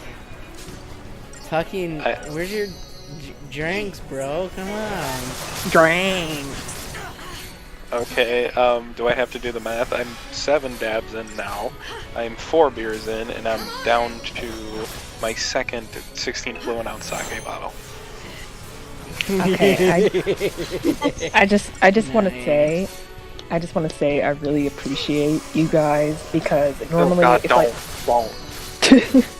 Fucking, where's your drinks, bro? Come on. Drain. Okay. Do I have to do the math? I'm 7 dabs in now. I'm 4 beers in, and I'm down to my second 16 fluid ounce sake bottle. Okay. I just want to Nice. say, I really appreciate you guys because normally oh God, if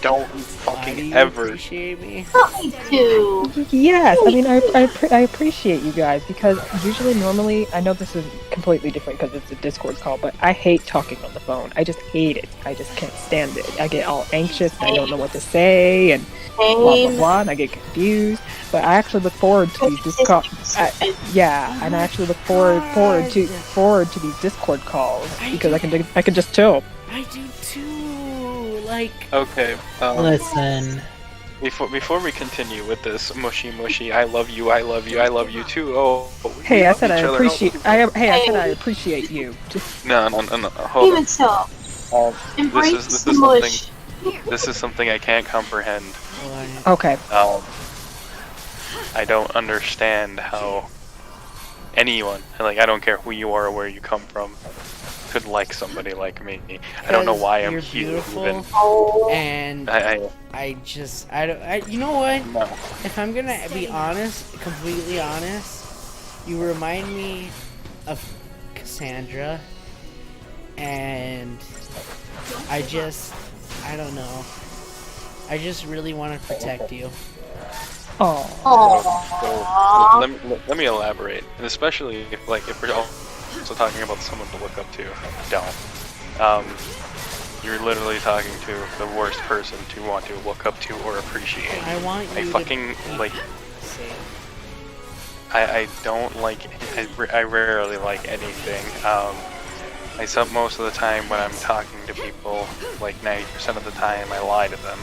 don't Why do fucking you ever. appreciate me? Me too. Yes, I mean I appreciate you guys because usually normally I know this is completely different because it's a Discord call, but I hate talking on the phone. I just hate it. I just can't stand it. I get all anxious and I don't know what to say and blah blah blah and I get confused. But I actually look forward to these Discord. Yeah, and I actually look forward to these Discord calls because I can just chill. I do too. Like, Okay. Listen, Before we continue with this mushy, I love you too. Oh. we Hey, I love said each I other. appreciate. I said I appreciate you. No. Hold Even so, on. embrace This the is mush. This is something I can't comprehend. Okay. I don't understand how anyone, like I don't care who you are or where you come from, could like somebody like me. I don't know why I'm you're here beautiful, even. and I you know what? no. If I'm gonna be honest, completely honest, you remind me of Cassandra, and I don't know. I just really want to protect you. Oh. So, let me elaborate, and especially if we're also talking about someone to look up to. Don't. You're literally talking to the worst person to want to look up to or appreciate. I want you I fucking like. I don't like. I rarely like anything. Most of the time when I'm talking to people, like 90% of the time, I lie to them.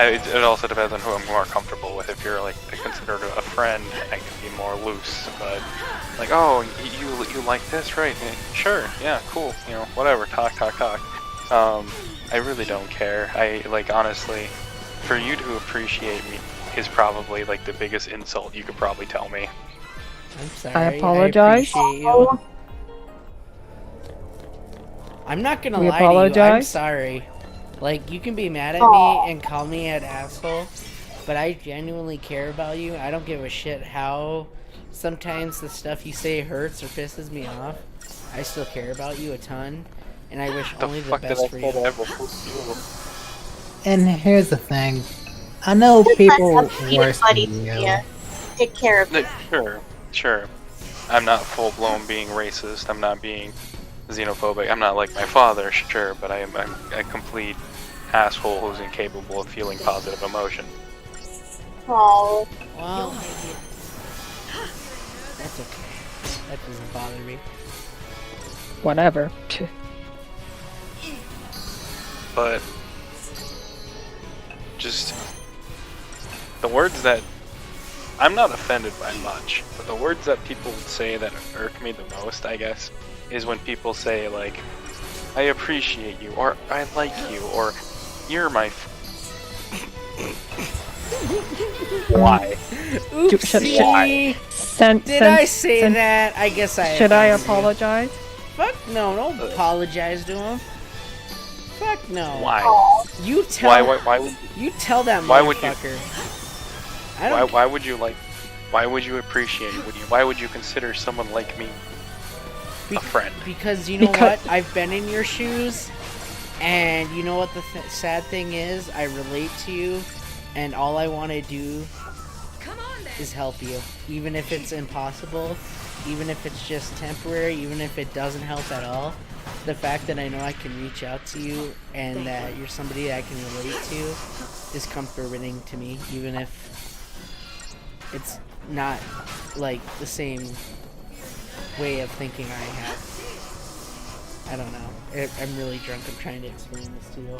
It also depends on who I'm more comfortable with. If you're like considered a friend, I can be more loose. But like, oh, you like this, right? Sure, yeah, cool. You know, whatever. Talk. I really don't care. I like honestly, for you to appreciate me is probably like the biggest insult you could probably tell me. I'm sorry. I apologize. I appreciate you. I'm not gonna We lie to you. I'm apologize. sorry. Like, you can be mad at me and call me an asshole, but I genuinely care about you. I don't give a shit how sometimes the stuff you say hurts or pisses me off. I still care about you a ton, and I wish only the best for you. and here's the thing. I know people worse than you. Yeah. Take care of it. Sure. I'm not full-blown being racist. I'm not being xenophobic. I'm not like my father, sure, but I'm a complete asshole who's incapable of feeling positive emotion. Oh. Well, that's okay. That doesn't bother me. Whatever. But just the words that I'm not offended by much, but the words that people say that irk me the most, I guess, is when people say like, "I appreciate you," or "I like you," or "You're my." Why? Oopsie! Did I say that? I guess I. Should I offended you. apologize? Fuck no! Don't apologize to him. Fuck no. Why? You tell. Why would? You tell that Why would you? motherfucker. I don't. Why would you like? Why would you appreciate it? Why would you consider someone like me a friend? Because you know what? I've been in your shoes, and you know what the sad thing is? I relate to you, and all I want to do is help you. Even if it's impossible, even if it's just temporary, even if it doesn't help at all. The fact that I know I can reach out to you and that you're somebody that I can relate to is comforting to me, even if it's not like the same way of thinking I have. I don't know. I'm really drunk. I'm trying to explain this to you.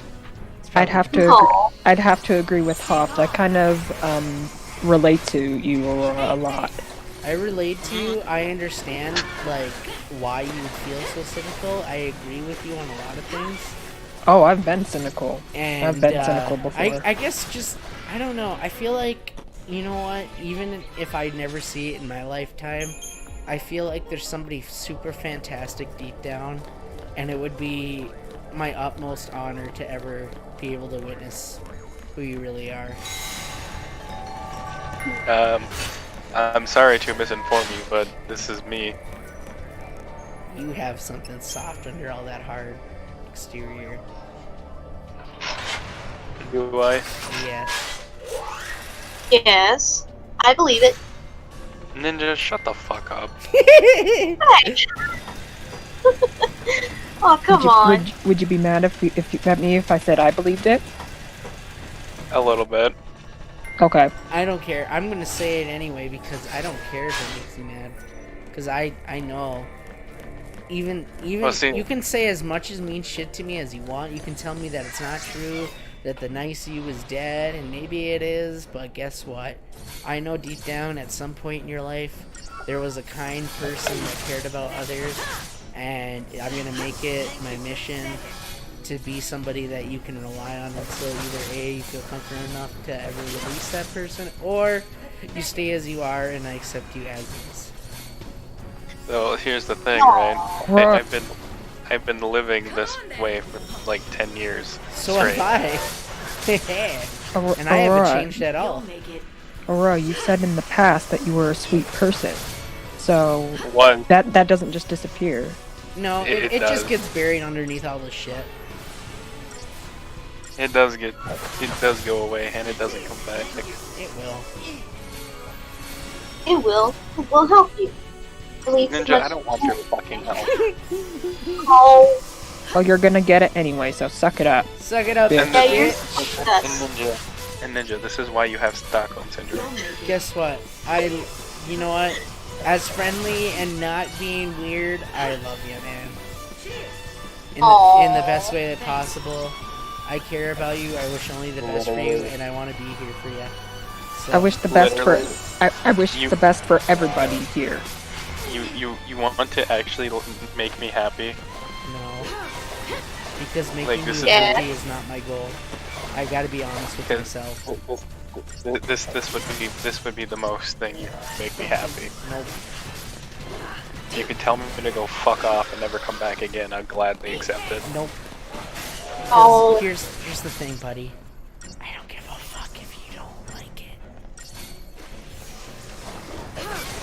I'd have to agree with Hoft. I kind of relate to you, Aurora, a lot. I relate to you. I understand like why you feel so cynical. I agree with you on a lot of things. Oh, I've been cynical. And I've been cynical before. I guess just I don't know. I feel like, you know what? Even if I never see it in my lifetime, I feel like there's somebody super fantastic deep down, and it would be my utmost honor to ever be able to witness who you really are. I'm sorry to misinform you, but this is me. You have something soft under all that hard exterior. Do I? Yes. Yes. I believe it. Ninja, shut the fuck up. Oh, come on. Would you be mad if you met me if I said I believed it? A little bit. Okay. I don't care. I'm gonna say it anyway because I don't care if it makes you mad. Because I know. Even Well, see, you can say as much as mean shit to me as you want. You can tell me that it's not true, that the nice you is dead, and maybe it is, but guess what? I know deep down at some point in your life there was a kind person that cared about others, and I'm gonna make it my mission to be somebody that you can rely on until either A, you feel comfortable enough to ever release that person, or you stay as you are and I accept you as is. So here's the thing, right? I've been living this way for like 10 years. So straight. have I. And I haven't changed at all. Aurora, you said in the past that you were a sweet person. So What? that doesn't just disappear. No, it just gets buried underneath all this shit. It does go away, and it doesn't come back. It will. It will. It will help you. Believe Ninja, I don't want your fucking help. Oh. Well, you're gonna get it anyway, so suck it up. Suck it up, Yeah. and Yeah, you're And Ninja, this is why you have Stockholm syndrome. guess what? You know what? As friendly and not being weird, I love you, man. In the best way that possible. I care about you. I wish only the best for you, and I want to be here for you. So, I wish the best for Literally. I wish the best for everybody here. You want to actually make me happy? No, because making Like, you this happy is- is not my goal. I gotta be honest with myself. This would be the most thing you make me happy. Nope. You could tell me to go fuck off and never come back again. I'd gladly accept it. Nope. Oh. Here's the thing, buddy. I don't give a fuck if you don't like it.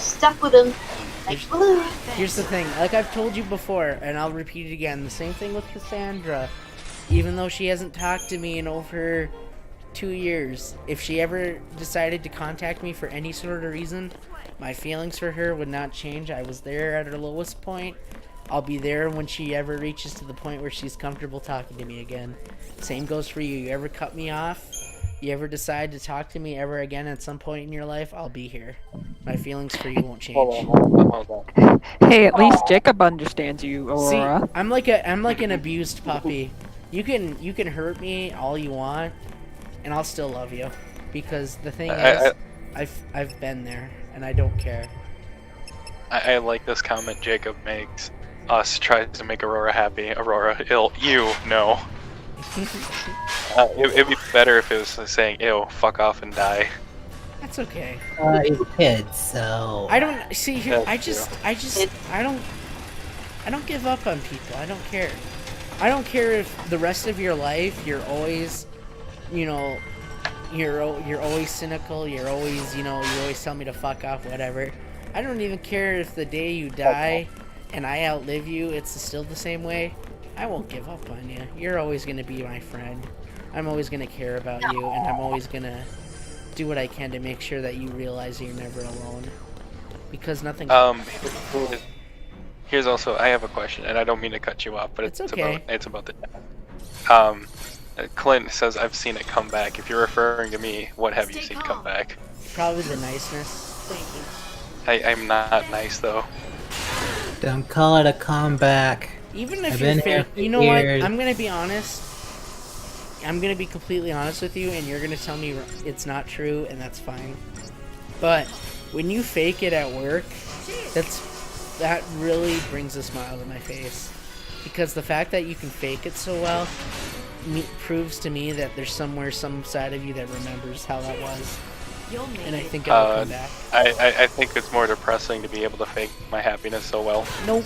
Stuck with him. Like glue. Here's the thing. Like I've told you before, and I'll repeat it again. The same thing with Cassandra. Even though she hasn't talked to me in over 2 years, if she ever decided to contact me for any sort of reason, my feelings for her would not change. I was there at her lowest point, I'll be there when she ever reaches to the point where she's comfortable talking to me again. Same goes for you. You ever cut me off? You ever decide to talk to me ever again at some point in your life? I'll be here. My feelings for you won't change. Hold on. Hey, at least Jacob understands you, See, Aurora. I'm like an abused puppy. You can hurt me all you want, and I'll still love you. Because the thing is, I've been there, and I don't care. I like this comment Jacob makes. Us tries to make Aurora happy. Aurora, ill. You, no. It'd be better if it was saying, ew, fuck off and die. That's okay. He's a kid, so... I don't see here. That's I don't give up on people. I don't care. I don't care if the rest of your life you're always, you know, you're always cynical. You're always, you know, you always tell me to fuck off, whatever. I don't even care if the day you die and I outlive you, it's still the same way. I won't give up on you. You're always gonna be my friend. I'm always gonna care about you, and I'm always gonna do what I can to make sure that you realize you're never alone. Because nothing. Here's also, I have a question, and I don't mean to cut you off, but It's okay. about the Clint says I've seen it come back. If you're referring to me, what have you seen come back? Probably the niceness. Thank you. I'm not nice though. Don't call it a comeback. Even if I've you're been here fake, for you know what? years. I'm gonna be honest. I'm gonna be completely honest with you, and you're gonna tell me it's not true, and that's fine. But when you fake it at work, that really brings a smile to my face, because the fact that you can fake it so well proves to me that there's some side of you that remembers how that was. And I think I'll come back. I think it's more depressing to be able to fake my happiness so well. Nope.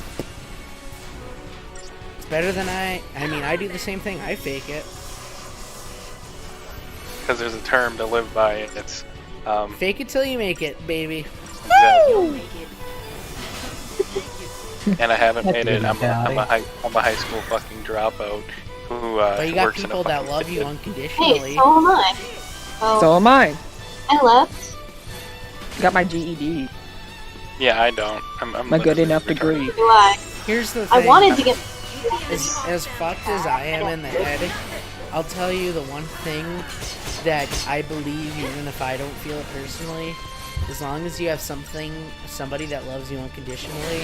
It's better than I mean, I do the same thing. I fake it. Because there's a term to live by, and it's Fake it till you make it, baby. exactly. And I haven't made it. I'm a high school fucking dropout who But you got works in a people that fucking love you kitchen. unconditionally. Hey, so am I. Oh, So am I. I left. Got my GED. Yeah, I don't. I'm My good literally enough retarded. degree. Do I? Here's the I thing. wanted to get. As fucked as I am in the head, I'll tell you the one thing that I believe, even if I don't feel it personally, as long as you have somebody that loves you unconditionally,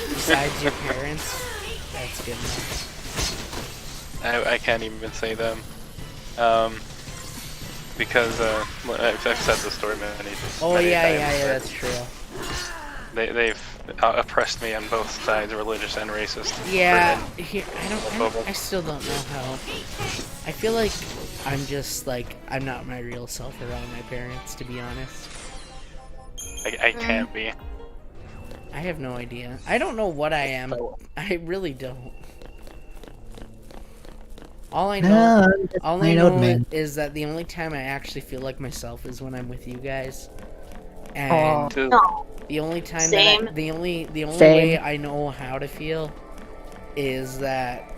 besides your parents, that's good enough. I can't even say them. Because I've said this story many times. Oh yeah, that's true. They've oppressed me on both sides, religious and racist. Yeah, I still don't know how. I feel like I'm just like, I'm not my real self around my parents, to be honest. I can't be. I have no idea. I don't know what I am. I really don't. All I know, is that the only time I actually feel like myself is when I'm with you guys. And No. the only time Same. that the only Same. way I know how to feel is that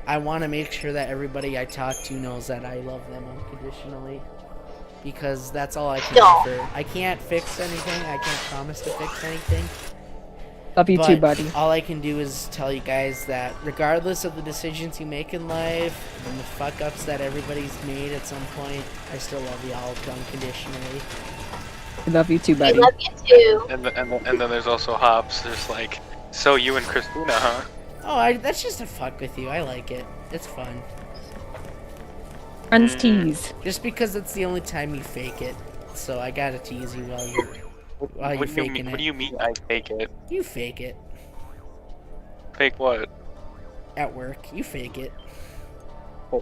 I want to make sure that everybody I talk to knows that I love them unconditionally, because that's all I can No. offer. I can't fix anything. I can't promise to fix anything. Love you But too, buddy. all I can do is tell you guys that regardless of the decisions you make in life and the fuck ups that everybody's made at some point, I still love y'all unconditionally. Love you too, I buddy. love you too. And then there's also Hops, just like, so you and Christina, huh? Oh, that's just to fuck with you. I like it. It's fun. Friends tease. Just because it's the only time you fake it, so I gotta tease you while you're faking What it. do you mean I fake it? You fake it Fake what? at work. You fake it.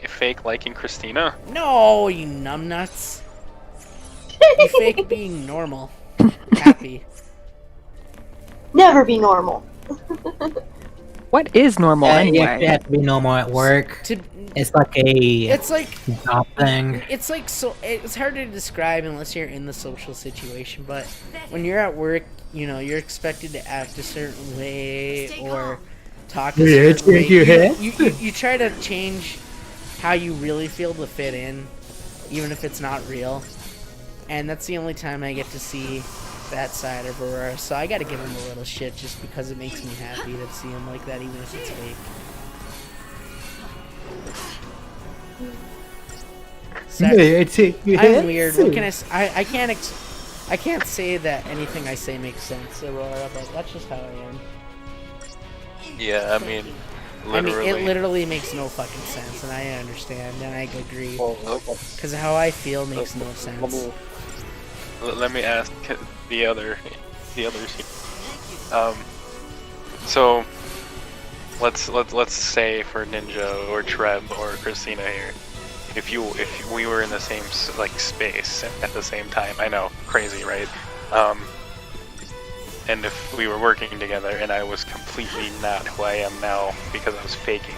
Fake liking Christina? No, you numbnuts. You fake being normal, happy. Never be normal. What is normal You anyway? have to be normal at work. To It's like a It's like job thing. it's like so it's hard to describe unless you're in the social situation, but when you're at work, you know, you're expected to act a certain way or talk a Yeah, certain way. shake your head. You try to change how you really feel to fit in, even if it's not real. And that's the only time I get to see that side of Aurora, so I gotta give him a little shit just because it makes me happy to see him like that, even if it's fake. So, I'm weird. What can I can't say that anything I say makes sense, Aurora, but that's just how I am. Yeah, I mean, literally. It literally makes no fucking sense, and I understand, and I agree. Because how I feel makes no sense. Let me ask the others. So let's say for Ninja or Treb or Christina here, if we were in the same like space at the same time, I know, crazy, right? And if we were working together and I was completely not who I am now because I was faking,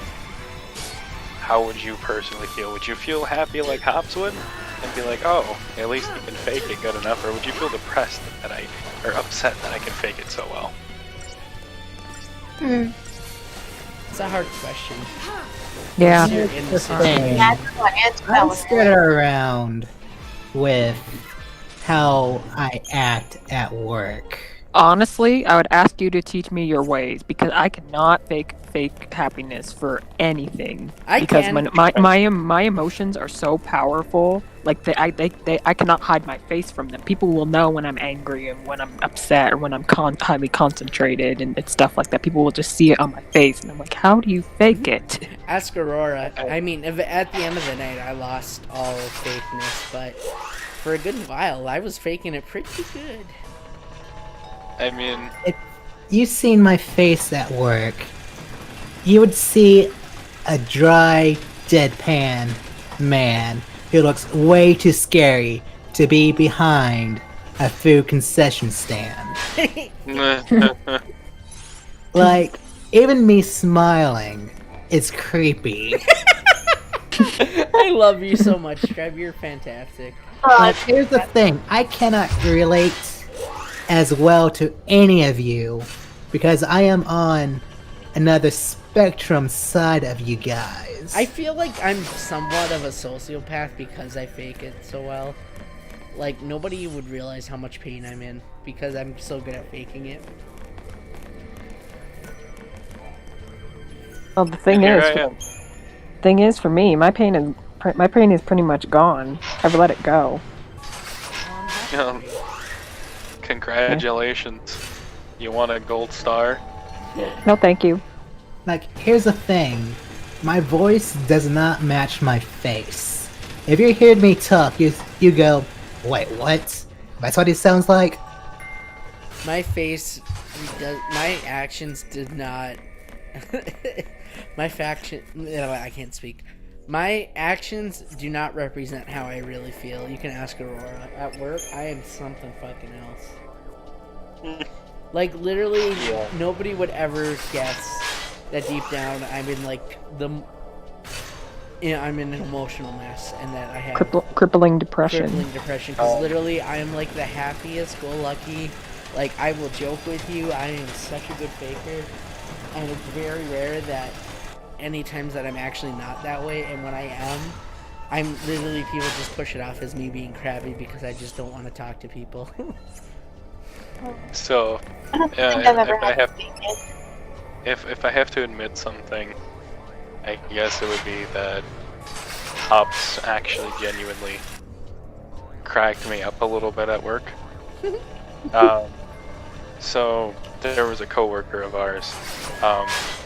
how would you personally feel? Would you feel happy like Hops would? And be like, oh, at least you can fake it good enough? Or would you feel depressed or upset that I can fake it so well? It's a hard question. Yeah. I'm scared around with how I act at work. Honestly, I would ask you to teach me your ways because I cannot fake happiness for anything. I my emotions are so powerful. Like I cannot hide my face from them. People will know when I'm angry and when I'm upset or when I'm highly concentrated and stuff like that. People will just see it on my face, and I'm like, how do you fake it? Ask Aurora. I mean, if at the end of the night I lost all fakeness, but for a good while I was faking it pretty good. I mean, if you've seen my face at work, you would see a dry, deadpan man who looks way too scary to be behind a food concession stand. Like, even me smiling is creepy. I love you so much, Trev. You're fantastic. But here's the thing, I cannot relate as well to any of you because I am on another spectrum side of you guys. I feel like I'm somewhat of a sociopath because I fake it so well. Like, nobody would realize how much pain I'm in because I'm so good at faking it. Well, the thing is for me, my pain is pretty much gone. I've let it go. Congratulations. You won a gold star? No, thank you. Like, here's the thing. My voice does not match my face. If you hear me talk, you go, wait, what? That's what he sounds like? My my actions did not... I can't speak. My actions do not represent how I really feel. You can ask Aurora. At work, I am something fucking else. Like, literally, nobody would ever guess that deep down I'm in, like, I'm in an emotional mess, and that I have... Crippling depression. Because literally, I am, like, the happiest, go-lucky. Like, I will joke with you. I am such a good faker. And it's very rare that any times that I'm actually not that way, and when I am, I'm literally, people just push it off as me being crabby because I just don't want to talk to people. So, I don't think I've ever had to fake it. if I have to admit something, I guess it would be that Hops actually genuinely cracked me up a little bit at work. So there was a coworker of ours.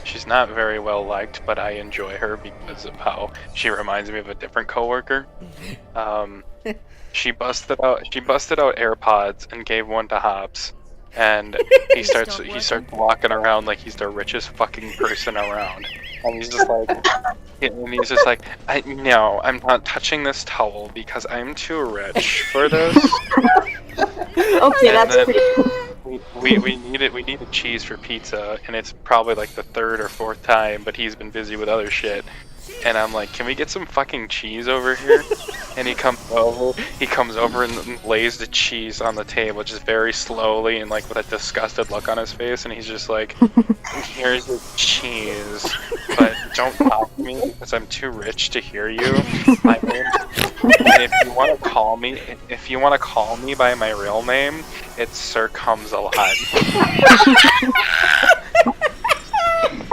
She's not very well liked, but I enjoy her because of how she reminds me of a different coworker. She busted out AirPods and gave one to Hops, and he starts walking around like he's the richest fucking person around. And he's just like, I'm not touching this towel because I'm too rich for this. Okay, that's pretty cool. We needed cheese for pizza, and it's probably like the third or fourth time, but he's been busy with other shit. And I'm like, can we get some fucking cheese over here? And he comes over and lays the cheese on the table just very slowly and like with a disgusted look on his face, and he's just like, here's the cheese, but don't talk to me because I'm too rich to hear you. My name, and if you want to call me by my real name, it's Sir Comes a Lot.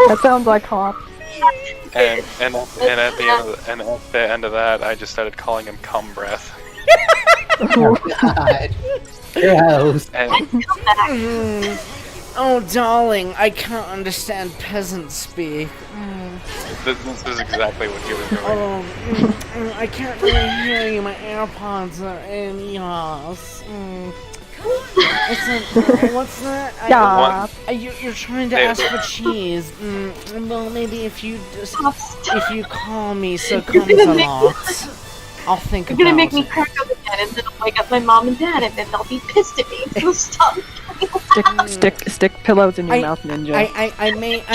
That sounds like Hop. And at the end of that, I just started calling him Cum Breath. Oh god. Gross. And Oh, darling, I can't understand peasant speak. this is exactly what he was doing. Oh, I can't really hear you. My AirPods are in yours. What's that? Yeah. You're trying to ask for cheese. Well, maybe if you call me so comes a lot, I'll think You're about gonna make me it. crack up again, and then I'll wake up my mom and dad, and then they'll be pissed at me. So stop. Stick pillows in your mouth, Ninja. I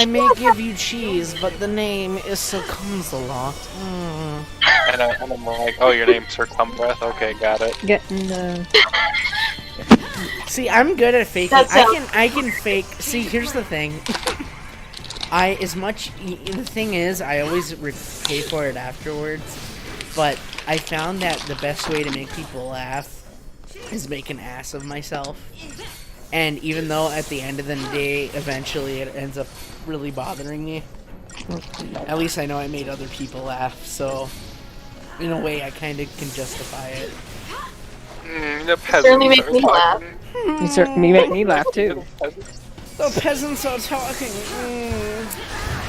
may give you cheese, but the name is so comes a lot. And I'm like, oh, your name's Sir Cum Breath? Okay, got it. Getting See, I'm good at faking. I can fake. See, here's the thing. The thing is, I always pay for it afterwards. But I found that the best way to make people laugh is make an ass of myself. And even though at the end of the day, eventually it ends up really bothering me, at least I know I made other people laugh. So, in a way, I kind of can justify it. The peasants Certainly make are me laugh. talking. You certainly make me laugh too. The peasants are talking.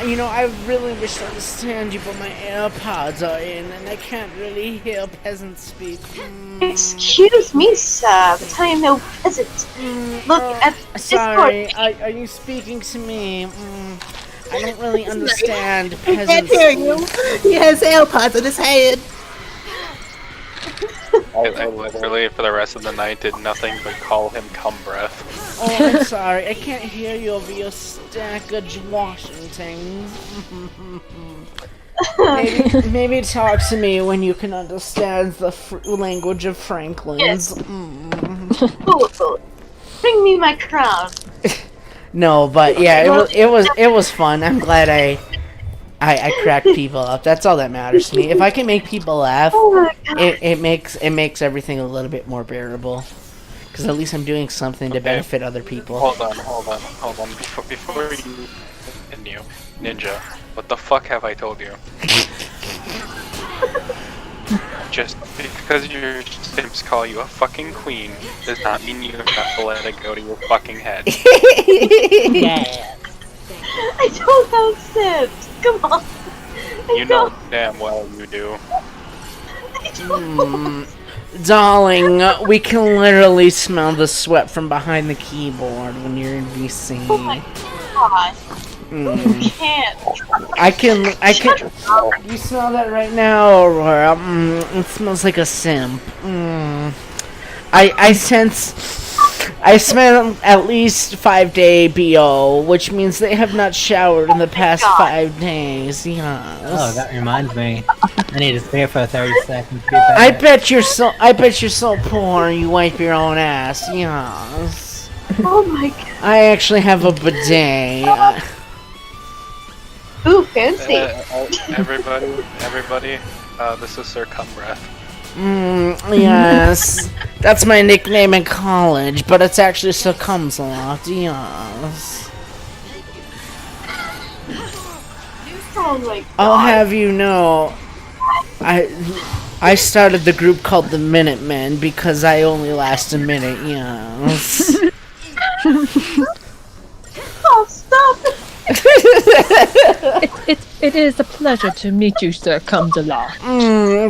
You know, I really wish to understand you, but my AirPods are in, and I can't really hear peasants speak. Excuse me, sir, but I am no peasant. Look at this Sorry, board. are you speaking to me? I don't really understand I can't peasants. hear you. He has AirPods in his head. I literally, for the rest of the night, did nothing but call him Cum Breath. Oh, I'm sorry. I can't hear you over your stack of Washingtons. maybe talk to me when you can understand the language of Franklin's. Fool. Bring me my crown. No, but yeah, it was fun. I'm glad I cracked people up. That's all that matters to me. If I can make people laugh, Oh my god. it makes everything a little bit more bearable. Because at least I'm doing something to benefit other people. Hold on. Before you continue, Ninja, what the fuck have I told you? Just because your Sims call you a fucking queen does not mean you have to let it go to your fucking head. Yeah. I don't have Sims. Come on. You know damn well you do. Darling, we can literally smell the sweat from behind the keyboard when you're in VC. Oh my god. You can't. I can. You smell that right now, Aurora? It smells like a simp. I smell at least 5-day BO, which means they have not showered in the past 5 days. Yes. Oh, that reminds me. I need to stay for 30 seconds. I bet you're so poor you wipe your own ass. Yes. Oh my god. I actually have a bidet. Ooh, fancy. Everybody, this is Sir Cum Breath. Yes. That's my nickname in college, but it's actually succumbs a lot. Yes. Oh my god. I'll have you know, I started the group called the Minutemen because I only last a minute. Yes. Oh, stop it. It is a pleasure to meet you, Sir Comes-a-Lot.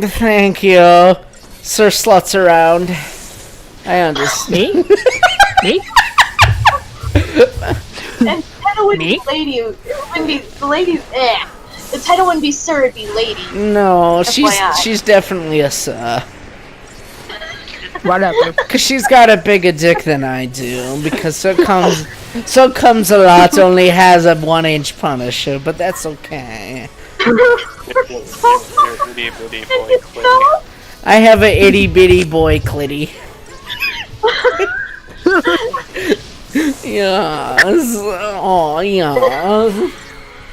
Thank you, Sir Sluts Around. I understand. Me? And the title would be lady. It wouldn't be the ladies. The title wouldn't be sir, it'd be lady. No, FYI. she's definitely a sir. Whatever. Cause she's got a bigger dick than I do. Because so comes a lot only has a 1-inch Punisher, but that's okay. Your itty bitty boy Clint. I have a itty bitty boy clitty. Yes. Oh, yes.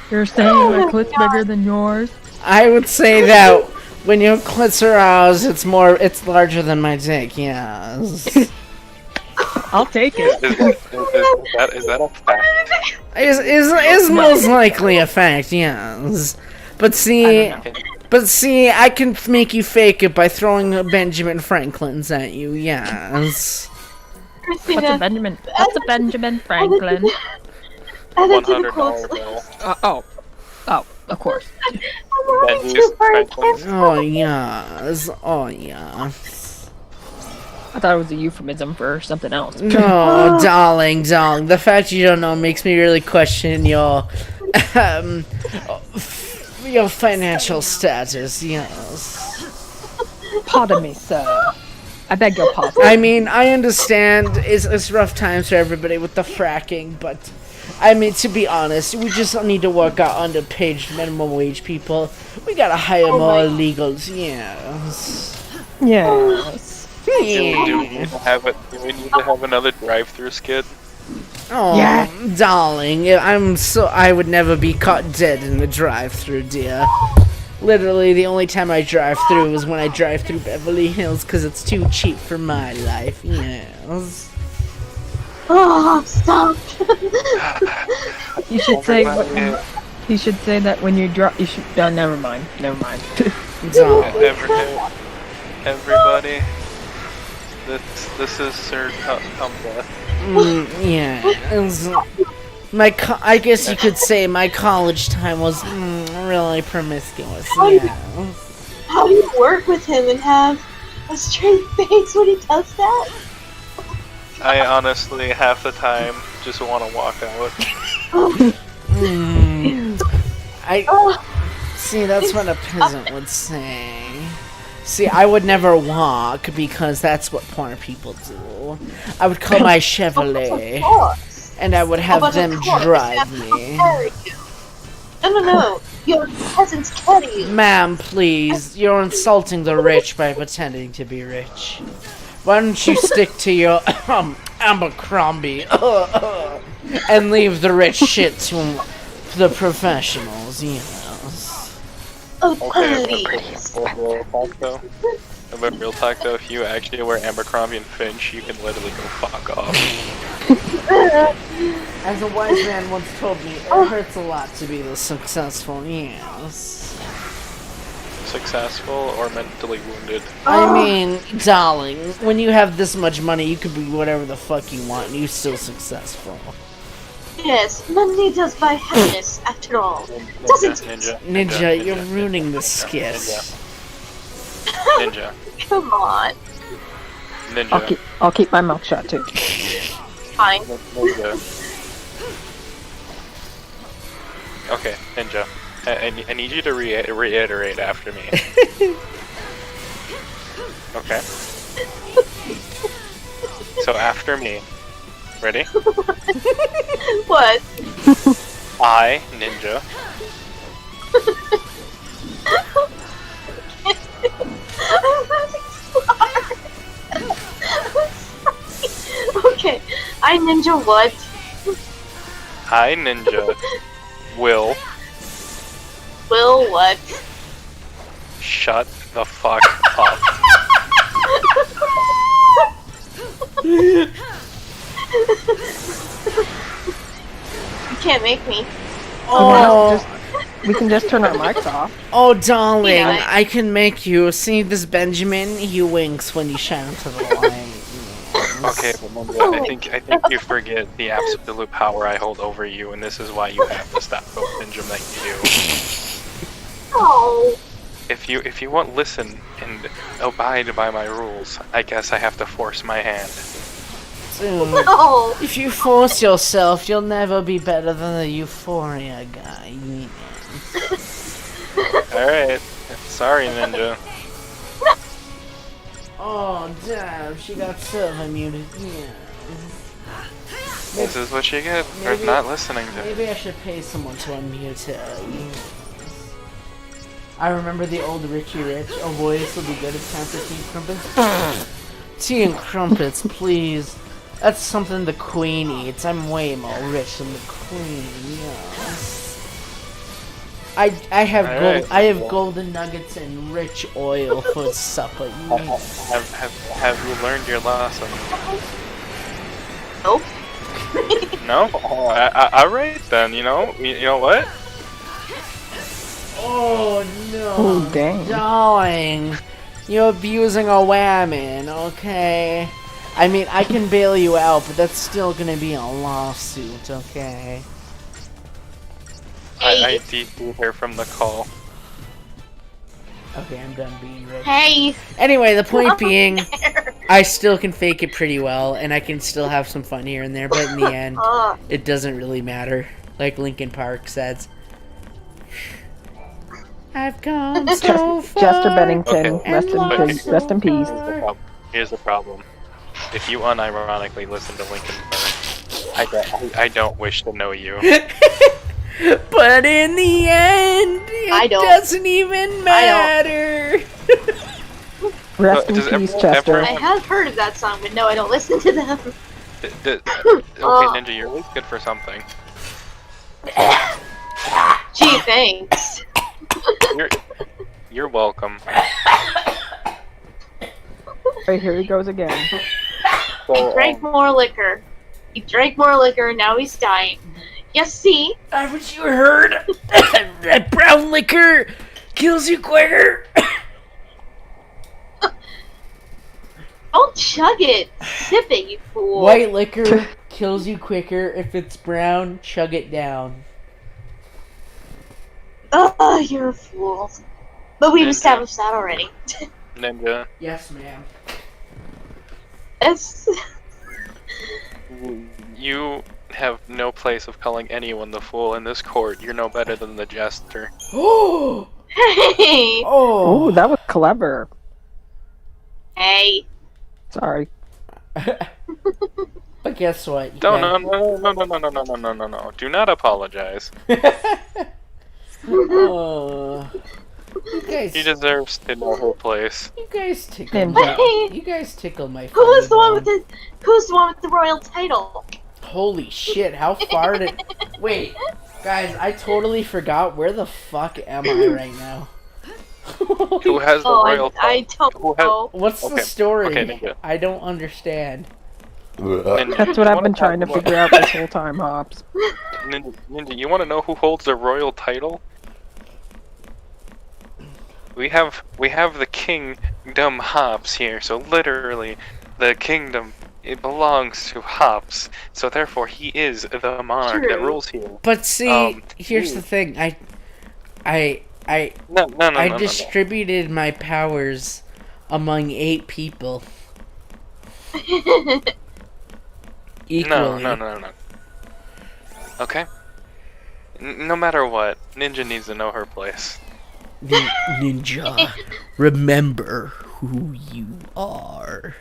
You're saying my clit's bigger than yours? I would say that when your clits are ours, it's larger than my dick, yes. I'll take it. Is that a fact? Is most likely a fact, yes. But see, I can make you fake it by throwing Benjamin Franklin's at you, yes. Christina, What's a Benjamin? What's a Benjamin Franklin? add that to the $100 quotes bill. list. Oh, of course. I'm already Benji's too far Franklin. against Oh, yes. Oh, yeah. I thought it was a euphemism for something else. No, darling. The fact you don't know makes me really question your financial status, yes. Pardon me, sir. I beg your pardon. I mean, I understand it's rough times for everybody with the fracking, but I mean, to be honest, we just need to work out underpaid minimum wage people. We gotta hire more illegals, yes. Yes. Do we need to have another drive-through skid? Oh, Yeah. darling, I would never be caught dead in the drive-through, dear. Literally, the only time I drive through is when I drive through Beverly Hills, because it's too cheap for my life, yes. Oh, stop. You should say you should say that when you drop. You should. Never mind. Darling. Everybody, this is Sir Tumbler. Yeah. I guess you could say my college time was really promiscuous. Yeah. How do you work with him and have a straight face when he does that? I honestly, half the time, just want to walk out. See, that's what a peasant would say. See, I would never walk because that's what poor people do. I would call my Chevrolet, and I would have them drive me. No. Your peasants carry you. Ma'am, please, you're insulting the rich by pretending to be rich. Why don't you stick to your Abercrombie and leave the rich shit to the professionals, yes. Oh, Okay, please. but real talk though, if you actually wear Abercrombie and Finch, you can literally go fuck off. As a wise man once told me, it hurts a lot to be this successful, yes. Successful or mentally wounded? I mean, darling, when you have this much money, you could be whatever the fuck you want and you're still successful. Yes, money does buy happiness, after all. Doesn't it? Ninja, you're ruining the skit. Ninja. Come on. Ninja. I'll keep my mouth shut too. Fine. Ninja. Okay, Ninja. I need you to reiterate after me. Okay? So after me. Ready? What? I, Ninja. Okay, I ninja what? I, Ninja, will what? shut the fuck up. You can't make me. Oh, We can just turn our mics off. oh, darling, Yeah. I can make you. See this Benjamin? He winks when you shine into the light. Okay, but Ninja, I think you forget the absolute power I hold over you, and this is why you have to stop the syndrome that you do. Oh. If you won't listen and abide by my rules, I guess I have to force my hand. Dude, No. if you force yourself, you'll never be better than the Euphoria guy. Alright. Sorry, Ninja. Oh, damn, she got server muted. Yeah. This is what you get for Maybe- not listening to me. Maybe I should pay someone to unmute her. I remember the old Richie Rich. Oh boy, this will be good. It's time for tea and crumpets. Tea and crumpets, please. That's something the queen eats. I'm way more rich than the queen, yes. I have Alright, I have well. golden nuggets and rich oil for supper. Have you learned your lesson? Nope. No? Oh, alright then, you know what? Oh no. Oh, dang. Darling. You're abusing a woman, okay? I mean, I can bail you out, but that's still gonna be a lawsuit, okay? I DC'd her from the call. Okay, I'm done being rich. Hey. Anyway, the point being, I still can fake it pretty well, and I can still have some fun here and there, but in the end, it doesn't really matter. Like Linkin Park says. I've gone so far. Jester Bennington, Okay. rest in peace. Here's the problem. If you unironically listen to Linkin Park, I don't wish to know you. But in the end, it doesn't even matter. Rest in Does peace, everyone Chester. I have heard of that song, but no, I don't listen to them. Okay, Ninja, you're at least good for something. Gee, thanks. You're welcome. Right, here he goes again. He drank more liquor. He drank more liquor, and now he's dying. Yes, see? Haven't you heard? That brown liquor kills you quicker. Don't chug it. Sip it, you fool. White liquor kills you quicker. If it's brown, chug it down. Oh, you're a fool. But we've established that already. Ninja, Yes, ma'am. That's... you have no place of calling anyone the fool in this court. You're no better than the jester. Oh! Hey! Oh, that was clever. Hey. Sorry. But guess what? You No, guys- no. Do not apologize. Oh. You guys, He deserves to know her place. you guys tickle Ninja. my, you guys tickle my. Who's the one with funny the Who's the one with the royal title? bone. Holy shit! How far did? Wait, guys, I totally forgot. Where the fuck am I right now? Who has the Oh, royal I title? don't Who has- know. What's the Okay, story? okay, Ninja. I don't understand. Ninja, That's you what I've wanna been trying to talk figure out this whole time, Hops. Ninja, you want to know who holds the royal title? We have the kingdom Hops here, so literally, the kingdom, it belongs to Hops, so therefore he is the monarch that True. rules here. But see, here's you- the thing. I No. distributed my powers among 8 people equally. No. Okay? No matter what, Ninja needs to know her place. Ninja, remember who you are.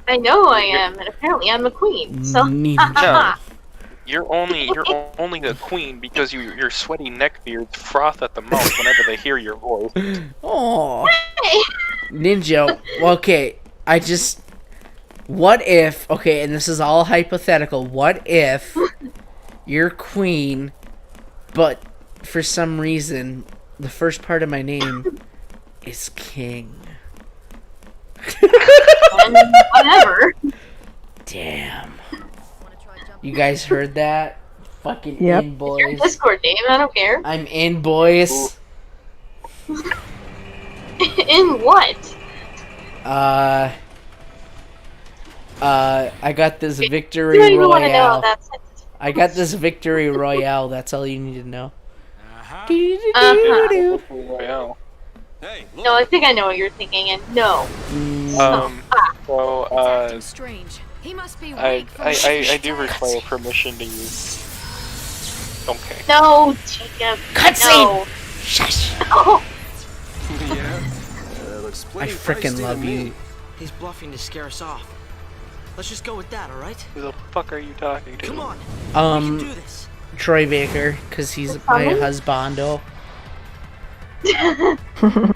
I know I am, and apparently I'm a queen. So, Ninja. You're only the queen because your sweaty neckbeards froth at the mouth whenever they hear your voice. Oh, Ninja. Okay, what if? Okay, and this is all hypothetical. What if you're queen, but for some reason the first part of my name is king? whatever. Damn. You guys heard that? Fucking Yep. in, Your boys. Discord name, I don't care. I'm in, boys. In what? I got this victory You don't even want to know royale. that's I got this victory royale. That's all you need to know. Uh-huh. Royale. Hey, look. No, I think I know what you're thinking, and no. So, Acting strange. He must be I weak from I do require permission to use. Okay. No, Jacob. Cutscene! No. Shush! Oh, Yeah. Looks I pretty frickin' feisty love to me. you. He's bluffing to scare us off. Let's just go with that, alright? Who the fuck are you talking to? Come on, we can do this. Troy Baker, because he's my husbando.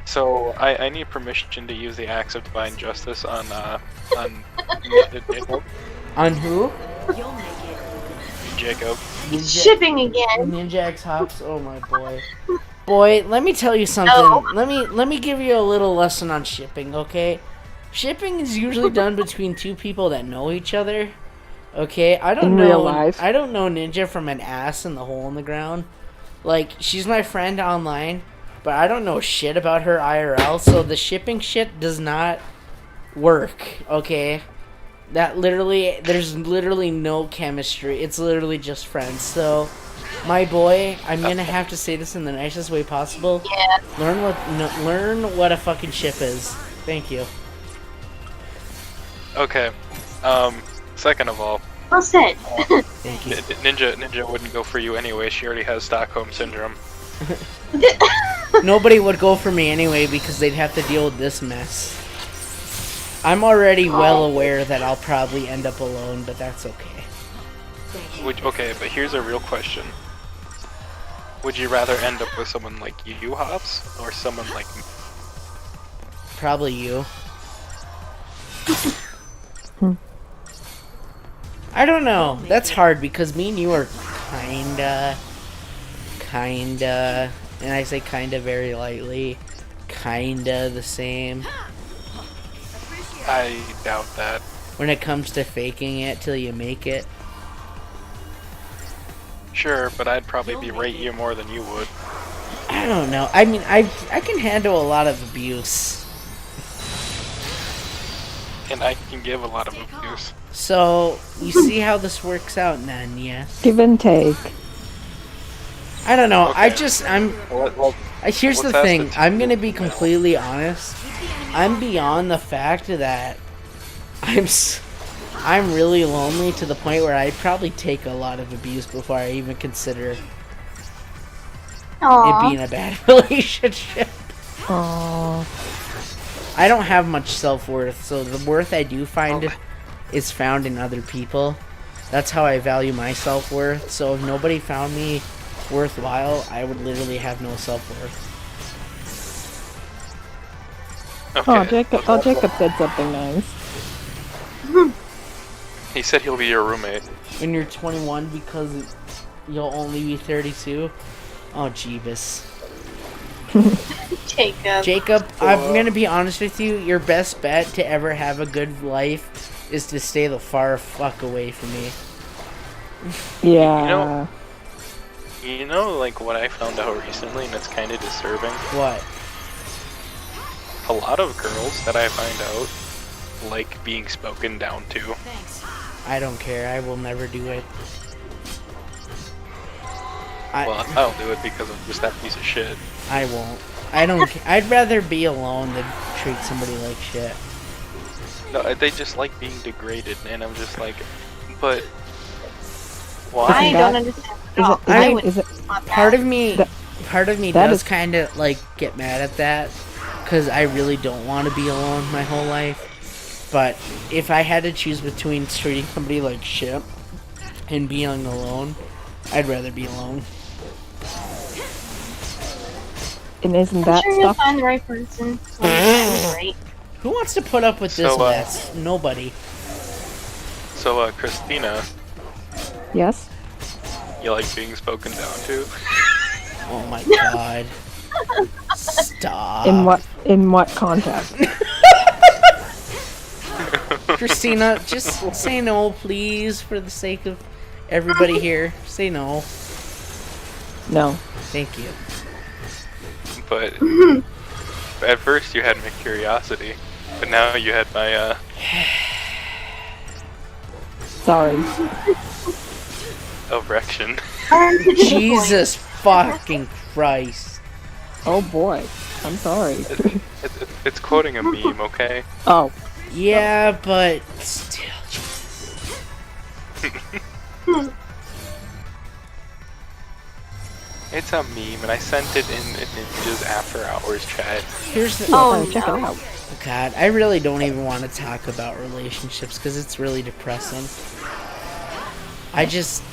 So I need permission to use the axe of divine justice on On who? You'll make it. Jacob. Shipping again. Ninja X Hops. Oh my boy. Boy, let me tell you something. No. Let me give you a little lesson on shipping, okay? Shipping is usually done between two people that know each other. Okay, I don't In know. real life. I don't know Ninja from an ass in the hole in the ground. Like, she's my friend online, but I don't know shit about her IRL. So the shipping shit does not work. Okay, there's literally no chemistry. It's literally just friends. So, my boy, I'm gonna have to say this in the nicest way possible. Yeah. Learn what a fucking ship is. Thank you. Okay. Second of all, Well said. Thank you. Ninja wouldn't go for you anyway. She already has Stockholm Syndrome. Nobody would go for me anyway because they'd have to deal with this mess. I'm already well aware that I'll probably end up alone, but that's okay. Okay, but here's a real question. Would you rather end up with someone like you, Hops, or someone like me? Probably you. I don't know. That's hard because me and you are kinda, and I say kinda very lightly, kinda the same I doubt that. when it comes to faking it till you make it. Sure, but I'd probably berate you more than you would. I don't know. I mean, I can handle a lot of abuse. And I can give a lot of abuse. So, you see how this works out then, yeah? Give and take. I don't know. Okay. Here's the let's ask thing. the I'm gonna be completely honest. I'm beyond the fact that I'm really lonely to the point where I'd probably take a lot of abuse before I even consider it Aww. being a bad relationship. Aww. I don't have much self-worth, so the worth I do find is found in other people. That's how I value my self-worth. So if nobody found me worthwhile, I would literally have no self-worth. Okay. Jacob said something nice. He said he'll be your roommate. When you're 21 because you'll only be 32? Oh, Jeebus. Jacob, I'm gonna be honest with you. Your best bet to ever have a good life is to stay the far fuck away from me. Yeah. You know, like what I found out recently, and it's kind of disturbing. What? A lot of girls that I find out like being spoken down to. Thanks. I don't care. I will never do it. Well, I'll do it because I'm just that piece of shit. I won't. I don't. I'd rather be alone than treat somebody like shit. No, they just like being degraded, and I'm just like, but why? I don't understand. No, I wouldn't want that. Part of me that does is- kind of like get mad at that because I really don't want to be alone my whole life. But if I had to choose between treating somebody like shit and being alone, I'd rather be alone. And isn't I'm that sure you'll stuff? find the right person. Right. Who wants to put up with this So, mess? Nobody. So, Christina, Yes. you like being spoken down to? Oh my god. Stop. In what context? Christina, just say no, please, for the sake of everybody here. Say no. No. Thank you. But at first you had my curiosity, but now you had my Sorry. erection. Jesus fucking Christ. Oh boy. I'm sorry. It's quoting a meme, okay? Oh. Yeah, but still. It's a meme, and I sent it in Ninja's after hours chat. Here's the. Oh, Check it no. out. God, I really don't even want to talk about relationships because it's really depressing. I just.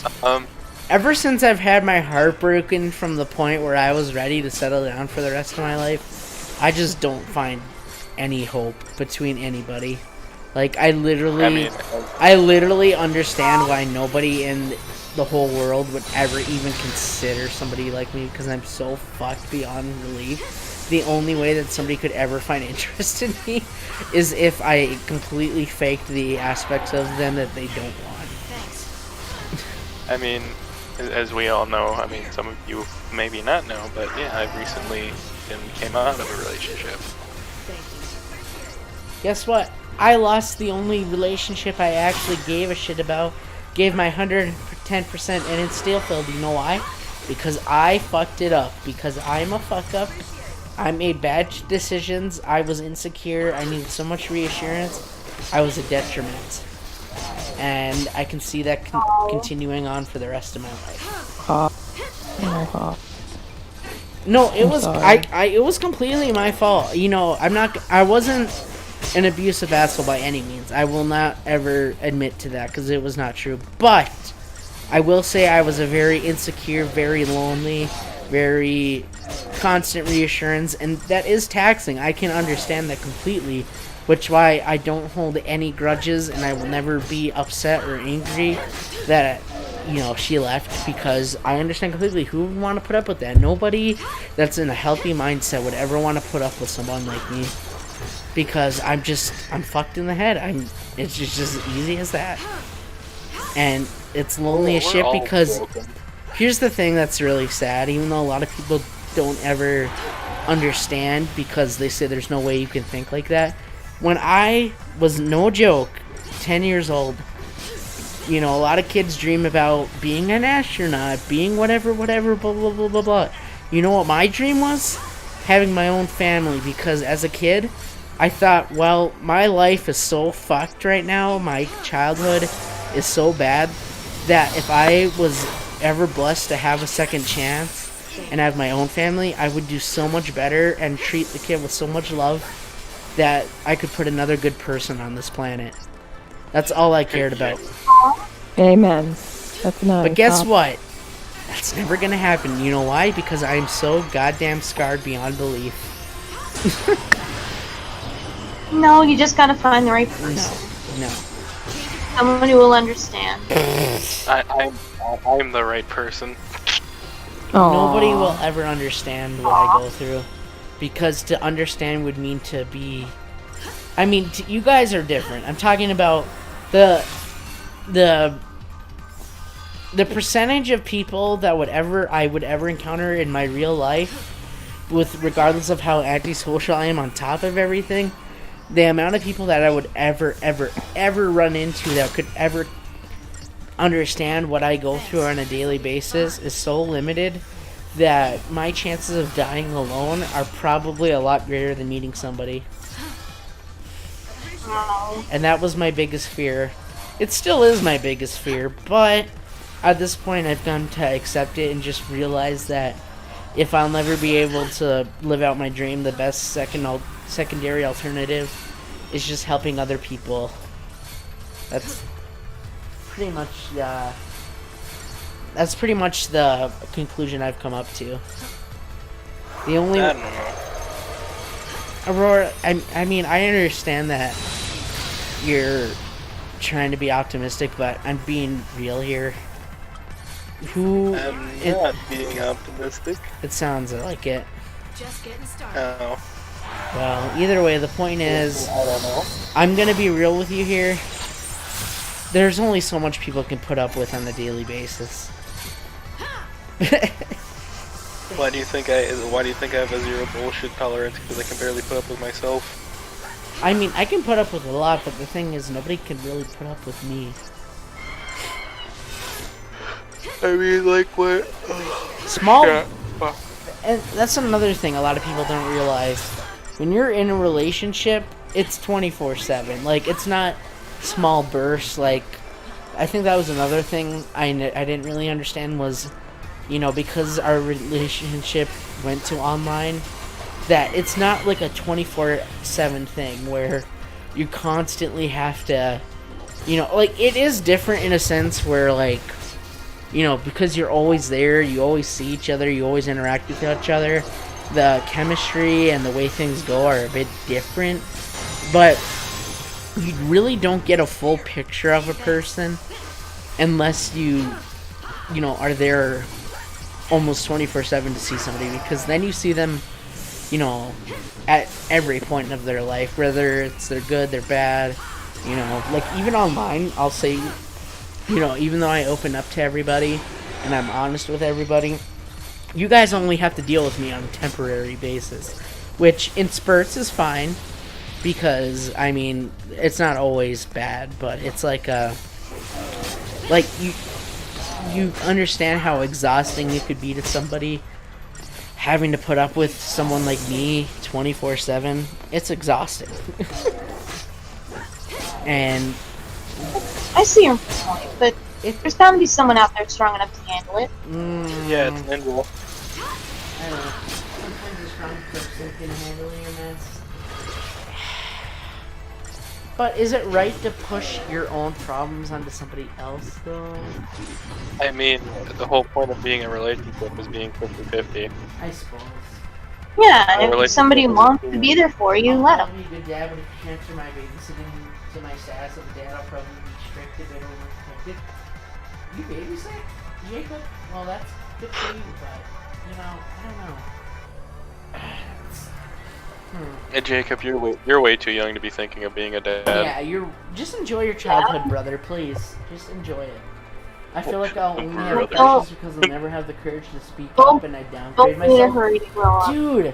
Ever since I've had my heart broken from the point where I was ready to settle down for the rest of my life, I just don't find any hope between anybody. Like, I literally understand why nobody in the whole world would ever even consider somebody like me because I'm so fucked beyond relief. The only way that somebody could ever find interest in me is if I completely faked the aspects of them that they don't want. I mean, as we all know, I mean, some of you maybe not know, but yeah, I recently came out of a relationship. Guess what? I lost the only relationship I actually gave a shit about. Gave my 110% and it still failed. You know why? Because I fucked it up. Because I'm a fuck up. I made bad decisions. I was insecure. I needed so much reassurance. I was a detriment. And I can see that continuing on for the rest of my life. No, it was it was completely my fault. You know, I wasn't an abusive asshole by any means. I will not ever admit to that because it was not true. But I will say I was a very insecure, very lonely, very constant reassurance, and that is taxing. I can understand that completely, which why I don't hold any grudges, and I will never be upset or angry that, you know, she left, because I understand completely who would want to put up with that. Nobody that's in a healthy mindset would ever want to put up with someone like me, because I'm fucked in the head. It's just as easy as that. And it's lonely as shit because here's the thing that's really sad, even though a lot of people don't ever understand because they say there's no way you can think like that. When I was, no joke, 10 years old, you know, a lot of kids dream about being an astronaut, being whatever, blah, blah, blah, blah, blah. You know what my dream was? Having my own family, because as a kid, I thought, well, my life is so fucked right now, my childhood is so bad, that if I was ever blessed to have a second chance and have my own family, I would do so much better and treat the kid with so much love that I could put another good person on this planet. That's all I cared about. Amen. That's nice. But guess what? That's never gonna happen. You know why? Because I am so goddamn scarred beyond belief. No, you just gotta find the right person. No. Someone who will understand. I'm the right person. Nobody will ever understand what I go through. Because to understand would mean to be... I mean, you guys are different. I'm talking about the percentage of people that I would ever encounter in my real life, with regardless of how antisocial I am on top of everything, the amount of people that I would ever run into that could ever understand what I go through on a daily basis is so limited that my chances of dying alone are probably a lot greater than meeting somebody. And that was my biggest fear. It still is my biggest fear, but at this point I've come to accept it and just realize that if I'll never be able to live out my dream, the best secondary alternative is just helping other people. That's pretty much the conclusion I've come up to. The only Aurora, I mean, I understand that you're trying to be optimistic, but I'm being real here. I'm not being optimistic. It sounds like it. Just getting started. Oh. Well, either way, the point is, I don't know. I'm gonna be real with you here. There's only so much people can put up with on a daily basis. Why do you think I have a zero bullshit tolerance? Because I can barely put up with myself. I mean, I can put up with a lot, but the thing is, nobody can really put up with me. I mean, like what? Small. Yeah. And that's another thing a lot of people don't realize. When you're in a relationship, it's 24/7. Like, it's not small bursts. Like, I think that was another thing I didn't really understand was, you know, because our relationship went to online, that it's not like a 24/7 thing where you constantly have to, you know, like, it is different in a sense where, like, you know, because you're always there, you always see each other, you always interact with each other, the chemistry and the way things go are a bit different, but you really don't get a full picture of a person unless you are there almost 24/7 to see somebody, because then you see them, at every point of their life, whether it's they're good, they're bad, like even online, I'll say, even though I open up to everybody and I'm honest with everybody, you guys only have to deal with me on a temporary basis, which in spurts is fine, because I mean it's not always bad, but it's like you understand how exhausting it could be to somebody having to put up with someone like me 24/7. It's exhausting. And I see your point, but there's bound to be someone out there strong enough to handle it. Yeah, it's an inwall. I don't know. Sometimes a strong person can handle your mess. But is it right to push your own problems onto somebody else, though? I mean, the whole point of being in a relationship is being 50-50. I suppose. Yeah, and if somebody wants to be there for you, let them. I'll be a good dad, but if you transfer my babysitting to my status of a dad, I'll probably be restricted and overprotected. You babysit? Jacob? Well, that's good for you, but, I don't know. Hey, Jacob, you're way too young to be thinking of being a dad. Yeah, just enjoy your childhood, brother, please. Just enjoy it. I feel like I'll only have crushes because I'll never have the courage to speak up, and I downgrade myself. Dude!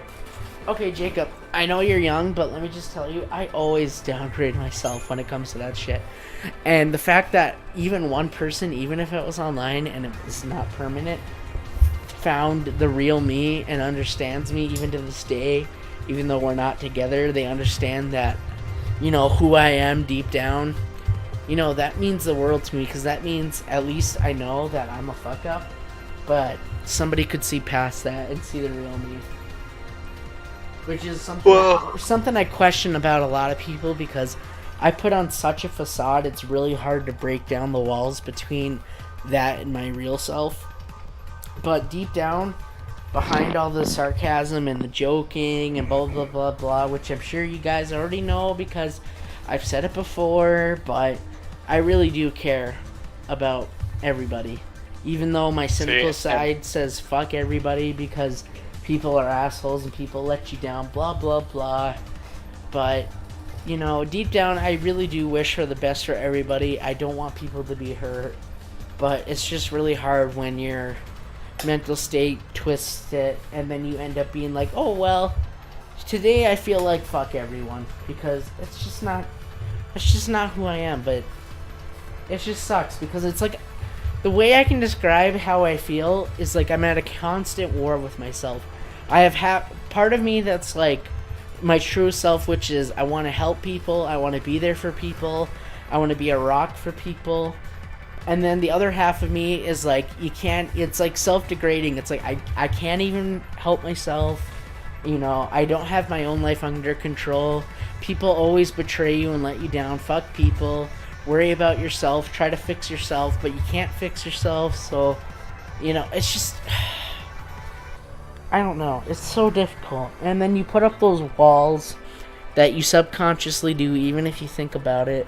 Okay, Jacob, I know you're young, but let me just tell you, I always downgrade myself when it comes to that shit. And the fact that even one person, even if it was online and it was not permanent, found the real me and understands me even to this day, even though we're not together, they understand that, who I am deep down. That means the world to me, because that means at least I know that I'm a fuck up, but somebody could see past that and see the real me. Which is something I question about a lot of people, because I put on such a facade, it's really hard to break down the walls between that and my real self. But deep down, behind all the sarcasm and the joking and blah blah blah blah, which I'm sure you guys already know because I've said it before, but I really do care about everybody. Even though my cynical side says fuck everybody because people are assholes and people let you down, blah blah blah. But, deep down I really do wish for the best for everybody. I don't want people to be hurt. But it's just really hard when your mental state twists it and then you end up being like, oh well, today I feel like fuck everyone, because it's just not who I am. But it just sucks because it's like, the way I can describe how I feel is like I'm at a constant war with myself. I have part of me that's like my true self, which is I want to help people, I want to be there for people, I want to be a rock for people. And then the other half of me is like, it's like self-degrading. It's like I can't even help myself. I don't have my own life under control. People always betray you and let you down. Fuck people. Worry about yourself. Try to fix yourself, but you can't fix yourself. So, it's just, I don't know. It's so difficult. And then you put up those walls that you subconsciously do, even if you think about it.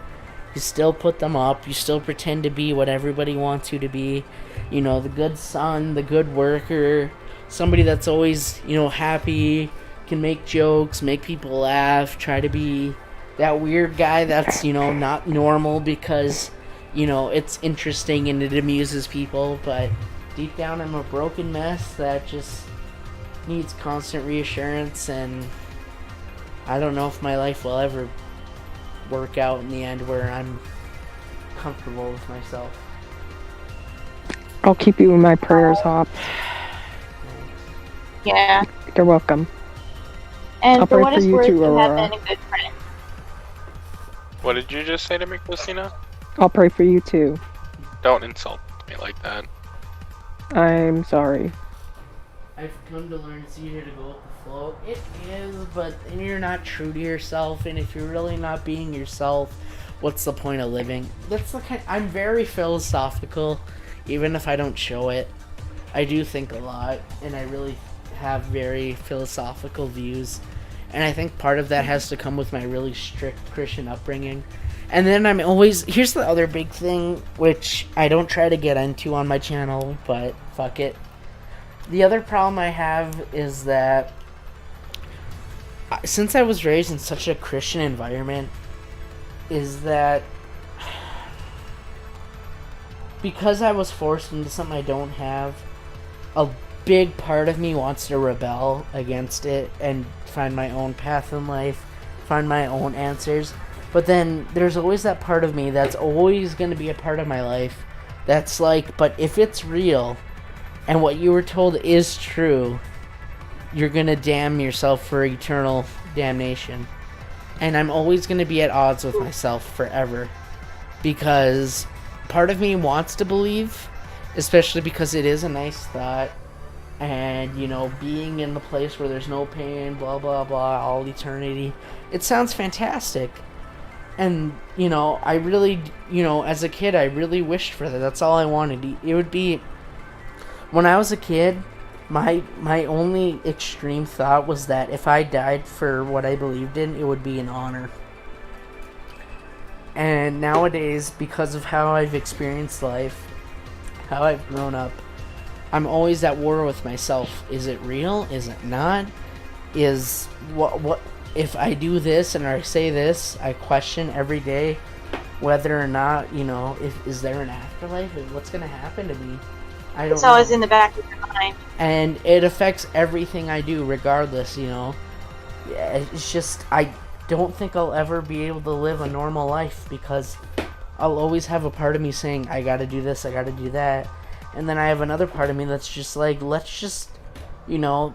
You still put them up. You still pretend to be what everybody wants you to be. The good son, the good worker, somebody that's always, happy, can make jokes, make people laugh, try to be that weird guy that's, not normal because, it's interesting and it amuses people. But deep down I'm a broken mess that just needs constant reassurance, and I don't know if my life will ever work out in the end where I'm comfortable with myself. I'll keep you in my prayers, Hop. Yeah. You're welcome. And I'll for pray what for it's you worth, too, you have Aurora. been a good friend. What did you just say to me, Christina? I'll pray for you too. Don't insult me like that. I'm sorry. I've come to learn it's easier to go with the flow. It is, but then you're not true to yourself, and if you're really not being yourself, what's the point of living? I'm very philosophical, even if I don't show it. I do think a lot, and I really have very philosophical views. And I think part of that has to come with my really strict Christian upbringing. And then I'm always... Here's the other big thing, which I don't try to get into on my channel, but fuck it. The other problem I have is that since I was raised in such a Christian environment, is that because I was forced into something I don't have, a big part of me wants to rebel against it and find my own path in life, find my own answers. But then there's always that part of me that's always going to be a part of my life that's like, but if it's real and what you were told is true, you're going to damn yourself for eternal damnation. And I'm always going to be at odds with myself forever, because part of me wants to believe, especially because it is a nice thought, and, you know, being in the place where there's no pain, blah, blah, blah, all eternity, it sounds fantastic. And, you know, I really, you know, as a kid, I really wished for that. That's all I wanted. It would be, when I was a kid, my only extreme thought was that if I died for what I believed in, it would be an honor. And nowadays, because of how I've experienced life, how I've grown up, I'm always at war with myself. Is it real? Is it not? Is what if I do this and I say this, I question every day whether or not, you know, is there an afterlife? What's going to happen to me? I don't It's always in the back of your mind. And it affects everything I do regardless, you know. It's just, I don't think I'll ever be able to live a normal life, because I'll always have a part of me saying, I gotta do this, I gotta do that. And then I have another part of me that's just like, let's just, you know,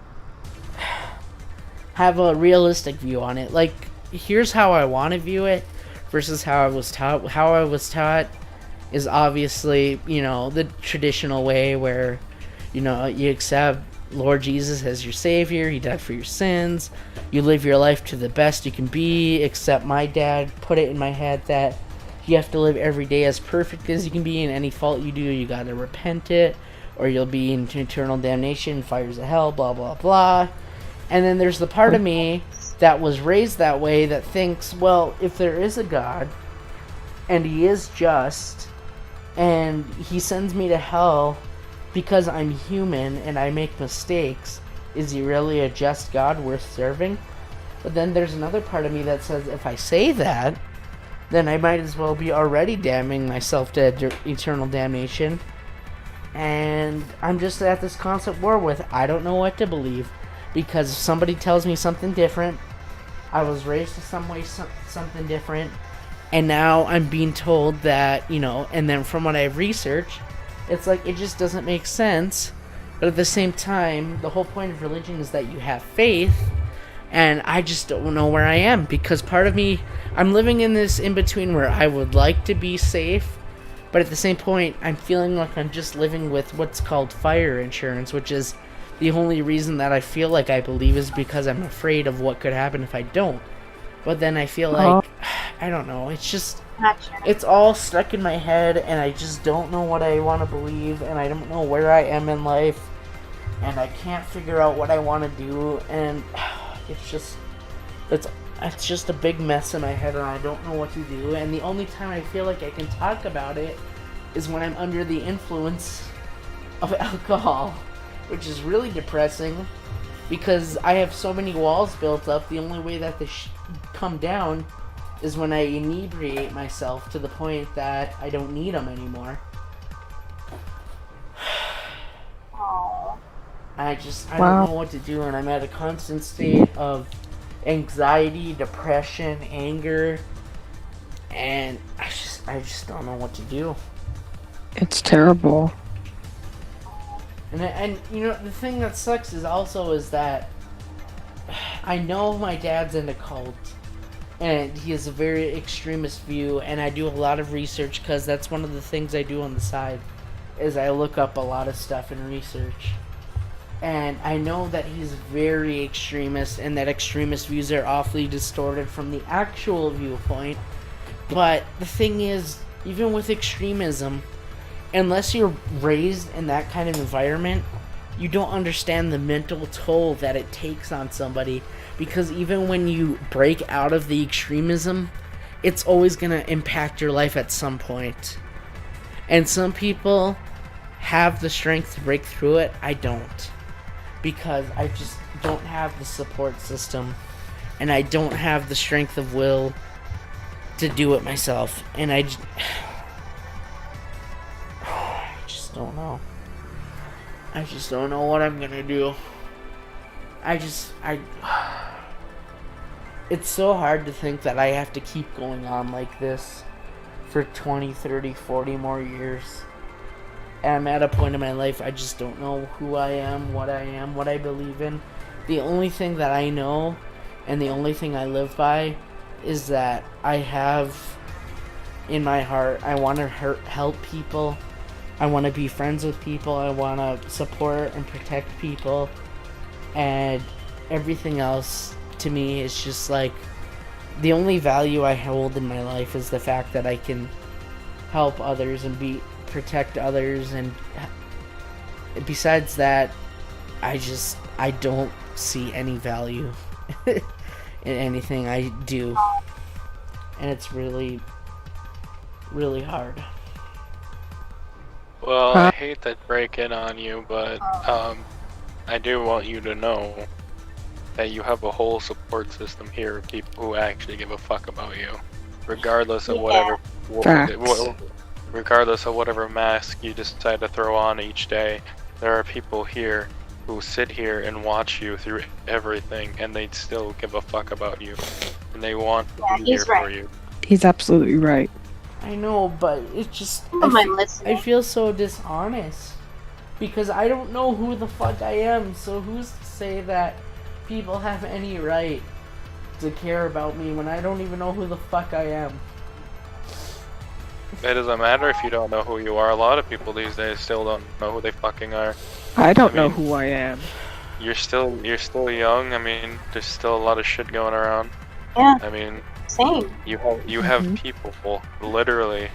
have a realistic view on it. Like, here's how I want to view it versus how I was taught. How I was taught is obviously, you know, the traditional way where, you know, you accept Lord Jesus as your savior. He died for your sins. You live your life to the best you can be, except my dad put it in my head that you have to live every day as perfect as you can be, and any fault you do, you gotta repent it, or you'll be in eternal damnation, fires of hell, blah, blah, blah. And then there's the part of me that was raised that way that thinks, well, if there is a God, and he is just, and he sends me to hell because I'm human and I make mistakes, is he really a just God worth serving? But then there's another part of me that says, if I say that, then I might as well be already damning myself to eternal damnation. And I'm just at this constant war with, I don't know what to believe. Because if somebody tells me something different, I was raised to some way something different, and now I'm being told that, you know, and then from what I've researched, it's like, it just doesn't make sense. But at the same time, the whole point of religion is that you have faith, and I just don't know where I am, because part of me, I'm living in this in-between where I would like to be safe, but at the same point, I'm feeling like I'm just living with what's called fire insurance, which is the only reason that I feel like I believe is because I'm afraid of what could happen if I don't. But then I feel like, I don't know, it's just, it's all stuck in my head, and I just don't know what I want to believe, and I don't know where I am in life, and I can't figure out what I want to do, and it's just a big mess in my head, and I don't know what to do. And the only time I feel like I can talk about it is when I'm under the influence of alcohol, which is really depressing, because I have so many walls built up. The only way that they come down is when I inebriate myself to the point that I don't need them anymore. I don't know what to do, and I'm at a constant state of anxiety, depression, anger, and I just don't know what to do. It's terrible. And you know, the thing that sucks is that I know my dad's in a cult, and he has a very extremist view, and I do a lot of research, because that's one of the things I do on the side, is I look up a lot of stuff and research. And I know that he's very extremist, and that extremist views are awfully distorted from the actual viewpoint. But the thing is, even with extremism, unless you're raised in that kind of environment, you don't understand the mental toll that it takes on somebody. Because even when you break out of the extremism, it's always gonna impact your life at some point. And some people have the strength to break through it. I don't. Because I just don't have the support system. And I don't have the strength of will to do it myself. And I just don't know. I just don't know what I'm gonna do. It's so hard to think that I have to keep going on like this for 20, 30, 40 more years. And I'm at a point in my life I just don't know who I am, what I believe in. The only thing that I know and the only thing I live by is that I have in my heart, I want to help people. I want to be friends with people. I want to support and protect people. And everything else to me is just like, the only value I hold in my life is the fact that I can help others and protect others. And besides that, I don't see any value in anything I do. And it's really, really hard. Well, I hate to break in on you, but I do want you to know that you have a whole support system here of people who actually give a fuck about you, regardless of regardless of whatever mask you decide to throw on each day. There are people here who sit here and watch you through everything, and they still give a fuck about you, and they want to be here for you. He's absolutely right. I know, but it just... I feel so dishonest. Because I don't know who the fuck I am, so who's to say that people have any right to care about me when I don't even know who the fuck I am? It doesn't matter if you don't know who you are. A lot of people these days still don't know who they fucking are. I don't know who I am. You're still young. I mean, there's still a lot of shit going around. Yeah. I mean, same. You have people literally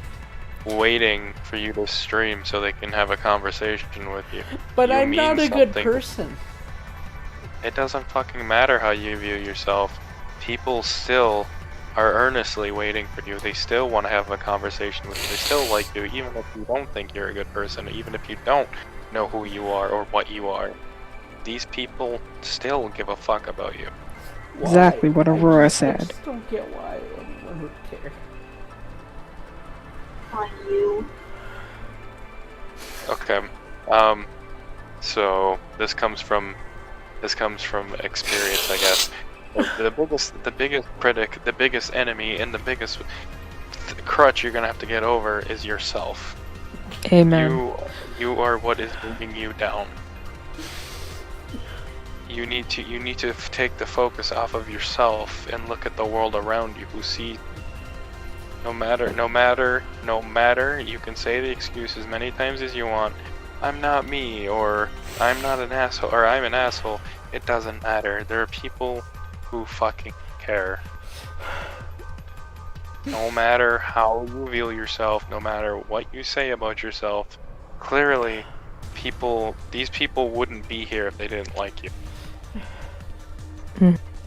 waiting for you to stream so they can have a conversation with you. But You I'm mean not a good something. person. It doesn't fucking matter how you view yourself. People still are earnestly waiting for you. They still want to have a conversation with you. They still like you, even if you don't think you're a good person, even if you don't know who you are or what you are. These people still give a fuck about you. Why? Exactly what Aurora I said. just don't get why anyone would care. On you. Okay. So this comes from experience, I guess. The biggest critic, the biggest enemy, and the biggest crutch you're gonna have to get over is yourself. Amen. You are what is bringing you down. You need to take the focus off of yourself and look at the world around you who see. No matter, you can say the excuse as many times as you want. I'm not me, or I'm not an asshole, or I'm an asshole. It doesn't matter. There are people who fucking care. No matter how you view yourself, no matter what you say about yourself, clearly, these people wouldn't be here if they didn't like you.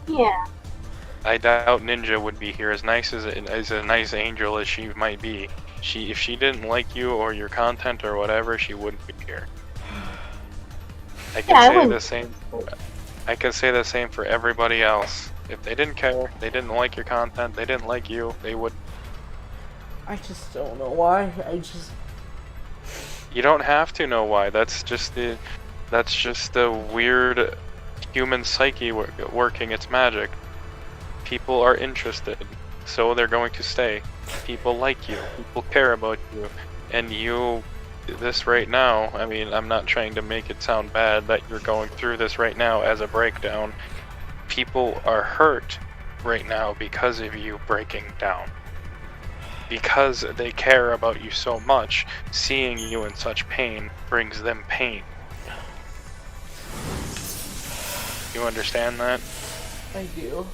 Yeah. I doubt Ninja would be here, as nice as a nice angel as she might be. If she didn't like you or your content or whatever, she wouldn't be here. I can say the same for everybody else. If they didn't care, they didn't like your content, they didn't like you, they would. I just don't know why. You don't have to know why. That's just the weird human psyche working its magic. People are interested, so they're going to stay. People like you, people care about you, and this right now, I mean, I'm not trying to make it sound bad that you're going through this right now as a breakdown. People are hurt right now because of you breaking down. Because they care about you so much, seeing you in such pain brings them pain. You understand that? I do.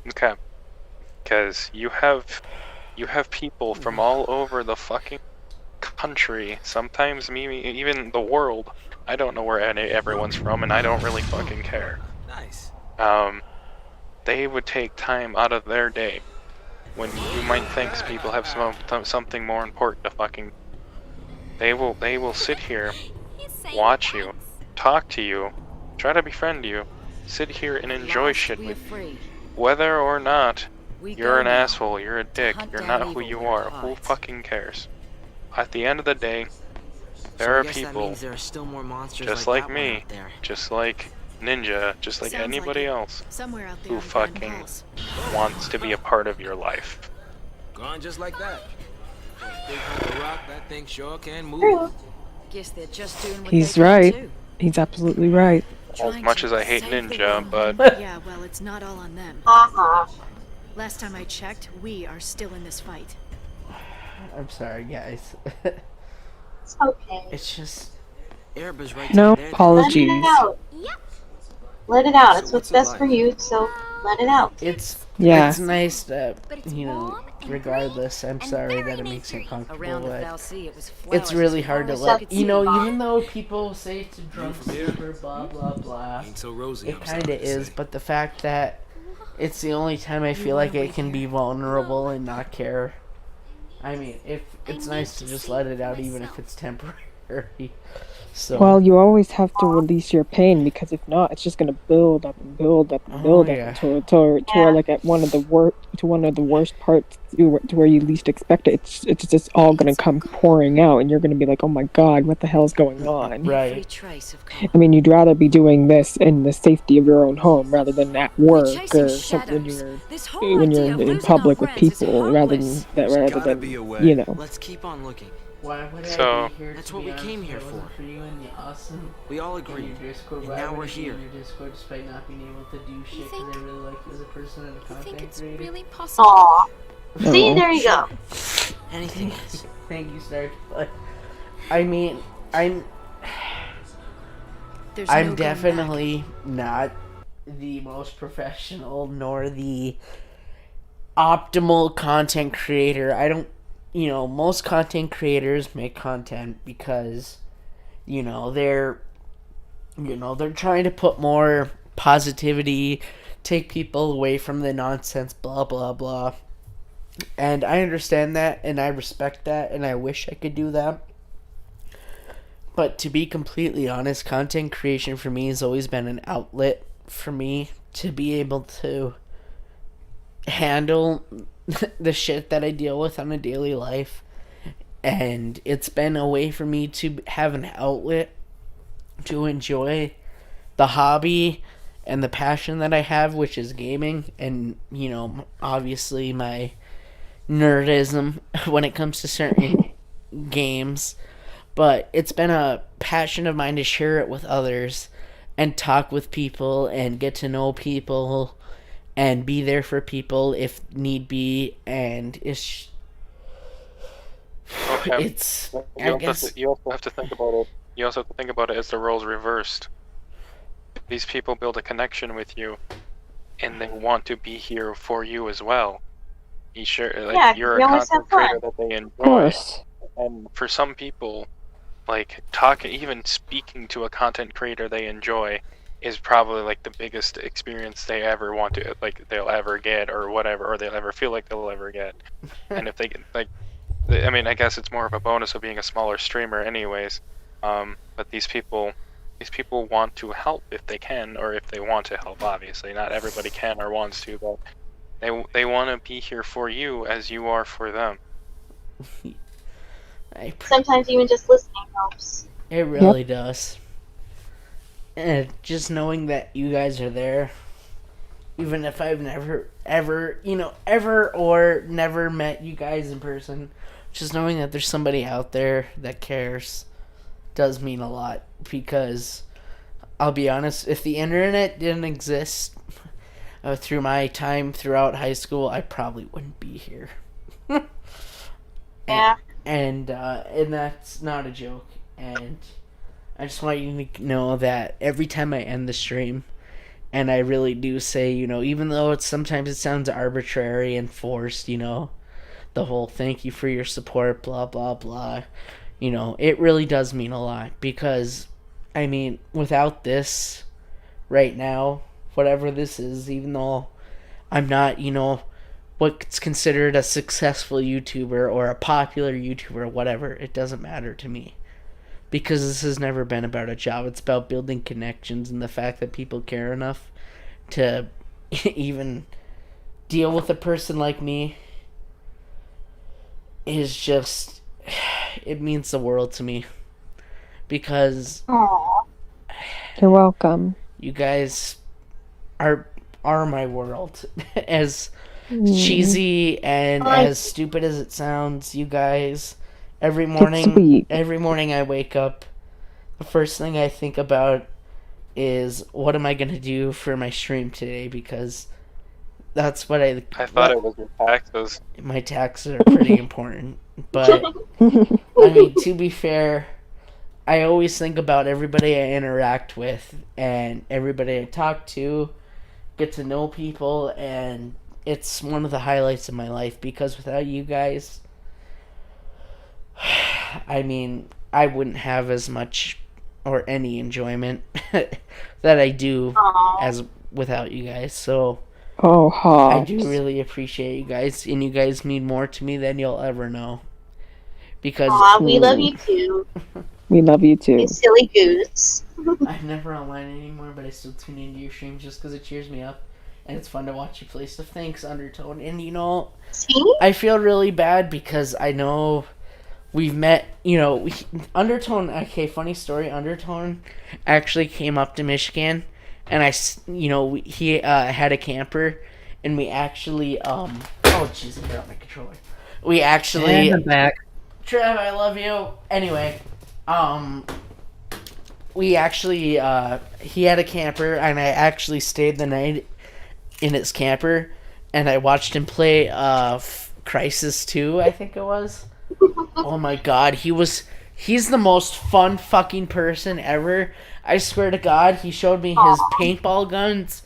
Okay. Because you have people from all over the fucking country, sometimes even the world. I don't know where everyone's from, and I don't really fucking care. Nice. They would take time out of their day when you might think people have something more important to fucking... They will sit here, watch you, talk to you, try to befriend you, sit here and enjoy shit with you. Whether or not you're an asshole, you're a dick, you're not who you are, who fucking cares? At the end of the day, there are people just like me, just like Ninja, just like anybody else, who fucking wants to be a part of your life. Gone just like that. Big hunk of rock, that thing sure can move. True. Guess they're just doing what He's they can right. too. He's absolutely right. As much as I hate Ninja, but... Yeah, well, it's not all on them. Last time I checked, we are still in this fight. I'm sorry, guys. It's okay. It's just... Ereba's right No there. apologies. Let it out. Let it out. It's what's best for you, so let it out. It's Yeah. it's nice that, you know, regardless, I'm sorry that it makes you uncomfortable, Around the but Valsea, it was it's really hard to let, you know, Flowers. even though people say it's a drunk super blah blah blah, Ain't so rosy. it kinda is, but the fact that it's the only time I feel like I can be vulnerable and not care. I mean, if it's nice to just let it out even if it's temporary. So Well, you always have to release your pain because if not, it's just gonna build up and build up and build up yeah. to where like at one of the worst parts to where you least expect it. It's just all gonna come pouring out, and you're gonna be like, oh my god, what the hell's going on? Every right. trace of I mean, you'd rather be doing this in the safety of your own home rather than at work chasing or something when shadows. you're This whole when idea you're of in losing public our with friends is people rather hopeless. Gotta be a way. you know. Let's keep on looking. Why would So- I be here? That's to what be we came honest, here if it wasn't for. For you and the awesome. We all in agreed. your Discord, And why now would we're I be here. in your Discord despite not being able to do shit because I really like you as a person and a You think content it's creator. really possible? Aw. See, Oh. there you go. Anything else? Thank you, Stark. But I mean, I'm There's no I'm going definitely not the most professional nor the optimal content creator. I don't, you know, most content creators make content because, you know, they're trying to put more positivity, take people away from the nonsense, blah, blah, blah. And I understand that, and I respect that, and I wish I could do that. But to be completely honest, content creation for me has always been an outlet for me to be able to handle the shit that I deal with on a daily life. And it's been a way for me to have an outlet to enjoy the hobby and the passion that I have, which is gaming, and, you know, obviously my nerdism when it comes to certain games. But it's been a passion of mine to share it with others and talk with people and get to know people and be there for people if need be. And it's Okay. it's You I also, guess you also have to think about it. You also have to think about it as the roles reversed. These people build a connection with you, and they want to be here for you as well. You share, like, Yeah, you're we a always content have fun. creator that they enjoy. Of course. And for some people, like, talking, even speaking to a content creator they enjoy is probably like the biggest experience they ever want to, like, they'll ever get or whatever, or they'll ever feel like they'll ever get. And if they get, like, I mean, I guess it's more of a bonus of being a smaller streamer anyways. But these people want to help if they can, or if they want to help, obviously. Not everybody can or wants to, but they want to be here for you as you are for them. Sometimes even just listening helps. It really does. And just knowing that you guys are there, even if I've never, ever, or never met you guys in person, just knowing that there's somebody out there that cares does mean a lot. Because, I'll be honest, if the internet didn't exist through my time throughout high school, I probably wouldn't be here. Yeah. And that's not a joke. And I just want you to know that every time I end the stream, and I really do say, even though sometimes it sounds arbitrary and forced, the whole thank you for your support, blah, blah, blah, it really does mean a lot. Because, I mean, without this right now, whatever this is, even though I'm not, what's considered a successful YouTuber or a popular YouTuber or whatever. It doesn't matter to me. Because this has never been about a job. It's about building connections, and the fact that people care enough to even deal with a person like me is just, it means the world to me. Because Aww. You're welcome. you guys are my world. As cheesy and as stupid as it sounds, you guys, every morning I wake up, the first thing I think about is, what am I going to do for my stream today? Because that's what I thought it was your taxes. My taxes are pretty important. But, I mean, to be fair, I always think about everybody I interact with and everybody I talk to, get to know people, and it's one of the highlights of my life, because without you guys, I mean, I wouldn't have as much or any enjoyment that I do as without you guys. So I do really appreciate you guys, and you guys mean more to me than you'll ever know. Because we love you too. We love you too. You silly goose. I'm never online anymore, but I still tune into your streams just because it cheers me up. And it's fun to watch you play stuff. Thanks, Undertone. And, you know, I feel really bad because I know we've met, you know, Undertone, okay, funny story, Undertone actually came up to Michigan, and he had a camper, and we actually, oh, jeez, I got my controller. We actually... And I'm back. Trev, I love you. Anyway, we actually, he had a camper, and I actually stayed the night in his camper, and I watched him play Crisis 2, I think it was. Oh my god, he's the most fun fucking person ever. I swear to God, he showed me his paintball guns.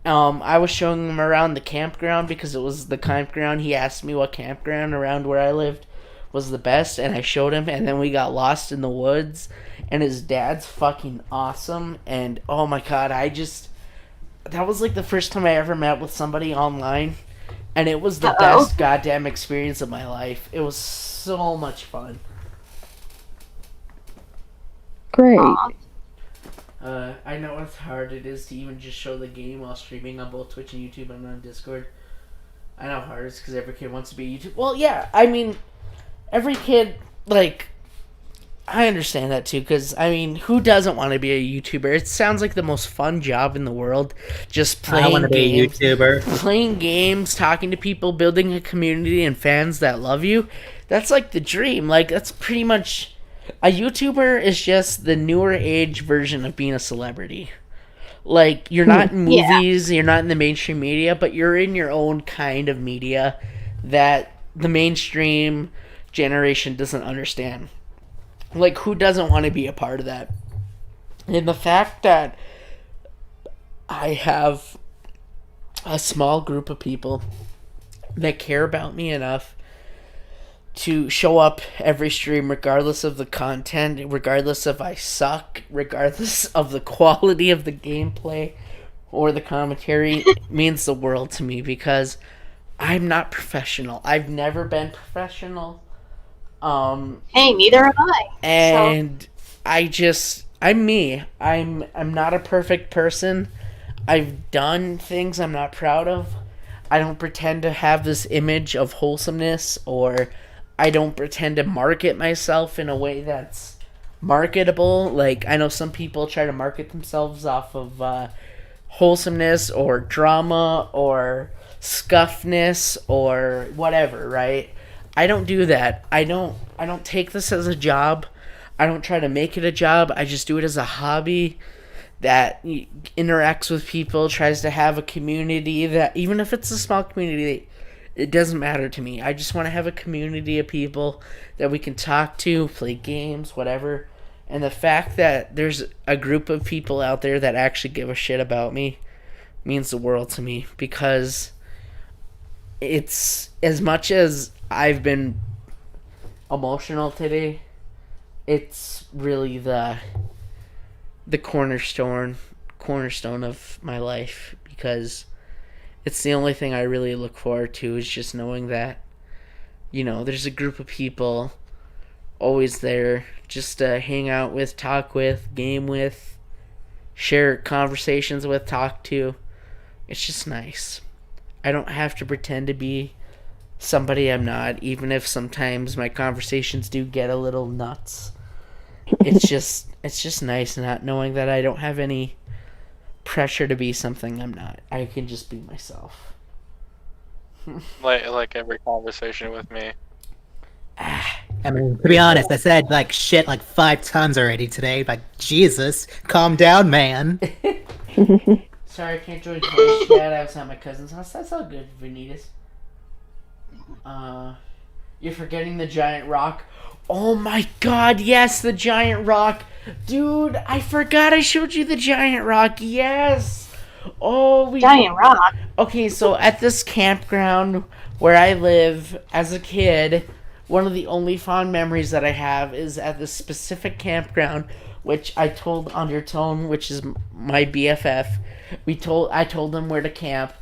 I was showing him around the campground because it was the campground. He asked me what campground around where I lived was the best, and I showed him, and then we got lost in the woods, and his dad's fucking awesome, and oh my god, that was like the first time I ever met with somebody online, and it was the best goddamn experience of my life. It was so much fun. Great. I know how hard it is to even just show the game while streaming on both Twitch and YouTube and on Discord. I know how hard it is because every kid wants to be a YouTuber. Well, yeah, I mean, every kid, like, I understand that too, because, I mean, who doesn't want to be a YouTuber? It sounds like the most fun job in the world. Just playing games. I want to be a YouTuber. Playing games, talking to people, building a community and fans that love you. That's like the dream. Like, that's pretty much... A YouTuber is just the newer age version of being a celebrity. Like, you're not in movies, you're not in the mainstream media, but you're in your own kind of media that the mainstream generation doesn't understand. Like, who doesn't want to be a part of that? And the fact that I have a small group of people that care about me enough to show up every stream regardless of the content, regardless if I suck, regardless of the quality of the gameplay or the commentary, means the world to me, because I'm not professional. I've never been professional. Hey, neither am I. And so. I'm me. I'm not a perfect person. I've done things I'm not proud of. I don't pretend to have this image of wholesomeness, or I don't pretend to market myself in a way that's marketable. Like, I know some people try to market themselves off of wholesomeness or drama or scuffness or whatever, right? I don't do that. I don't take this as a job. I don't try to make it a job. I just do it as a hobby that interacts with people, tries to have a community that, even if it's a small community, it doesn't matter to me. I just want to have a community of people that we can talk to, play games, whatever. And the fact that there's a group of people out there that actually give a shit about me means the world to me, because it's, as much as I've been emotional today, it's really the cornerstone of my life, because It's the only thing I really look forward to, is just knowing that, there's a group of people always there just to hang out with, talk with, game with, share conversations with, talk to. It's just nice. I don't have to pretend to be somebody I'm not, even if sometimes my conversations do get a little nuts. It's just nice not knowing that I don't have any pressure to be something I'm not. I can just be myself. Like every conversation with me. I mean, to be honest, I said like shit like 5 tons already today. Like, Jesus, calm down, man. Sorry, I can't join today's chat. I was at my cousin's house. That's all good, Vanitas. You're forgetting the giant rock. Oh my god, yes, the giant rock. Dude, I forgot I showed you the giant rock. Yes. Oh, Giant rock. Okay, so at this campground where I live as a kid, one of the only fond memories that I have is at this specific campground, which I told Undertone, which is my BFF. I told him where to camp,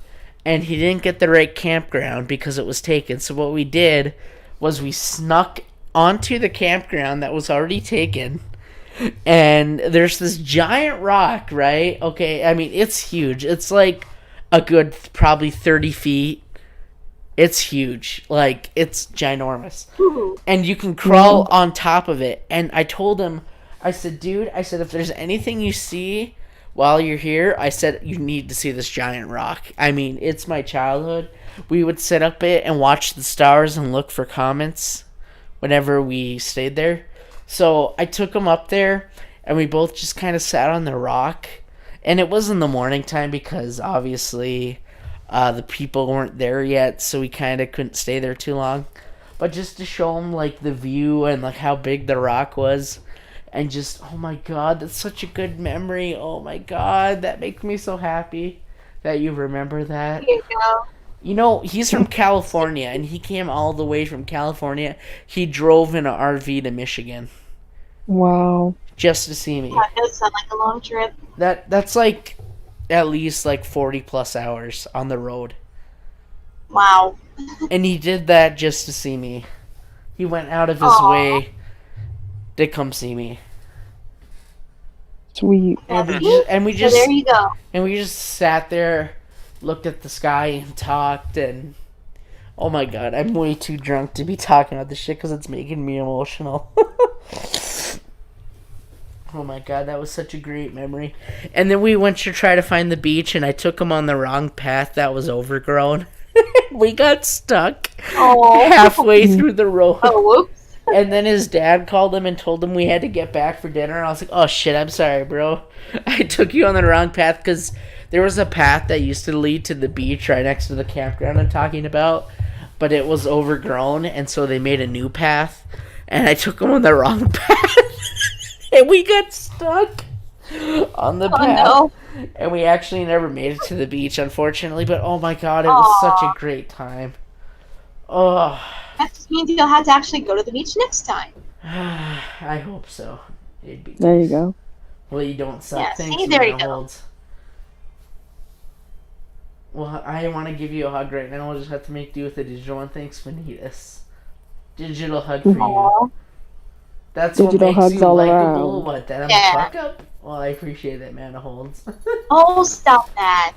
and he didn't get the right campground because it was taken. So what we did was we snuck onto the campground that was already taken, and there's this giant rock, right? Okay, I mean, it's huge. It's like a good probably 30 feet. It's huge. Like, it's ginormous. And you can crawl on top of it. And I told him, I said, dude, if there's anything you see while you're here, I said, you need to see this giant rock. I mean, it's my childhood. We would sit up it and watch the stars and look for comments whenever we stayed there. So I took him up there, and we both just kind of sat on the rock. And it was in the morning time because, obviously, the people weren't there yet, so we kind of couldn't stay there too long. But just to show him, like, the view and, like, how big the rock was. And just, oh my god, that's such a good memory. Oh my god, that makes me so happy that you remember that. He's from California, and he came all the way from California. He drove in an RV to Michigan. Wow. Just to see me. That does sound like a long trip. That's like at least like 40 plus hours on the road. Wow. And he did that just to see me. He went out of his way to come see me. Sweet. And we just so there you go. And we just sat there, looked at the sky, and talked. And oh my god, I'm way too drunk to be talking about this shit because it's making me emotional. Oh my god, that was such a great memory. And then we went to try to find the beach, and I took him on the wrong path that was overgrown. We got stuck halfway through the road. Oh, whoops. And then his dad called him and told him we had to get back for dinner. I was like, oh shit, I'm sorry, bro. I took you on the wrong path because there was a path that used to lead to the beach right next to the campground I'm talking about, but it was overgrown, and so they made a new path, and I took him on the wrong path. And we got stuck on the path. No. And we actually never made it to the beach, unfortunately. But oh my god, it was such a great time. Oh. That just means you'll have to actually go to the beach next time. I hope so. It'd be There nice. you go. Well, you don't suck. Yeah, Thanks, see, there you Mana go. Holds. Well, I want to give you a hug right now. I'll just have to make do with the digital one. Thanks, Vanitas. Digital hug for you. Aww. That's Digital what makes hugs you all likable. around. What, that I'm Yeah. a fuck up? Well, I appreciate that, Mana Holds. Oh, stop that.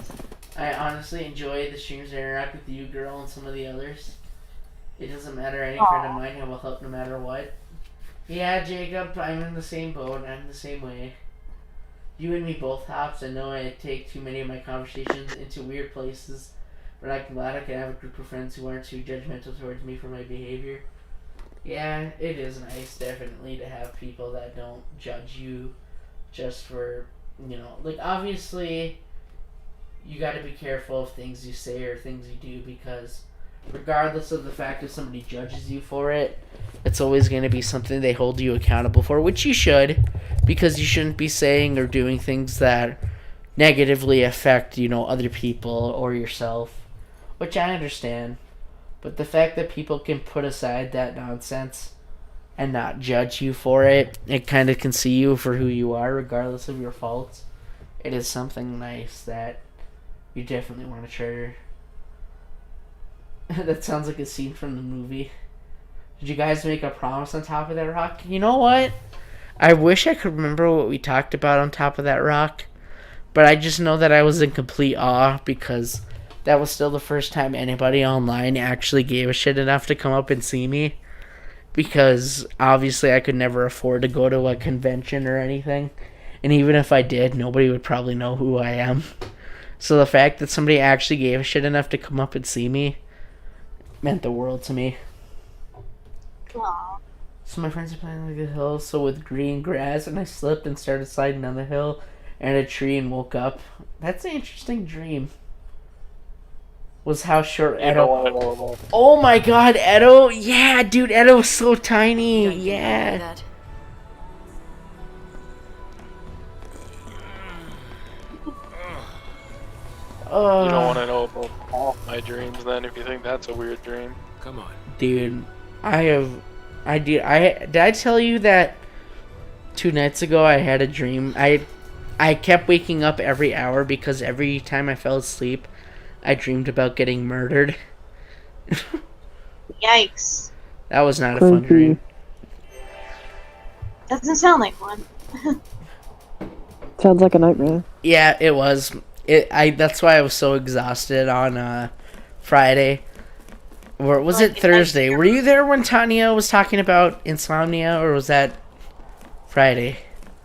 I honestly enjoy the streams I interact with you, girl, and some of the others. It doesn't matter. Any friend of mine, I will help no matter what. Yeah, Jacob, I'm in the same boat. I'm the same way. You and me both, Hops. I know I take too many of my conversations into weird places, but I'm glad I can have a group of friends who aren't too judgmental towards me for my behavior. Yeah, it is nice, definitely, to have people that don't judge you just for, like, obviously, you gotta be careful of things you say or things you do, because regardless of the fact if somebody judges you for it, it's always going to be something they hold you accountable for, which you should, because you shouldn't be saying or doing things that negatively affect, other people or yourself, which I understand. But the fact that people can put aside that nonsense and not judge you for it, it kind of can see you for who you are, regardless of your faults. It is something nice that you definitely want to That sounds like a scene from the movie. Did you guys make a promise on top of that rock? You know what? I wish I could remember what we talked about on top of that rock. But I just know that I was in complete awe because that was still the first time anybody online actually gave a shit enough to come up and see me. Because obviously I could never afford to go to a convention or anything. And even if I did, nobody would probably know who I am. So the fact that somebody actually gave a shit enough to come up and see me meant the world to me. Aww. So my friends are playing like a hill, so with green grass, and I slipped and started sliding down the hill and a tree and woke up. That's an interesting dream. Was how short Edo. Oh my god, Edo! Yeah, dude, Edo was so tiny. Yeah. That. You don't want to know about all my dreams then if you think that's a weird dream. Come on. Dude, did I tell you that 2 nights ago I had a dream? I kept waking up every hour because every time I fell asleep, I dreamed about getting murdered. Yikes. That was not a fun dream. Doesn't sound like one. Sounds like a nightmare. Yeah, it was. That's why I was so exhausted on Friday. Or was it Thursday? Were you there when Tanya was talking about insomnia, or was that Friday?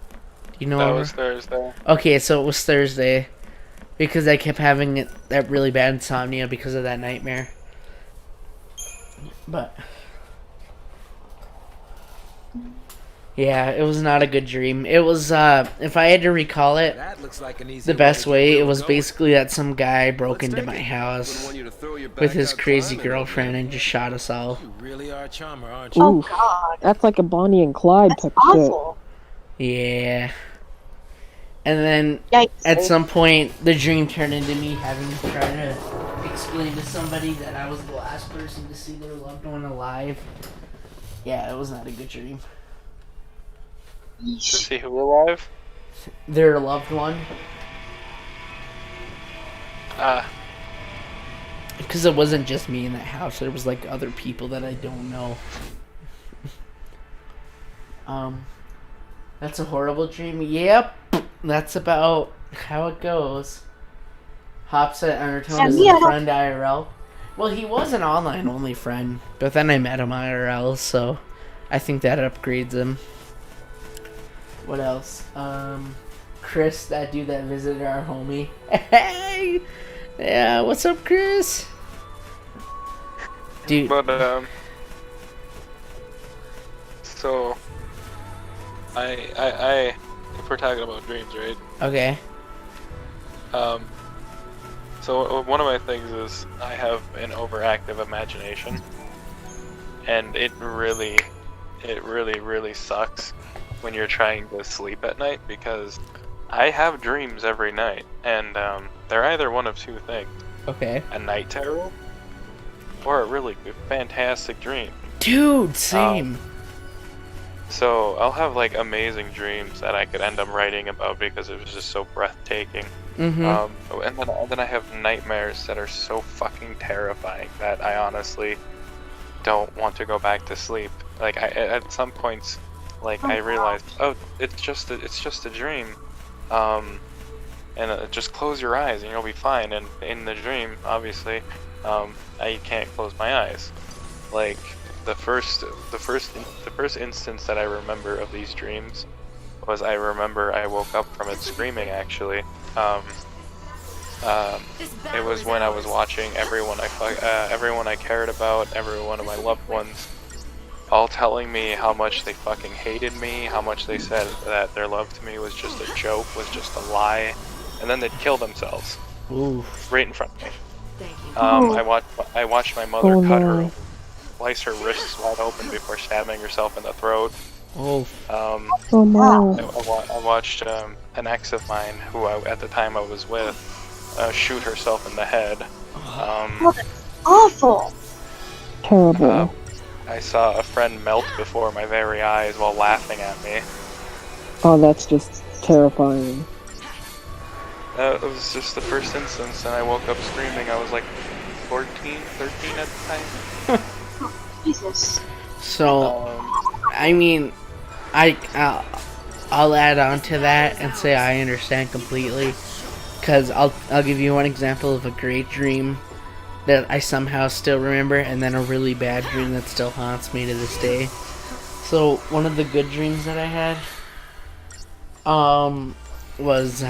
Do you know? That was Thursday. Okay, so it was Thursday. Because I kept having that really bad insomnia because of that nightmare. But yeah, it was not a good dream. It was, if I had to recall it, That looks like an easy the best to way, get it was going. basically that some guy broke Let's into take my it. house Wouldn't want you to throw your with his back out crazy climbing girlfriend over and just shot us all. there. You really are a charmer, aren't you? Oh Oof. god. That's like a Bonnie and Clyde That's type of shit. awful. Yeah. And then Yikes. at some point, the dream turned into me having to try to explain to somebody that I was the last person to see their loved one alive. Yeah, it was not a good dream. To Yeesh. see who alive? Their loved one. Because it wasn't just me in that house. There was like other people that I don't know. That's a horrible dream. Yep. That's about how it goes. Hops at Undertone is a friend IRL. Well, he was an online only friend, but then I met him IRL, so I think that upgrades him. What else? Chris, that dude that visited our homie. Hey! Yeah, what's up, Chris? Dude. But, so, I, if we're talking about dreams, right? Okay. So one of my things is I have an overactive imagination, and it really sucks when you're trying to sleep at night, because I have dreams every night, and they're either one of two things: Okay. a night terror or a really good, fantastic dream. Dude, same. So I'll have like amazing dreams that I could end up writing about because it was just so breathtaking. Mm-hmm. And then I have nightmares that are so fucking terrifying that I honestly don't want to go back to sleep. Like at some points, like I realized, oh, it's just a dream, and just close your eyes and you'll be fine. And in the dream, obviously, I can't close my eyes. Like the first instance that I remember of these dreams was I remember I woke up from it screaming, actually. It was when I was watching everyone I cared about, every one of my loved ones, all telling me how much they fucking hated me, how much they said that their love to me was just a joke, was just a lie, and then they'd kill themselves. Ooh. Right in front of me. Thank you. I watched my mother cut her, slice her wrists wide open before stabbing herself in the throat. Oh. Oh no. I watched an ex of mine, who at the time I was with, shoot herself in the head. Awful. Terrible. I saw a friend melt before my very eyes while laughing at me. Oh, that's just terrifying. It was just the first instance, and I woke up screaming. I was like 14, 13 at the time. Jesus. So, I mean, I'll add on to that and say I understand completely, because I'll give you one example of a great dream that I somehow still remember, and then a really bad dream that still haunts me to this day. So one of the good dreams that I had was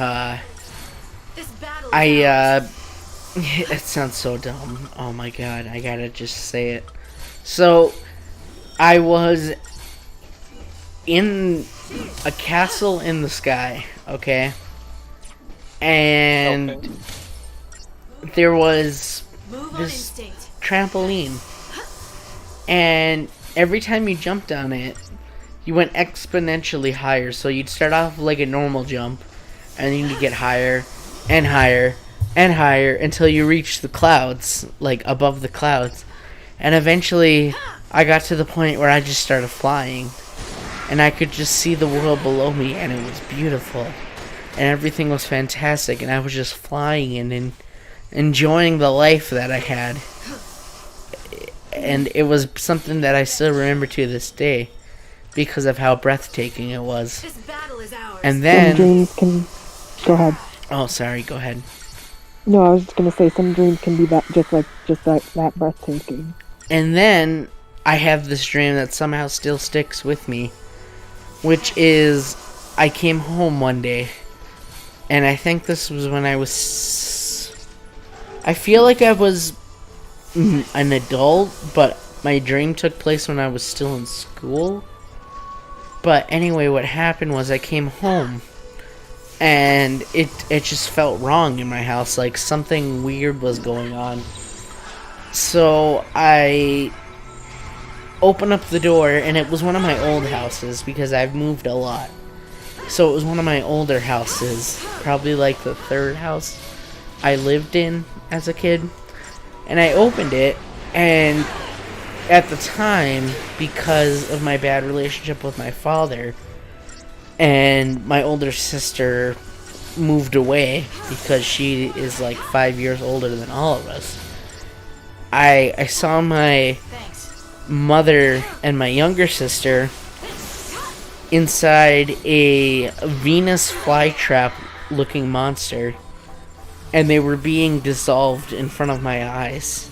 it sounds so dumb. Oh my god, I gotta just say it. So I was in a castle in the sky, okay? And there was this trampoline. And every time you jumped on it, you went exponentially higher. So you'd start off like a normal jump, and then you'd get higher and higher and higher until you reach the clouds, like above the clouds. And eventually, I got to the point where I just started flying. And I could just see the world below me, and it was beautiful. And everything was fantastic, and I was just flying and enjoying the life that I had. And it was something that I still remember to this day because of how breathtaking it was. This battle is ours. And then... Some dreams can... Go ahead. Oh, sorry, go ahead. No, I was just gonna say, some dreams can be just like that breathtaking. And then I have this dream that somehow still sticks with me, which is I came home one day, and I think this was when I feel like I was an adult, but my dream took place when I was still in school. But anyway, what happened was I came home, and it just felt wrong in my house, like something weird was going on. So I opened up the door, and it was one of my old houses because I've moved a lot. So it was one of my older houses, probably like the third house I lived in as a kid. And I opened it, and at the time, because of my bad relationship with my father, and my older sister moved away because she is like 5 years older than all of us, I saw my mother and my younger sister inside a Venus flytrap looking monster, and they were being dissolved in front of my eyes.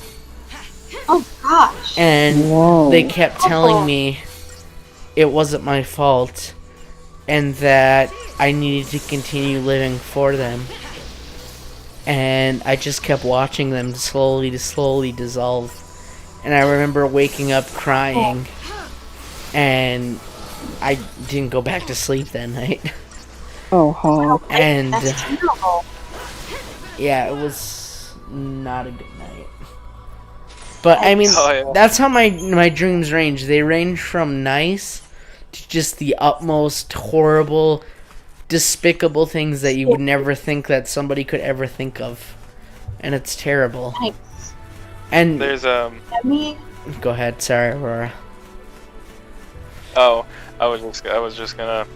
Oh gosh. And Whoa. they kept telling me it wasn't my fault and that I needed to continue living for them. And I just kept watching them slowly dissolve. And I remember waking up crying, and I didn't go back to sleep that night. Oh, huh. And That's terrible. yeah, it was not a good night. But I mean, that's how my dreams range. They range from nice to just the utmost horrible, despicable things that you would never think that somebody could ever think of, and it's terrible. Nice. And There's I mean, go ahead, sorry, Aurora. Oh, I was just gonna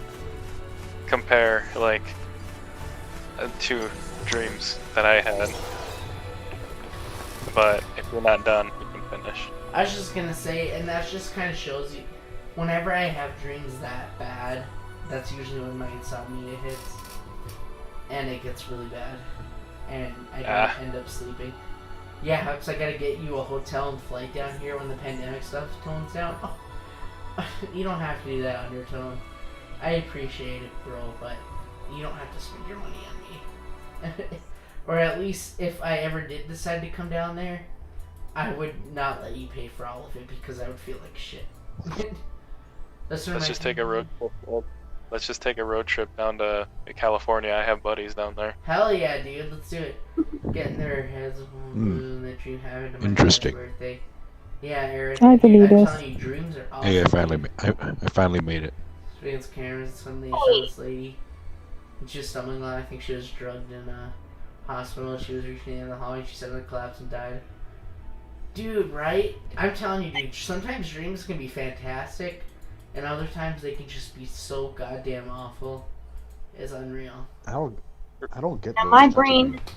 compare like two dreams that I had. But if you're not done, you can finish. I was just gonna say, and that just kind of shows you, whenever I have dreams that bad, that's usually when my insomnia hits, and it gets really bad, and I don't end up sleeping. Yeah, because I gotta get you a hotel and flight down here when the pandemic stuff tones down. Oh, you don't have to do that, Undertone. I appreciate it, bro, but you don't have to spend your money on me. Or at least, if I ever did decide to come down there, I would not let you pay for all of it because I would feel like shit. Let's just take a road trip. Let's just take a road trip down to California. I have buddies down there. Hell yeah, dude. Let's do it. Getting their heads balloon that you have into my Interesting. birthday. Yeah, Eric. I believe I'm this. telling you, dreams are awesome. Hey, I finally made it. Spans cameras. Suddenly, I saw this lady. And she was stumbling along. I think she was drugged in a hospital. She was reaching in the hallway. She suddenly collapsed and died. Dude, right? I'm telling you, dude. Sometimes dreams can be fantastic, and other times they can just be so goddamn awful. It's unreal. I don't get now those my types of brain, things.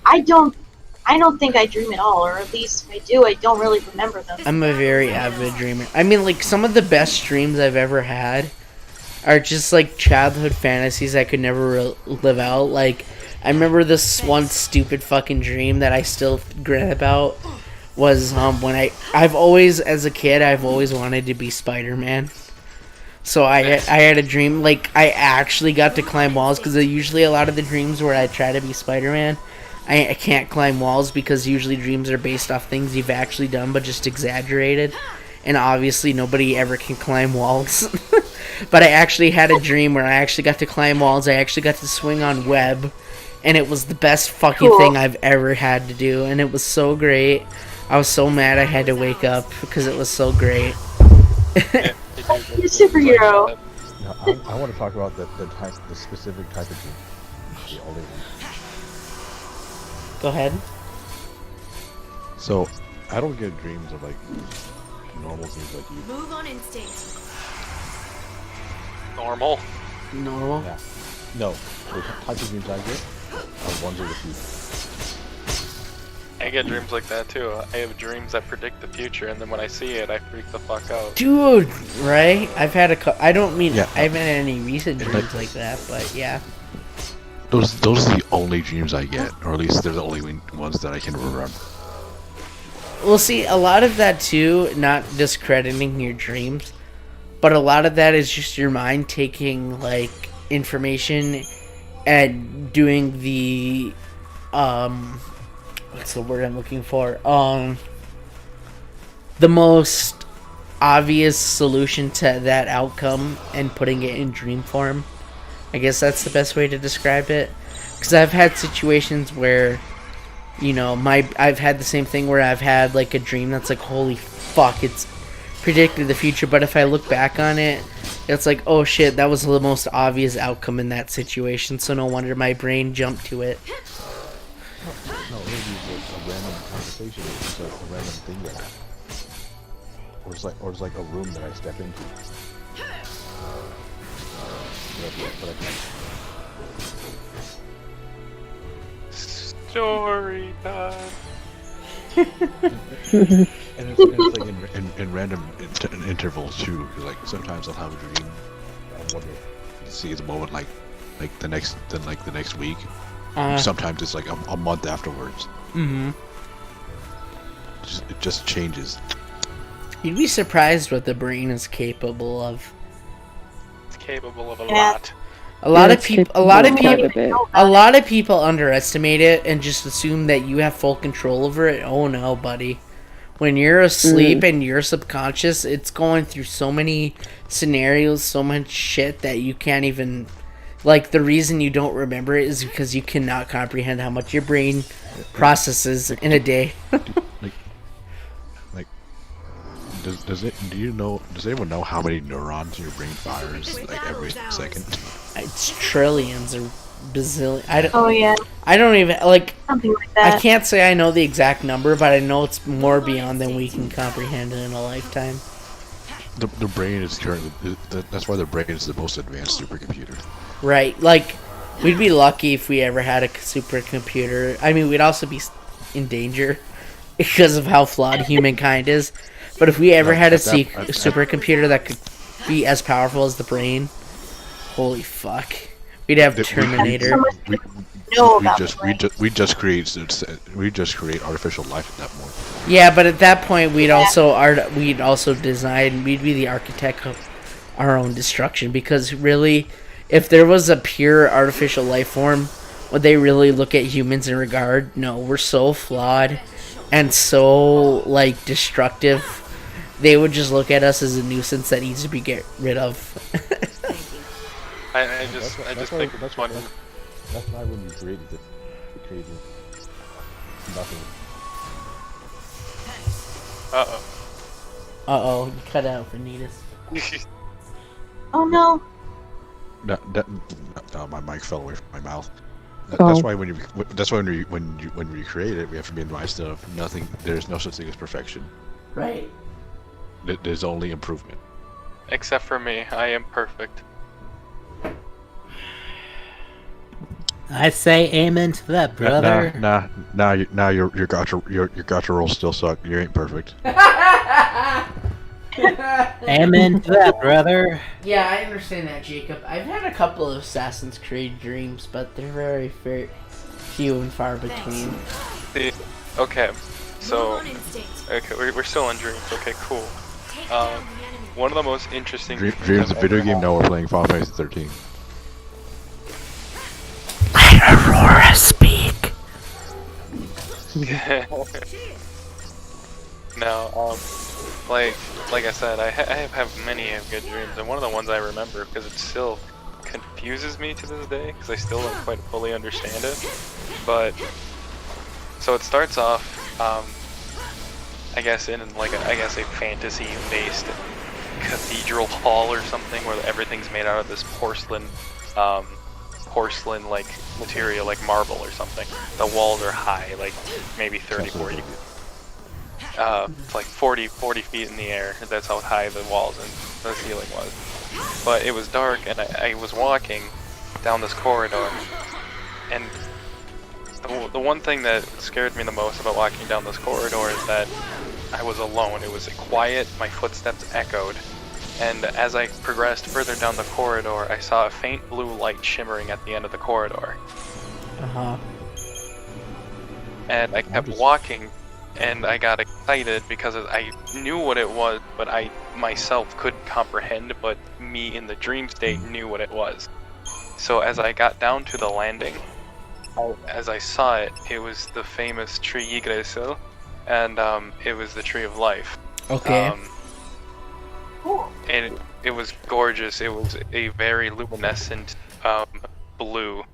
I I don't think I dream at all, or at least if I do, I don't really remember them. I'm a very avid dreamer. I mean, like, some of the best dreams I've ever had are just, like, childhood fantasies I could never live out. Like, I remember this one stupid fucking dream that I still regret about was, when I've always, as a kid, I've always wanted to be Spider-Man. So I had a dream, like, I actually got to climb walls, because usually a lot of the dreams where I try to be Spider-Man, I can't climb walls, because usually dreams are based off things you've actually done, but just exaggerated. And obviously nobody ever can climb walls. But I actually had a dream where I actually got to climb walls, I actually got to swing on web, and it was the best fucking thing I've ever had to do, and it was so great. I was so mad I had to wake up, because it was so great. You're a superhero. No, I want to talk about the specific type of dream. The only one. Go ahead. So, I don't get dreams of like normal things like you. Move on instinct. Normal. Normal? Yeah. No, the type of dreams I get are ones of the future. I get dreams like that too. I have dreams that predict the future, and then when I see it, I freak the fuck out. Dude, right? I've had I don't mean, Yeah. I haven't had any recent dreams like that, but yeah. Those are the only dreams I get, or at least they're the only ones that I can remember. Well, see, a lot of that too, not discrediting your dreams, but a lot of that is just your mind taking, like, information and doing the, what's the word I'm looking for? The most obvious solution to that outcome and putting it in dream form. I guess that's the best way to describe it. Because I've had situations where, you know, I've had the same thing where I've had, like, a dream that's like, holy fuck, it's predicted the future. But if I look back on it, it's like, oh shit, that was the most obvious outcome in that situation. So no wonder my brain jumped to it. No, maybe it's a random conversation. It's a random thing that happens. Or it's like a room that I step into. Story time. And it's like in random intervals too. Like sometimes I'll have a dream. I wonder to see the moment like the next week. Sometimes it's like a month afterwards. Mm-hmm. It just changes. You'd be surprised what the brain is capable of. It's capable of a lot. A lot of people underestimate it and just assume that you have full control over it. Oh no, buddy. When you're asleep and you're subconscious, it's going through so many scenarios, so much shit that you can't even... Like, the reason you don't remember it is because you cannot comprehend how much your brain processes in a day. Does anyone know how many neurons your brain fires like every second? It's trillions or bazillion. I don't even like. Something like that. I can't say I know the exact number, but I know it's more beyond than we can comprehend in a lifetime. The brain is currently. That's why the brain is the most advanced supercomputer. Right, like we'd be lucky if we ever had a supercomputer. I mean, we'd also be in danger because of how flawed humankind is. But if we ever had a supercomputer that could be as powerful as the brain, holy fuck, we'd have Terminator. We just create artificial life at that point. Yeah, but at that point we'd also design. We'd be the architect of our own destruction, because really, if there was a pure artificial life form, would they really look at humans in regard? No, we're so flawed and so like destructive. They would just look at us as a nuisance that needs to be get rid of. I just think that's why when you created it, you created nothing. Uh-oh, you cut out for Neatus. Oh no. No, my mic fell away from my mouth. That's why when you create it, we have to minimize stuff. There's no such thing as perfection. Right. There's only improvement. Except for me, I am perfect. I say amen to that, brother. Nah, your gotcha rolls still suck. You ain't perfect. Amen to that, brother. Yeah, I understand that, Jacob. I've had a couple of Assassin's Creed dreams, but they're very few and far between. See, okay, so we're still on dreams. Okay, cool. One of the most interesting Dreams, a video game. Now we're playing Final Fantasy 13. Let Aurora speak. No, like I said, I have many good dreams, and one of the ones I remember because it still confuses me to this day because I still don't quite fully understand it. But so it starts off, I guess in like a fantasy-based cathedral hall or something where everything's made out of this porcelain like material, like marble or something. The walls are high, like maybe 30, 40 feet. Like 40 feet in the air. That's how high the walls and the ceiling was. But it was dark, and I was walking down this corridor, and the one thing that scared me the most about walking down this corridor is that I was alone. It was quiet, my footsteps echoed, and as I progressed further down the corridor, I saw a faint blue light shimmering at the end of the corridor. And I kept walking, and I got excited because I knew what it was, but I myself couldn't comprehend, but me in the dream state knew what it was. So as I got down to the landing, as I saw it, it was the famous tree Yggdrasil, and it was the tree of life. Okay. And it was gorgeous. It was a very luminescent blue.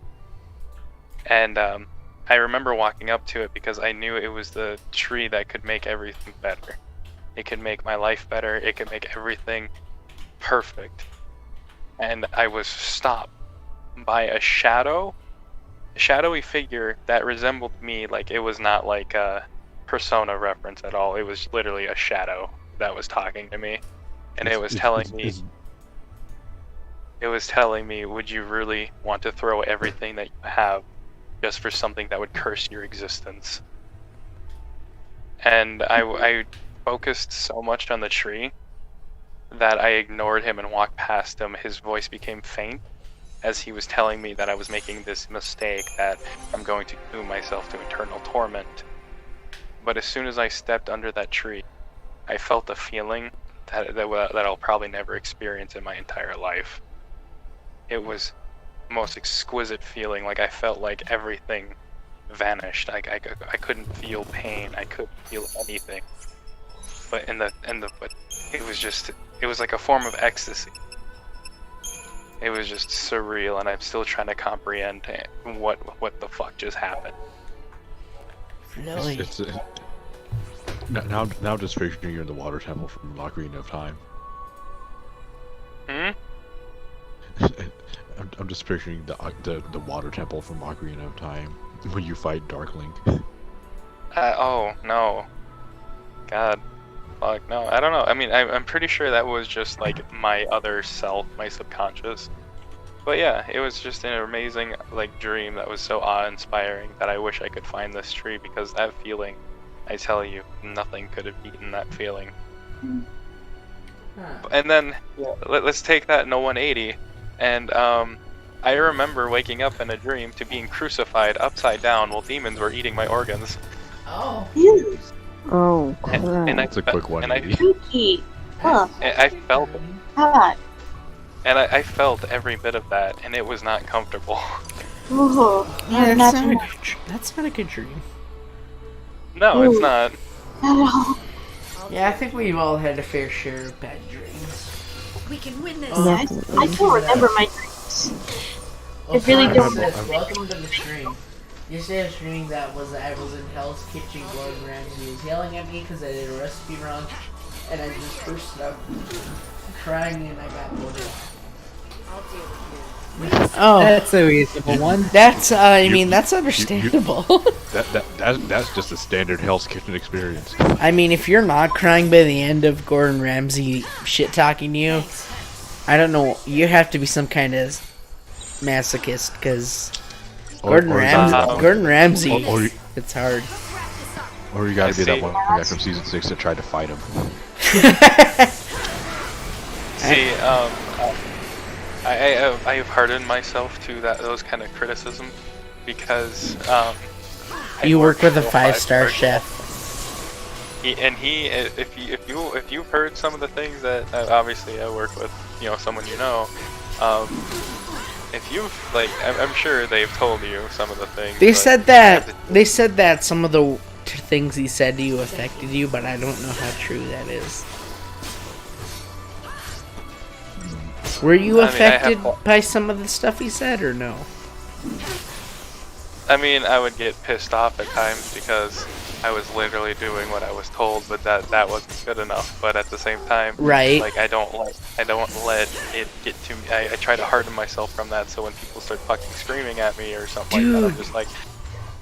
And I remember walking up to it because I knew it was the tree that could make everything better. It could make my life better. It could make everything perfect. And I was stopped by a shadowy figure that resembled me. Like, it was not like a Persona reference at all. It was literally a shadow that was talking to me. And it was telling me, would you really want to throw everything that you have just for something that would curse your existence? And I focused so much on the tree that I ignored him and walked past him. His voice became faint as he was telling me that I was making this mistake, that I'm going to doom myself to eternal torment. But as soon as I stepped under that tree, I felt a feeling that I'll probably never experience in my entire life. It was the most exquisite feeling. Like, I felt like everything vanished. I couldn't feel pain. I couldn't feel anything. But but it was like a form of ecstasy. It was just surreal, and I'm still trying to comprehend what the fuck just happened. Really? Now just picturing you're in the water temple from Ocarina of Time. I'm just picturing the water temple from Ocarina of Time when you fight Dark Link. Oh no, God, fuck no. I don't know. I mean, I'm pretty sure that was just like my other self, my subconscious. But yeah, it was just an amazing like dream that was so awe-inspiring that I wish I could find this tree, because that feeling, I tell you, nothing could have beaten that feeling. And then let's take that in a 180. And I remember waking up in a dream to being crucified upside down while demons were eating my organs. Oh. Oh, and That's a quick 180. Spooky. Huh. I felt it. God. And I felt every bit of that, and it was not comfortable. Ooh. Yeah, Not that's not a good dream. No, it's not. at all. Yeah, I think we've all had a fair share of bad dreams. We can win this. I don't remember my dreams. I really don't. Welcome to the stream. Yesterday I was streaming I was in Hell's Kitchen. Gordon Ramsay was yelling at me because I did a recipe wrong, and I just burst out crying, and I got voted. I'll deal with you. Oh, That's a reasonable one. that's I mean that's understandable. That's just a standard Hell's Kitchen experience. I mean, if you're not crying by the end of Gordon Ramsay shit talking you, I don't know. You have to be some kind of masochist, because Gordon Ramsay. Or It's hard. Or you gotta be that see. one guy from season 6 that tried to fight him. See, I've hardened myself to those kind of criticism because You work with a 5-star chef. If you've heard some of the things that obviously I work with, someone you know, if you've I'm sure they've told you some of the things. They said that some of the things he said to you affected you, but I don't know how true that is. Were you affected by some of the stuff he said, or no? I mean, I would get pissed off at times because I was literally doing what I was told, but that wasn't good enough. But at the same time, right? Like I don't let it get to me. I try to harden myself from that, so when people start fucking screaming at me or something like that, I'm just like,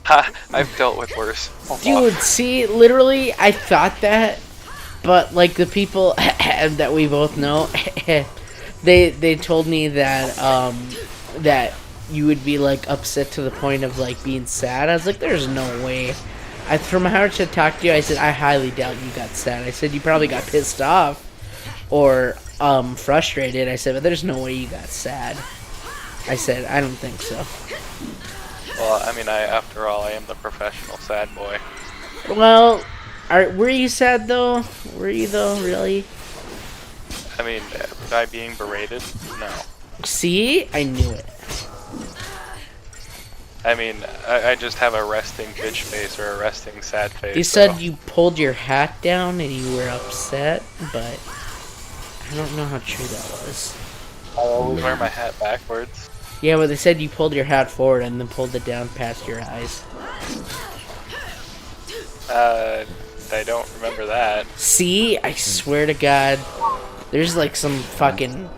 ha! I've dealt with worse. Dude, see, literally, I thought that, but like the people that we both know, they told me that that you would be like upset to the point of like being sad. I was like, there's no way. From how I should talk to you, I said, I highly doubt you got sad. I said, you probably got pissed off or frustrated. I said, but there's no way you got sad. I said, I don't think so. Well, I mean, after all, I am the professional sad boy. Well, were you sad though? Were you though, really? I mean, by being berated? No. See? I knew it. I mean, I just have a resting bitch face or a resting sad face. You said you pulled your hat down and you were upset, but I don't know how true that was. I always wear my hat backwards. Yeah, but they said you pulled your hat forward and then pulled it down past your eyes. I don't remember that. See? I swear to God. There's like some fucking...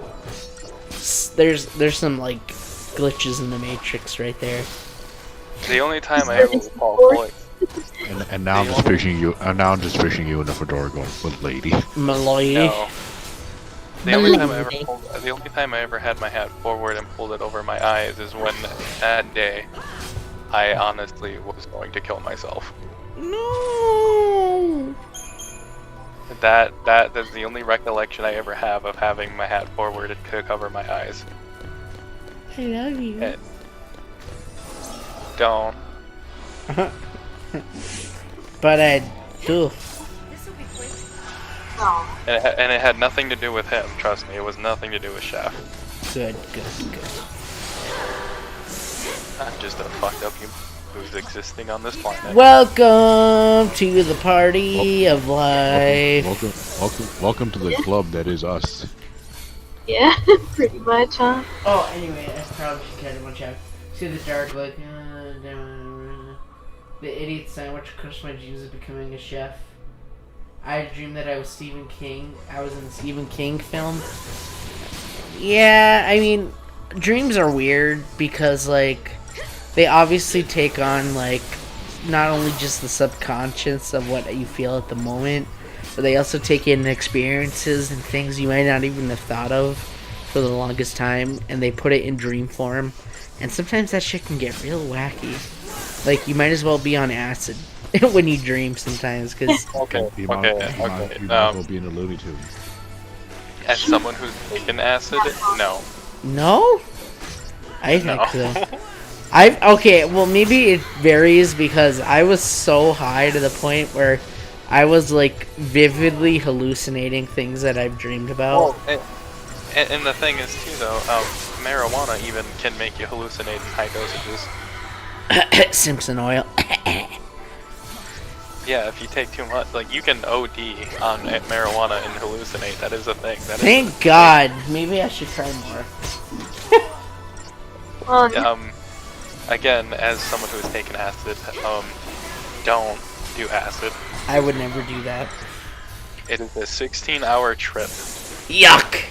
There's some like glitches in the Matrix right there. The only time I ever recall and now I'm just picturing you. Now I'm just picturing you in a fedora going, "What lady?" Malloy. No. The only time I ever had my hat forward and pulled it over my eyes is when that day I honestly was going to kill myself. No. That's the only recollection I ever have of having my hat forward to cover my eyes. I love you. Don't. But I do. And it had nothing to do with him, trust me. It was nothing to do with Chef. Good. I'm just a fucked up human who's existing on this planet. Welcome to the party of life. Welcome to the club that is us. Yeah, pretty much, huh? Oh, anyway, I probably should catch one check. See the dark look. The idiot sandwich crushed my dreams of becoming a chef. I dreamed that I was Stephen King. I was in a Stephen King film. Yeah, I mean, dreams are weird because, like, they obviously take on, like, not only just the subconscious of what you feel at the moment, but they also take in experiences and things you might not even have thought of for the longest time, and they put it in dream form. And sometimes that shit can get real wacky. Like, you might as well be on acid when you dream sometimes, because... Okay. You might as well be in a Looney Tune. As someone who's taken acid, no. No? I think so. Okay, well, maybe it varies because I was so high to the point where I was, like, vividly hallucinating things that I've dreamed about. Well, and the thing is, too, though, marijuana even can make you hallucinate in high dosages. Simpson oil. Yeah, if you take too much, like, you can OD on marijuana and hallucinate. That is a thing. Thank God. Maybe I should try more. Again, as someone who has taken acid, don't do acid. I would never do that. It is a 16-hour trip. Yuck!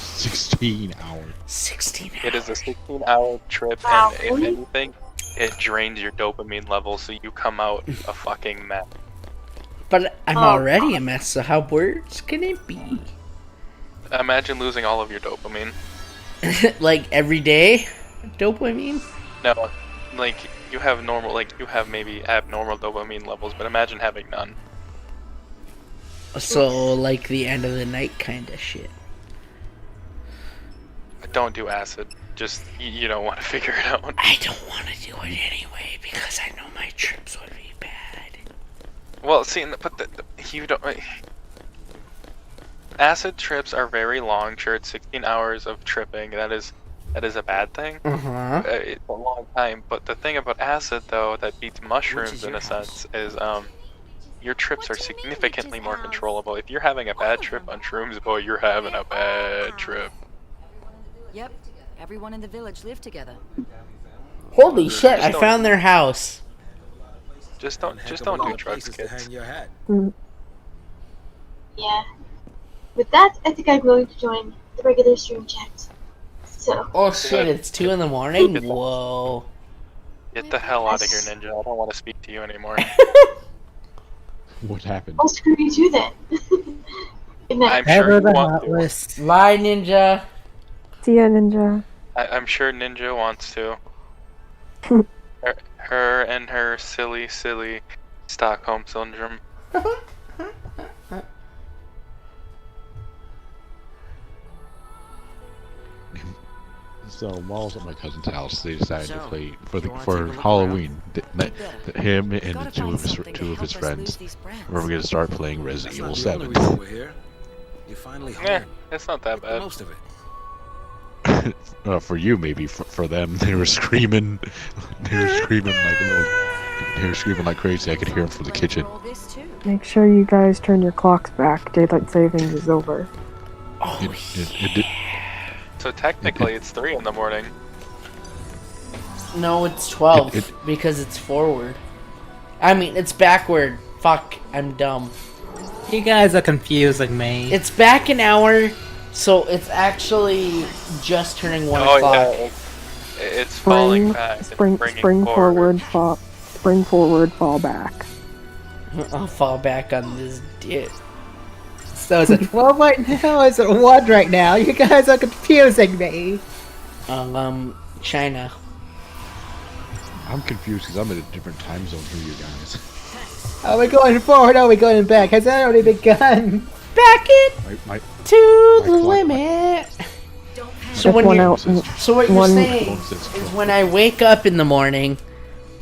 16 hours. 16 hours. It is a 16-hour trip, and if anything, it drains your dopamine level, so you come out a fucking mess. But I'm already a mess, so how worse can it be? Imagine losing all of your dopamine. Like every day? Dopamine? No, like you have normal, like you have maybe abnormal dopamine levels, but imagine having none. So, like the end of the night kind of shit. Don't do acid. Just you don't want to figure it out. I don't want to do it anyway because I know my trips would be bad. Well, see, but you don't. Acid trips are very long. Sure, it's 16 hours of tripping. That is a bad thing. It's a long time. But the thing about acid, though, that beats mushrooms in a sense, is your trips are significantly more controllable. If you're having a bad trip on shrooms, boy, you're having a bad trip. Yep, everyone in the village lived together. Holy shit! I found their house. Just don't do drugs, kids. Yeah. With that, I think I'm going to join the regular stream chat. So. Oh shit! It's 2 in the morning. Whoa. Get the hell out of here, Ninja. I don't want to speak to you anymore. What happened? I'll screw you too then. Good night. I'm sure you the want hot to. list. Lie, Ninja. See ya, Ninja. I'm sure Ninja wants to. her and her silly Stockholm syndrome. So while I was at my cousin's house, they decided to play for you wanna for take a look Halloween. Him and Gotta two find of his something to help us friends lose these brands. were gonna start playing Resident That's Evil not the only 7. reason we're here. You're finally home. Yeah, it's not that bad. Most of it. For you, maybe. For them, they were screaming. They were screaming like crazy. I could hear them from the kitchen. Make sure you guys turn your clocks back. Daylight savings is over. So technically, it's 3 in the morning. No, it's 12 because it's forward. I mean, it's backward. Fuck, I'm dumb. You guys are confusing me. It's back an hour, so it's actually just turning 1 o'clock. Yeah, it's falling back. Spring forward, fall back. I'll fall back on this dick. So is it 12 right now or is it 1 right now? You guys are confusing me. China. I'm confused because I'm in a different time zone from you guys. Are we going forward or are we going back? Has that already begun? Back it to the clock- limit. So If when one you're, out- so what you're one- saying is when I wake up in the morning,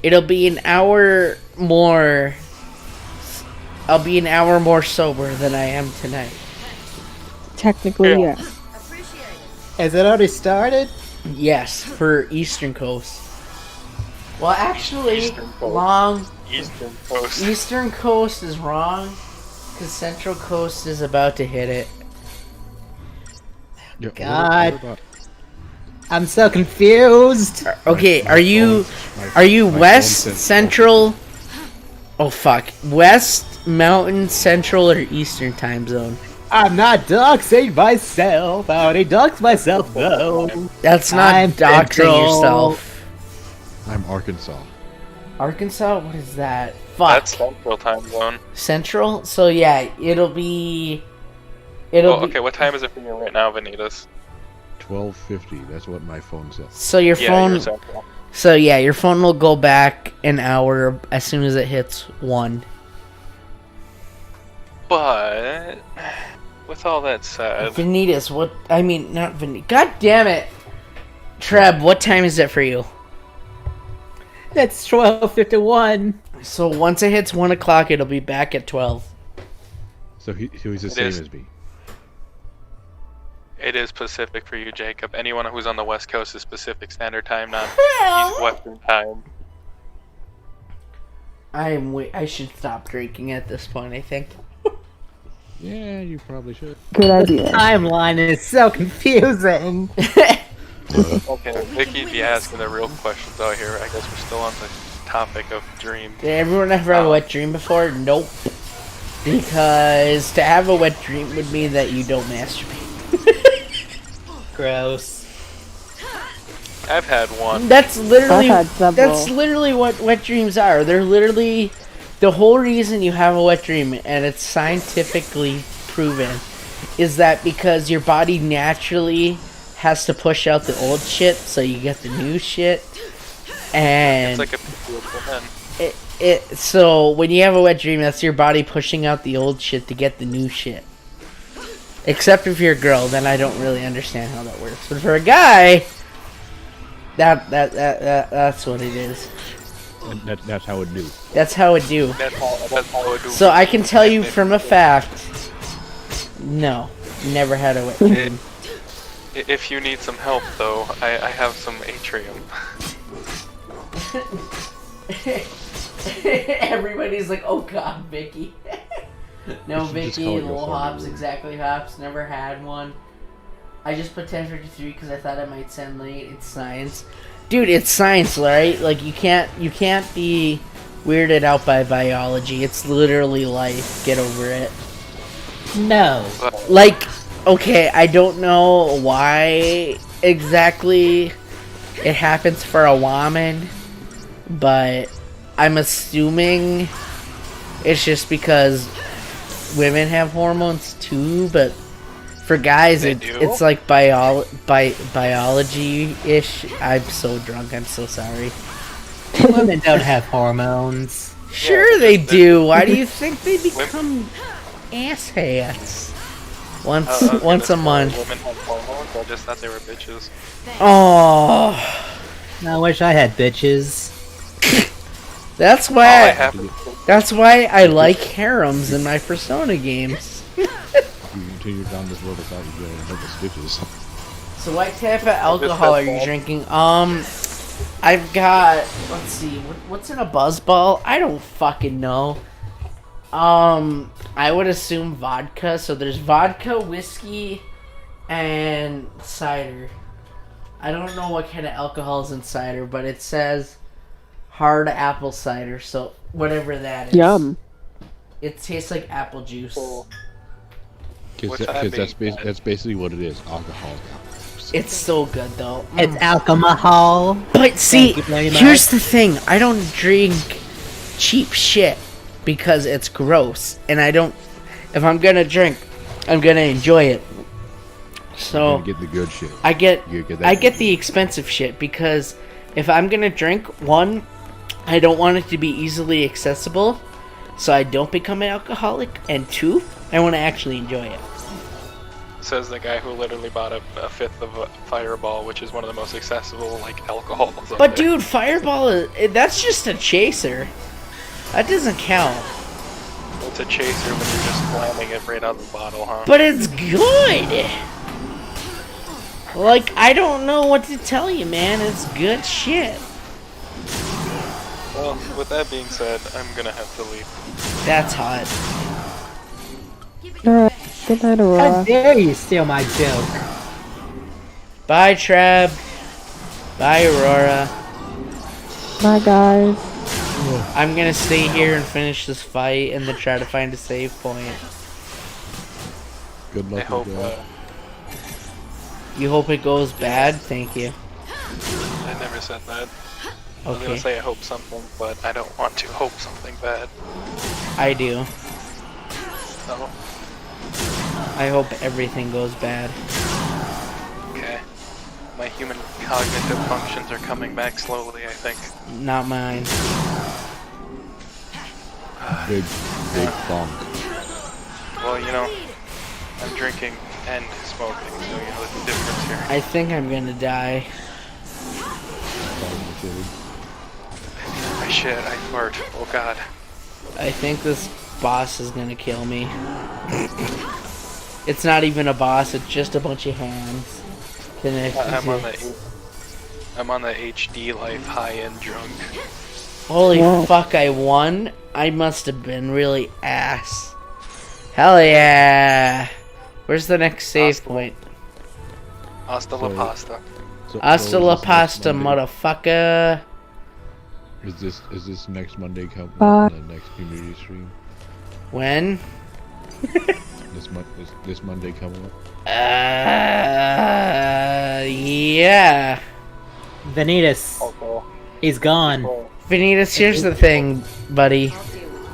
it'll be an hour more. I'll be an hour more sober than I am tonight. Technically, yeah. Has it already started? Yes, for Eastern Coast. Well, actually, Eastern Coast. Eastern Coast is wrong, because Central Coast is about to hit it. Yeah, God. what about- I'm so confused. Okay, My are you phone West, says- Central? Oh fuck, West, Mountain, Central, or Eastern time zone? I'm not doxing myself. I already doxed myself though. That's not I'm doxing Central. yourself. I'm Arkansas. Arkansas? What is that? Fuck. That's Central time zone. Central? So yeah, it'll be. Okay, what time is it for you right now, Vanitas? 12:50. That's what my phone says. So your Yeah, phone. you're Central. So yeah, your phone will go back an hour as soon as it hits 1. But with all that said, Vanitas, what? I mean, not Vanitas. God damn it, Treb. What time is it for you? That's 12:51. So once it hits 1 o'clock, it'll be back at 12. So he's the It same is. as me. it is Pacific for you, Jacob. Anyone who's on the West Coast is Pacific Standard Time, not East Western Time. I should stop drinking at this point, I think. Yeah, you probably should. Good idea. Timeline is so confusing. Okay, Vicky'd be asking the real questions out here. I guess we're still on the topic of dreams. Did everyone ever have a wet dream before? Nope. Because to have a wet dream would mean that you don't masturbate. Gross. I've had one. That's literally I've had several. that's literally what wet dreams are. They're literally the whole reason you have a wet dream, and it's scientifically proven, is that because your body naturally has to push out the old shit so you get the new shit. And It's like a so when you have a wet dream, that's your body pushing out the old shit to get the new shit. Except if you're a girl, then I don't really understand how that works. But for a guy, that's what it is. And that's how it do. That's how it do. That's how it do. So I can tell you from a fact, no, never had a wet dream. If you need some help, though, I have some atrium. Everybody's like, oh god, Vicky. No, Just Vicky, call it little your hops, phone. exactly hops, never had one. I just put 1053 because I thought I might send late. It's science. Dude, it's science, right? Like, you can't be weirded out by biology. It's literally life. Get over it. No. Like, okay, I don't know why exactly it happens for a woman, but I'm assuming it's just because women have hormones too, but for guys it's like biology-ish. I'm so drunk, I'm so sorry. Women don't have hormones. Sure they do. Why do you think they become asshats? Once a month. Women have hormones. I just thought they were bitches. Oh, I wish I had bitches. that's why I like harems in my Persona games. You continue down this road without you getting another stitches. So what type of alcohol are you drinking? I've got, let's see, what's in a buzzball? I don't fucking know. I would assume vodka. So there's vodka, whiskey, and cider. I don't know what kind of alcohol is in cider, but it says hard apple cider. So whatever that is. Yum. It tastes like apple juice. Because that's basically what it is. Alcohol. It's so good though. It's alcohol. But see, Thank you very here's much. the thing. I don't drink cheap shit because it's gross. And I don't... If I'm gonna drink, I'm gonna enjoy it. So... You get the good shit. I get that the expensive shit because if I'm gonna drink, one, I don't want it to be easily accessible so I don't become an alcoholic. And two, I want to actually enjoy it. Says the guy who literally bought a fifth of a Fireball, which is one of the most accessible, like, alcohols. But dude, Fireball, that's just a chaser. That doesn't count. It's a chaser when you're just slamming it right out the bottle, huh? But it's good! Like, I don't know what to tell you, man. It's good shit. Well, with that being said, I'm gonna have to leave. That's hot. Alright, good night, How Aurora. dare you steal my joke? Bye, Trab. Bye, Aurora. Bye, guys. I'm gonna stay here and finish this fight and then try to find a save point. Good luck. I hope, You hope it goes bad? Thank you. I never said that. I was gonna Okay. say I hope something, but I don't want to hope something bad. I do. So, I hope everything goes bad. okay. My human cognitive functions are coming back slowly, I think. Not mine. Big bonk. Well, you know, I'm drinking and smoking, so you know the difference here. I think I'm gonna die. I shit, I fart. Oh god. I think this boss is gonna kill me. It's not even a boss, it's just a bunch of hands. I'm on the HD life high-end drunk. Holy fuck, I won? I must have been really ass. Hell yeah! Where's the next save point? Hasta la pasta. Hasta la pasta, motherfucker! Is this next Monday coming Bye. up? The next community stream? When? This Monday coming up? Yeah. Vanitas. He's gone. Vanitas, here's the thing, buddy.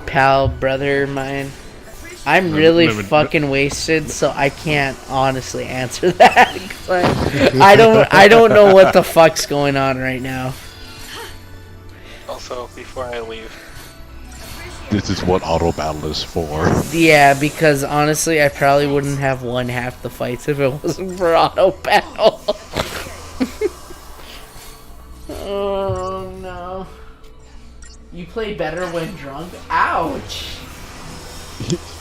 Pal, brother of mine. I'm really fucking wasted, so I can't honestly answer that. I don't know what the fuck's going on right now. so before I leave. This is what auto battle is for. Yeah, because honestly, I probably wouldn't have won half the fights if it wasn't for auto battle. Oh no. You play better when drunk? Ouch!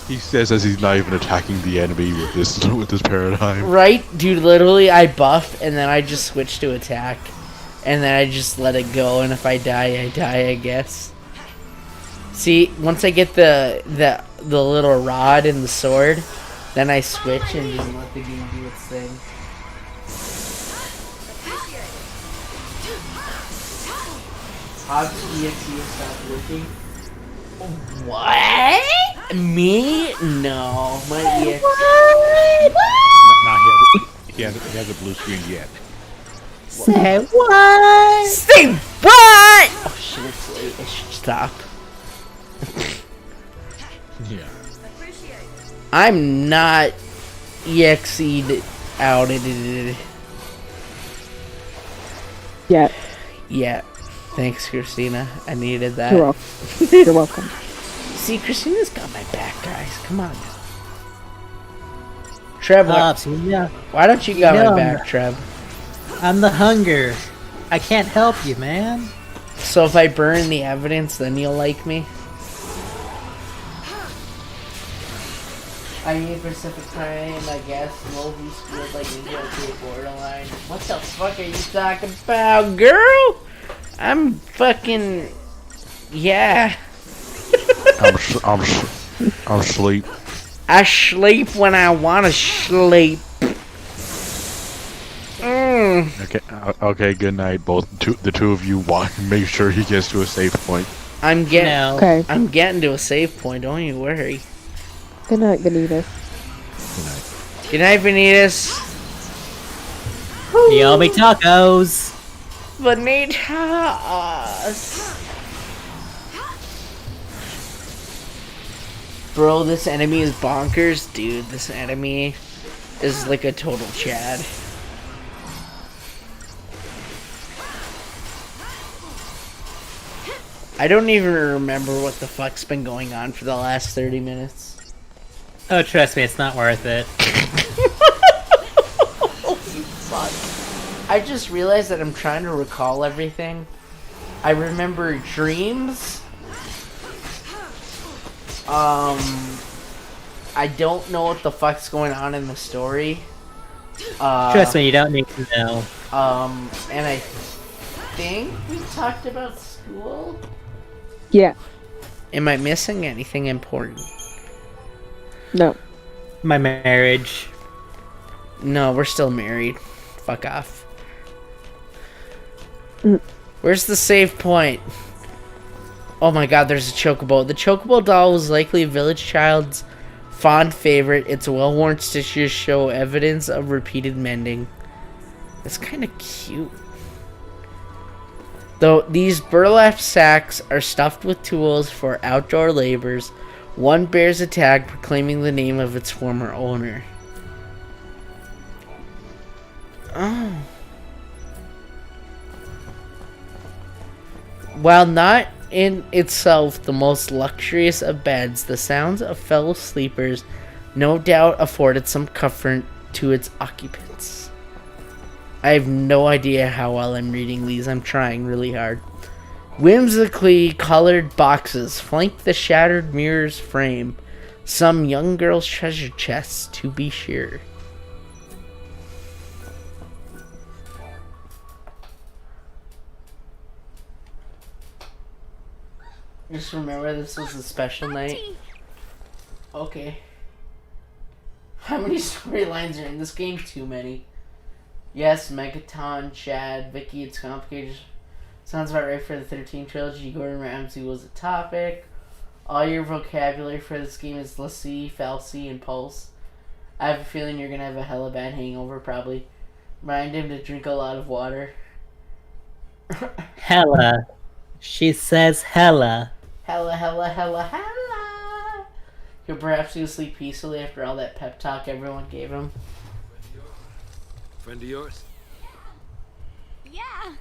He says as he's not even attacking the enemy with this paradigm. Right? Dude, literally I buff and then I just switch to attack. And then I just let it go, and if I die, I guess. See, once I get the little rod and the sword, then I switch and just let the game do its thing. Obviously, EXE stopped working. What? Me? No, my EXE. He hasn't blue screen yet. Say what? Say what? Oh shit, it's late. I should stop. Yeah. I'm not EXE'd out. Yeah. Yeah. Thanks, Christina. I needed that. You're welcome. You're welcome. See, Christina's got my back, guys. Come on. Trev, why don't you got my back, Trev? I'm the hunger. I can't help you, man. So if I burn the evidence, then you'll like me? I mean, Pacific Crime, I guess. Movie school like GTA Borderline. What the fuck are you talking about, girl? I'm fucking... Yeah. I'm sleep. I sleep when I want to sleep. Okay, good night, the two of you. Make sure he gets to a safe point. I'm getting Okay. I'm getting to a safe point, don't you worry. Good night, Benitez. Good night, Benitez. Yummy tacos. Benitez. Bro, this enemy is bonkers. Dude, this enemy is like a total Chad. I don't even remember what the fuck's been going on for the last 30 minutes. Oh, trust me, it's not worth it. Fuck. I just realized that I'm trying to recall everything. I remember dreams. I don't know what the fuck's going on in the story. Trust me, you don't need to know. And I think we talked about school? Yeah. Am I missing anything important? No. My marriage. No, we're still married. Fuck off. Mm. Where's the save point? Oh my god, there's a chocobo. The chocobo doll was likely a village child's fond favorite. Its well-worn stitches show evidence of repeated mending. It's kind of cute. Though these burlap sacks are stuffed with tools for outdoor labors, one bears a tag proclaiming the name of its former owner. Oh. While not in itself the most luxurious of beds, the sounds of fellow sleepers no doubt afforded some comfort to its occupants. I have no idea how well I'm reading these. I'm trying really hard. Whimsically colored boxes flank the shattered mirror's frame. Some young girl's treasure chests, to be sure. Just remember this was a special night. Okay. How many storylines are in this game? Too many. Yes, Megaton, Chad, Vicky, it's complicated. Sounds about right for the 13 trilogy. Gordon Ramsay was a topic. All your vocabulary for this game is lassie, falsy, and pulse. I have a feeling you're gonna have a hella bad hangover, probably. Remind him to drink a lot of water. Hella. She says hella. Hella, hella, hella, hella. He'll perhaps go sleep peacefully after all that pep talk everyone gave him. Friend of yours? Yeah.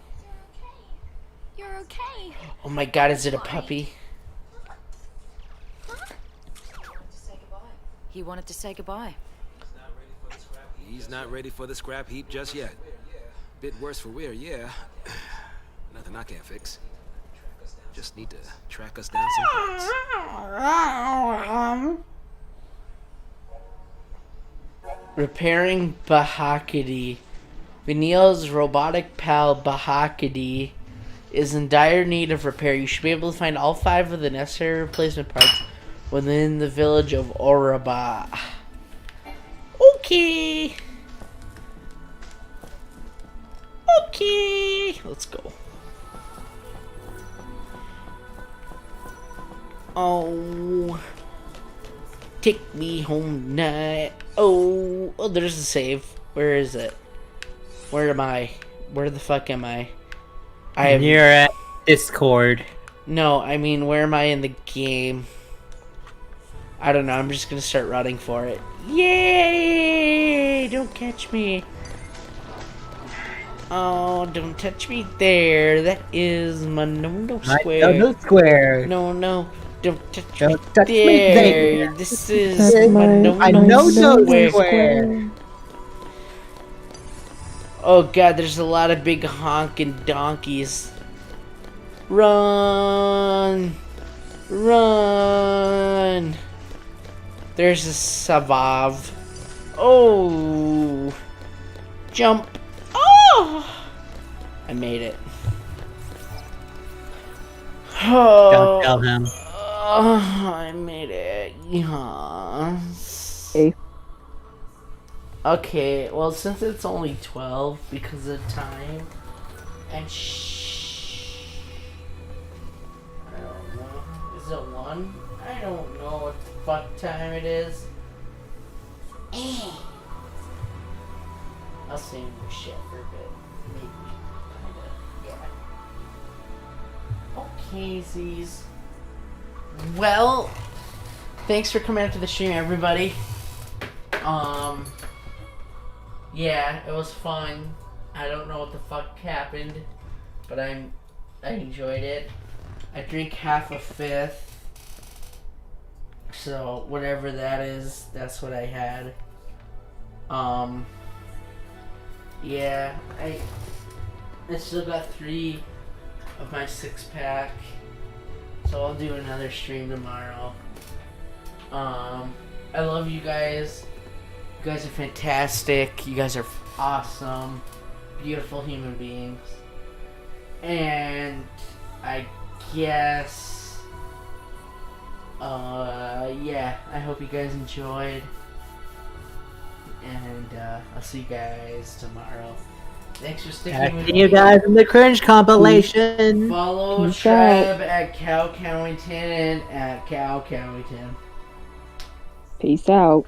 You're okay. Oh my god, is it a puppy? He wanted to say goodbye. He's not ready for the scrap heap just yet. Bit worse for wear, yeah. Nothing I can't fix. Just need to track us down some parts. Repairing Bahakadi. Vanille's robotic pal Bahakadi is in dire need of repair. You should be able to find all 5 of the necessary replacement parts within the village of Aurora. Okay. Okay. Let's go. Oh. Take me home tonight. Oh, there's a save. Where is it? Where am I? Where the fuck am I? You're at Discord. No, I mean, where am I in the game? I don't know. I'm just gonna start running for it. Yay! Don't catch me. Oh, don't touch me there. That is my no square. No square. No. Don't touch me there. This is my no square. Oh god, there's a lot of big honking donkeys. Run! Run! There's a Savav. Oh! Jump! Oh! I made it. Oh! Don't tell him. Oh, I made it. Yes. Hey. Okay, well, since it's only 12 because of time, and I don't know. Is it 1? I don't know what the fuck time it is. I'll sing your shit for a bit. Maybe. Kinda. Yeah. Okay, Z's. Well, thanks for coming out to the stream, everybody. Yeah, it was fun. I don't know what the fuck happened, but I enjoyed it. I drink half a fifth, so whatever that is, that's what I had. Yeah, I still got 3 of my 6-pack, so I'll do another stream tomorrow. I love you guys. You guys are fantastic. You guys are awesome, beautiful human beings. And I guess, yeah, I hope you guys enjoyed. And I'll see you guys tomorrow. Thanks for sticking with me. See you guys in the cringe compilation. Follow Treb at Cow Cowington and at Cow Cowington. Peace out.